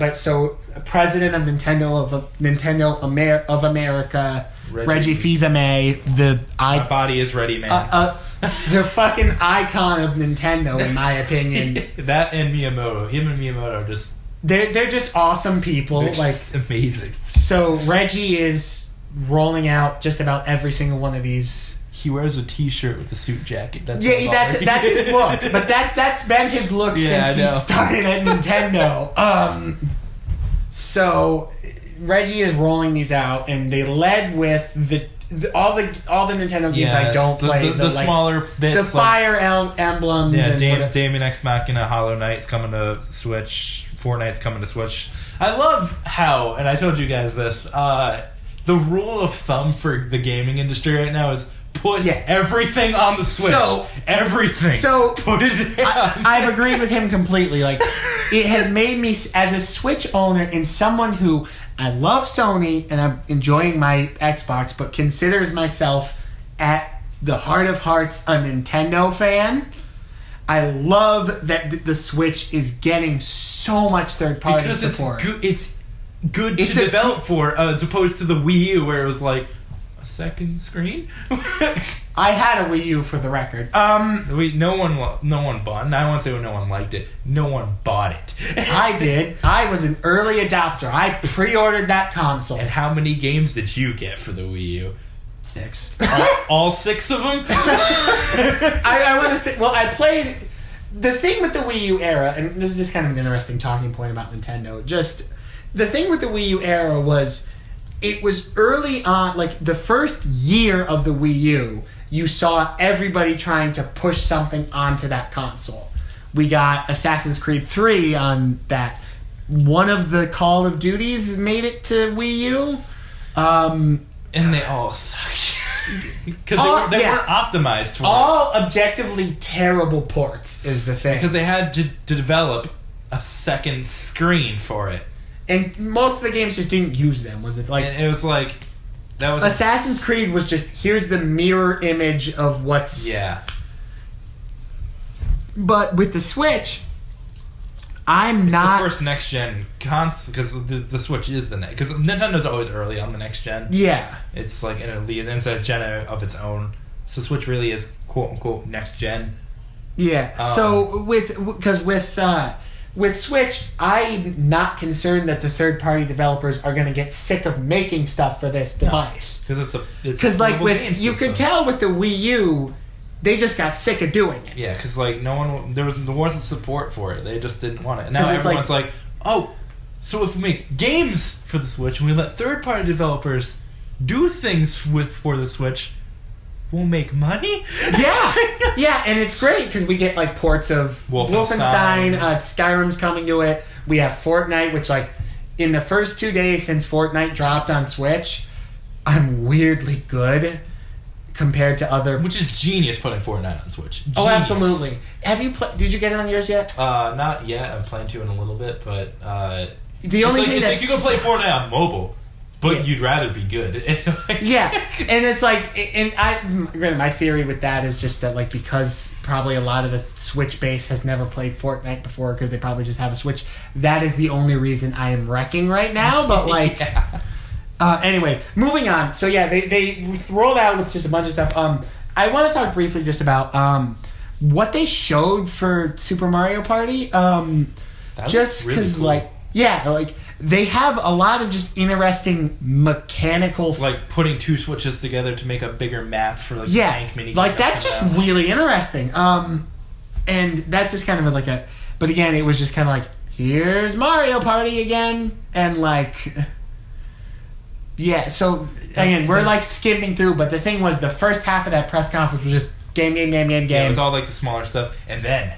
[SPEAKER 1] So president of Nintendo America, Reggie Fils-Aimé,
[SPEAKER 2] my body is ready, man.
[SPEAKER 1] The fucking icon of Nintendo, in my opinion.
[SPEAKER 2] That and Miyamoto, him and Miyamoto, just
[SPEAKER 1] they're just awesome people.
[SPEAKER 2] They're just amazing.
[SPEAKER 1] So Reggie is rolling out just about every single one of these.
[SPEAKER 2] He wears a T-shirt with a suit jacket. That's
[SPEAKER 1] his look. But that's been his look since he started at Nintendo. So Reggie is rolling these out, and they led with all the Nintendo games I don't play.
[SPEAKER 2] The smaller bits,
[SPEAKER 1] the Fire Emblems.
[SPEAKER 2] Yeah, Damien X Machina, Hollow Knight's coming to Switch. Fortnite's coming to Switch. I love how, and I told you guys this. The rule of thumb for the gaming industry right now is. Put everything on the Switch. Everything. So put it on.
[SPEAKER 1] I've agreed with him completely. Like, it has made me, as a Switch owner and someone who I love Sony and I'm enjoying my Xbox, but considers myself at the heart of hearts a Nintendo fan. I love that the Switch is getting so much third-party support.
[SPEAKER 2] It's good to develop for, as opposed to the Wii U, where it was like. Second screen.
[SPEAKER 1] I had a Wii U for the record.
[SPEAKER 2] No one bought it. I won't say no one liked it. No one bought it.
[SPEAKER 1] I did. I was an early adopter. I pre-ordered that console.
[SPEAKER 2] And how many games did you get for the Wii U?
[SPEAKER 1] 6.
[SPEAKER 2] All 6 of them?
[SPEAKER 1] I want to say. Well, I played the thing with the Wii U era, and this is just kind of an interesting talking point about Nintendo. Just the thing with the Wii U era was. It was early on, like the first year of the Wii U, you saw everybody trying to push something onto that console. We got Assassin's Creed 3 on that. One of the Call of Duties made it to Wii U.
[SPEAKER 2] And they all sucked. Because they weren't optimized for
[SPEAKER 1] all objectively terrible ports is the thing.
[SPEAKER 2] Because they had to develop a second screen for it.
[SPEAKER 1] And most of the games just didn't use them. Was it like?
[SPEAKER 2] And it was like that was
[SPEAKER 1] Assassin's Creed was just here's the mirror image of what's.
[SPEAKER 2] Yeah.
[SPEAKER 1] But with the Switch, I'm not
[SPEAKER 2] the first next gen console because the Switch is the next because Nintendo's always early on the next gen.
[SPEAKER 1] Yeah.
[SPEAKER 2] It's like it's a gen of its own. So Switch really is quote unquote next gen.
[SPEAKER 1] Yeah. So with Switch, I'm not concerned that the third-party developers are going to get sick of making stuff for this device.
[SPEAKER 2] Because
[SPEAKER 1] like with you could tell with the Wii U, they just got sick of doing it.
[SPEAKER 2] Yeah, because like there wasn't support for it. They just didn't want it. And now everyone's like, oh, so if we make games for the Switch and we let third-party developers do things for the Switch. We'll make money?
[SPEAKER 1] Yeah, and it's great because we get like ports of Wolfenstein, Skyrim's coming to it. We have Fortnite, which like in the first 2 days since Fortnite dropped on Switch, I'm weirdly good compared to other.
[SPEAKER 2] Which is genius putting Fortnite on Switch. Genius.
[SPEAKER 1] Oh, absolutely. Have you did you get it on yours yet?
[SPEAKER 2] Not yet. I'm planning to in a little bit, but
[SPEAKER 1] the only thing
[SPEAKER 2] you can play Fortnite on mobile. but you'd rather be good.
[SPEAKER 1] Yeah, and it's like, and granted, my theory with that is just that, like, because probably a lot of the Switch base has never played Fortnite before because they probably just have a Switch. That is the only reason I am wrecking right now. But like, anyway, moving on. So yeah, they rolled out with just a bunch of stuff. I want to talk briefly just about what they showed for Super Mario Party. Just because, really cool. like they have a lot of just interesting mechanical,
[SPEAKER 2] like putting two switches together to make a bigger map for like the tank mini.
[SPEAKER 1] Like that's just really interesting. And that's just kind of like a. But again, it was just kind of like, here's Mario Party again, and like. Yeah, so again, we're like skipping through, but the thing was, the first half of that press conference was just game. Yeah,
[SPEAKER 2] it was all like the smaller stuff, and then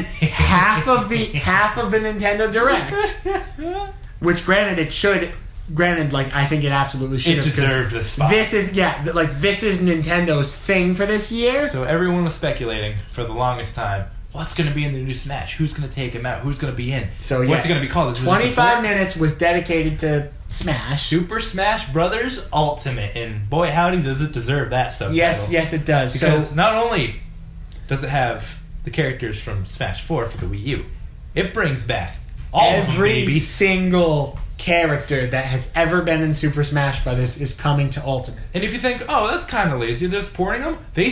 [SPEAKER 1] half of the Nintendo Direct, which granted like I think it absolutely should have.
[SPEAKER 2] It deserved the spot.
[SPEAKER 1] This is Nintendo's thing for this year.
[SPEAKER 2] So everyone was speculating for the longest time. What's going to be in the new Smash? Who's going to take him out? Who's going to be in?
[SPEAKER 1] So yeah,
[SPEAKER 2] what's it going to be called?
[SPEAKER 1] 25 minutes was dedicated to Smash.
[SPEAKER 2] Super Smash Brothers Ultimate, and boy howdy does it deserve that subtitle.
[SPEAKER 1] Yes it does.
[SPEAKER 2] Because not only does it have the characters from Smash 4 for the Wii U, it brings back
[SPEAKER 1] every single character that has ever been in Super Smash Brothers is coming to Ultimate.
[SPEAKER 2] And if you think, oh, that's kind of lazy, they're just porting them, they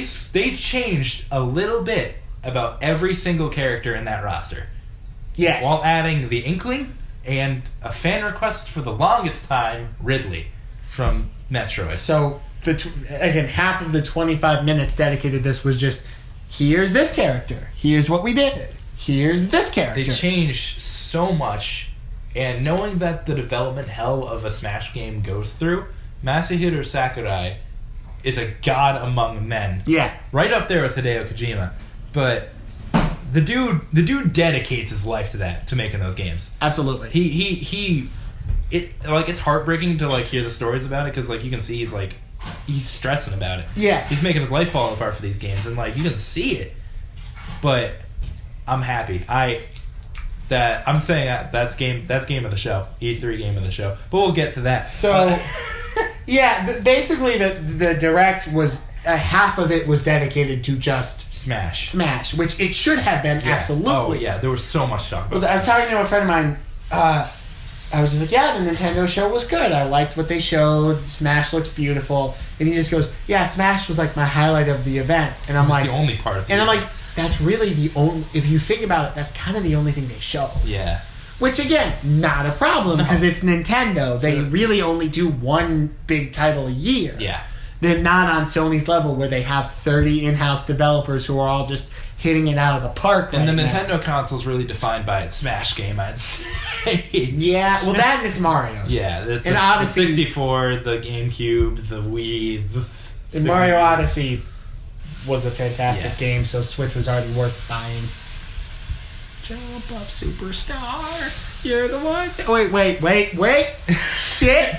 [SPEAKER 2] changed a little bit about every single character in that roster.
[SPEAKER 1] Yes.
[SPEAKER 2] While adding the Inkling and a fan request for the longest time, Ridley from Metroid.
[SPEAKER 1] So, again, half of the 25 minutes dedicated to this was just, here's this character, here's what we did, here's this character.
[SPEAKER 2] They changed so much, and knowing that the development hell of a Smash game goes through, Masahiro Sakurai is a god among men.
[SPEAKER 1] Yeah.
[SPEAKER 2] Right up there with Hideo Kojima. But the dude dedicates his life to that, to making those games.
[SPEAKER 1] Absolutely.
[SPEAKER 2] It's heartbreaking to like hear the stories about it, because like you can see he's stressing about it.
[SPEAKER 1] Yeah.
[SPEAKER 2] He's making his life fall apart for these games, and like you can see it. But I'm happy. I'm saying that's game of the show. E3 game of the show. But we'll get to that.
[SPEAKER 1] So yeah, basically the Direct was half of it was dedicated to just Smash, which it should have been.
[SPEAKER 2] Yeah.
[SPEAKER 1] Absolutely.
[SPEAKER 2] Oh yeah, there was so much talk about
[SPEAKER 1] I was talking to a friend of mine. I was just like, yeah, the Nintendo show was good. I liked what they showed. Smash looks beautiful. And he just goes, yeah, Smash was like my highlight of the event. And I'm like,
[SPEAKER 2] the only part of it.
[SPEAKER 1] And I'm like, that's really the only, if you think about it, that's kind of the only thing they show.
[SPEAKER 2] Yeah.
[SPEAKER 1] Which, again, not a problem, because it's Nintendo. They really only do one big title a year.
[SPEAKER 2] Yeah.
[SPEAKER 1] They're not on Sony's level, where they have 30 in-house developers who are all just hitting it out of the park.
[SPEAKER 2] And the Nintendo console's really defined by its Smash game, I'd say.
[SPEAKER 1] Yeah, well, that and it's Mario's.
[SPEAKER 2] Yeah, there's
[SPEAKER 1] and
[SPEAKER 2] the 64, the GameCube, the Wii.
[SPEAKER 1] The Mario Odyssey was a fantastic game, so Switch was already worth buying. Jump up, superstar. You're the one. Wait. Shit.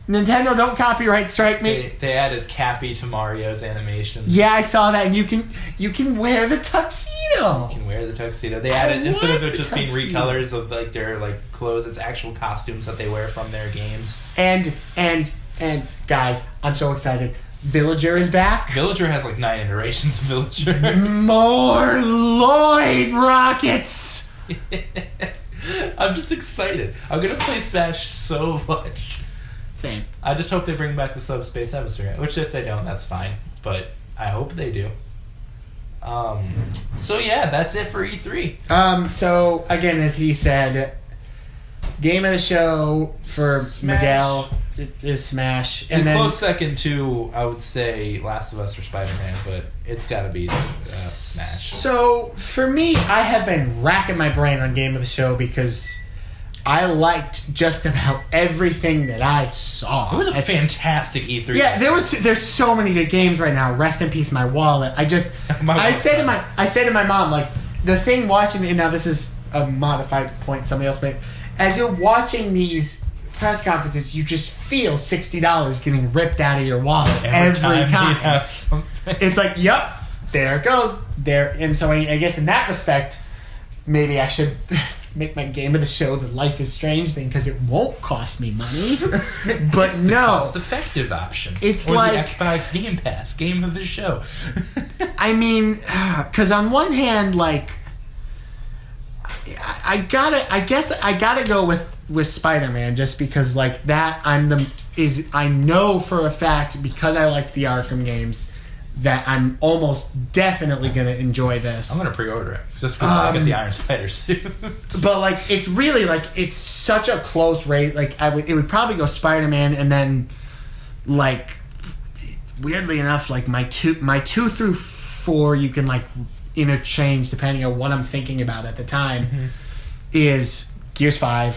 [SPEAKER 1] Nintendo, don't copyright strike me.
[SPEAKER 2] They added Cappy to Mario's animation.
[SPEAKER 1] Yeah, I saw that, and you can wear the tuxedo.
[SPEAKER 2] You can wear the tuxedo. They added, instead of it just being recolors of like their like clothes, it's actual costumes that they wear from their games.
[SPEAKER 1] And guys, I'm so excited. Villager is back.
[SPEAKER 2] Villager has like 9 iterations of Villager.
[SPEAKER 1] More Lloyd rockets.
[SPEAKER 2] I'm just excited. I'm gonna play Smash so much.
[SPEAKER 1] Same.
[SPEAKER 2] I just hope they bring back the subspace emissary, which if they don't, that's fine. But I hope they do. So yeah, that's it for E3.
[SPEAKER 1] So again, as he said, game of the show for Smash. Miguel is Smash,
[SPEAKER 2] and then close second to, I would say, Last of Us or Spider-Man, but it's got to be Smash.
[SPEAKER 1] So for me, I have been racking my brain on game of the show because I liked just about everything that I saw.
[SPEAKER 2] It was a fantastic E3.
[SPEAKER 1] Yeah, there's so many good games right now. Rest in peace, my wallet. I said to my mom, like, the thing watching, and now this is a modified point somebody else made. As you're watching these press conferences, you just feel $60 getting ripped out of your wallet every time. It's like, yep, there it goes. There, and so I guess in that respect, maybe I should make my game of the show the Life is Strange thing because it won't cost me money. But
[SPEAKER 2] it's the cost-effective option.
[SPEAKER 1] It's
[SPEAKER 2] or
[SPEAKER 1] like
[SPEAKER 2] the Xbox Game Pass game of the show.
[SPEAKER 1] I mean, because on one hand, like, I gotta go with Spider-Man just because like that I know for a fact because I like the Arkham games that I'm almost definitely gonna enjoy this.
[SPEAKER 2] I'm gonna pre-order it just because I get the Iron Spider suit.
[SPEAKER 1] But like, it's really like it's such a close race. Like it would probably go Spider-Man and then like weirdly enough, like my 2 through 4 you can like interchange depending on what I'm thinking about at the time. Mm-hmm. Is Gears 5,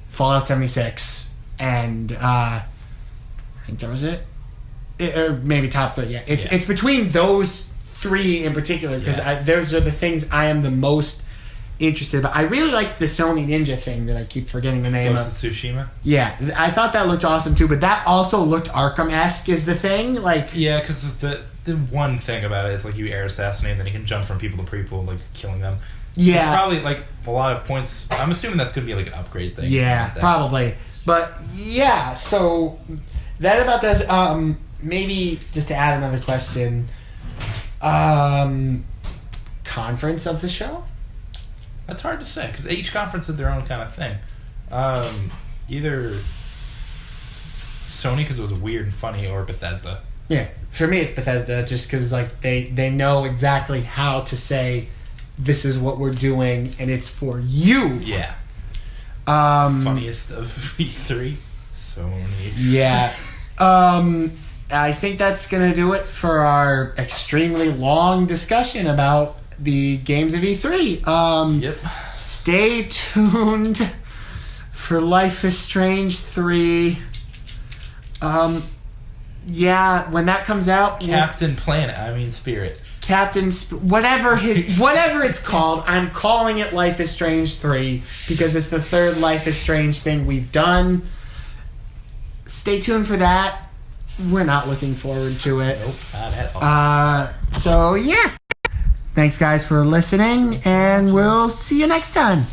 [SPEAKER 1] Fallout 76, and I think that was it. Or maybe top 3. Yeah, it's between those 3 in particular because those are the things I am the most interested about. I really like the Sony Ninja thing that I keep forgetting the name of.
[SPEAKER 2] Tsushima?
[SPEAKER 1] Yeah, I thought that looked awesome too, but that also looked Arkham-esque is the thing. Like,
[SPEAKER 2] yeah, because the one thing about it is like you air assassinate and then you can jump from people to people, like killing them.
[SPEAKER 1] Yeah.
[SPEAKER 2] It's probably like a lot of points. I'm assuming that's going to be like an upgrade thing.
[SPEAKER 1] Yeah,
[SPEAKER 2] like
[SPEAKER 1] probably. But yeah, so that about this. Maybe just to add another question. Conference of the show?
[SPEAKER 2] That's hard to say because each conference is their own kind of thing. Either Sony because it was weird and funny, or Bethesda.
[SPEAKER 1] Yeah, for me it's Bethesda just because like they know exactly how to say this is what we're doing and it's for you.
[SPEAKER 2] Yeah. Funniest of E3. Sony.
[SPEAKER 1] Yeah. I think that's going to do it for our extremely long discussion about the games of E3.
[SPEAKER 2] Yep.
[SPEAKER 1] Stay tuned for Life is Strange 3. Yeah, when that comes out...
[SPEAKER 2] Spirit.
[SPEAKER 1] Whatever it's called, I'm calling it Life is Strange 3 because it's the third Life is Strange thing we've done. Stay tuned for that. We're not looking forward to it.
[SPEAKER 2] Nope, not at all.
[SPEAKER 1] So, yeah. Thanks, guys, for listening, and we'll see you next time.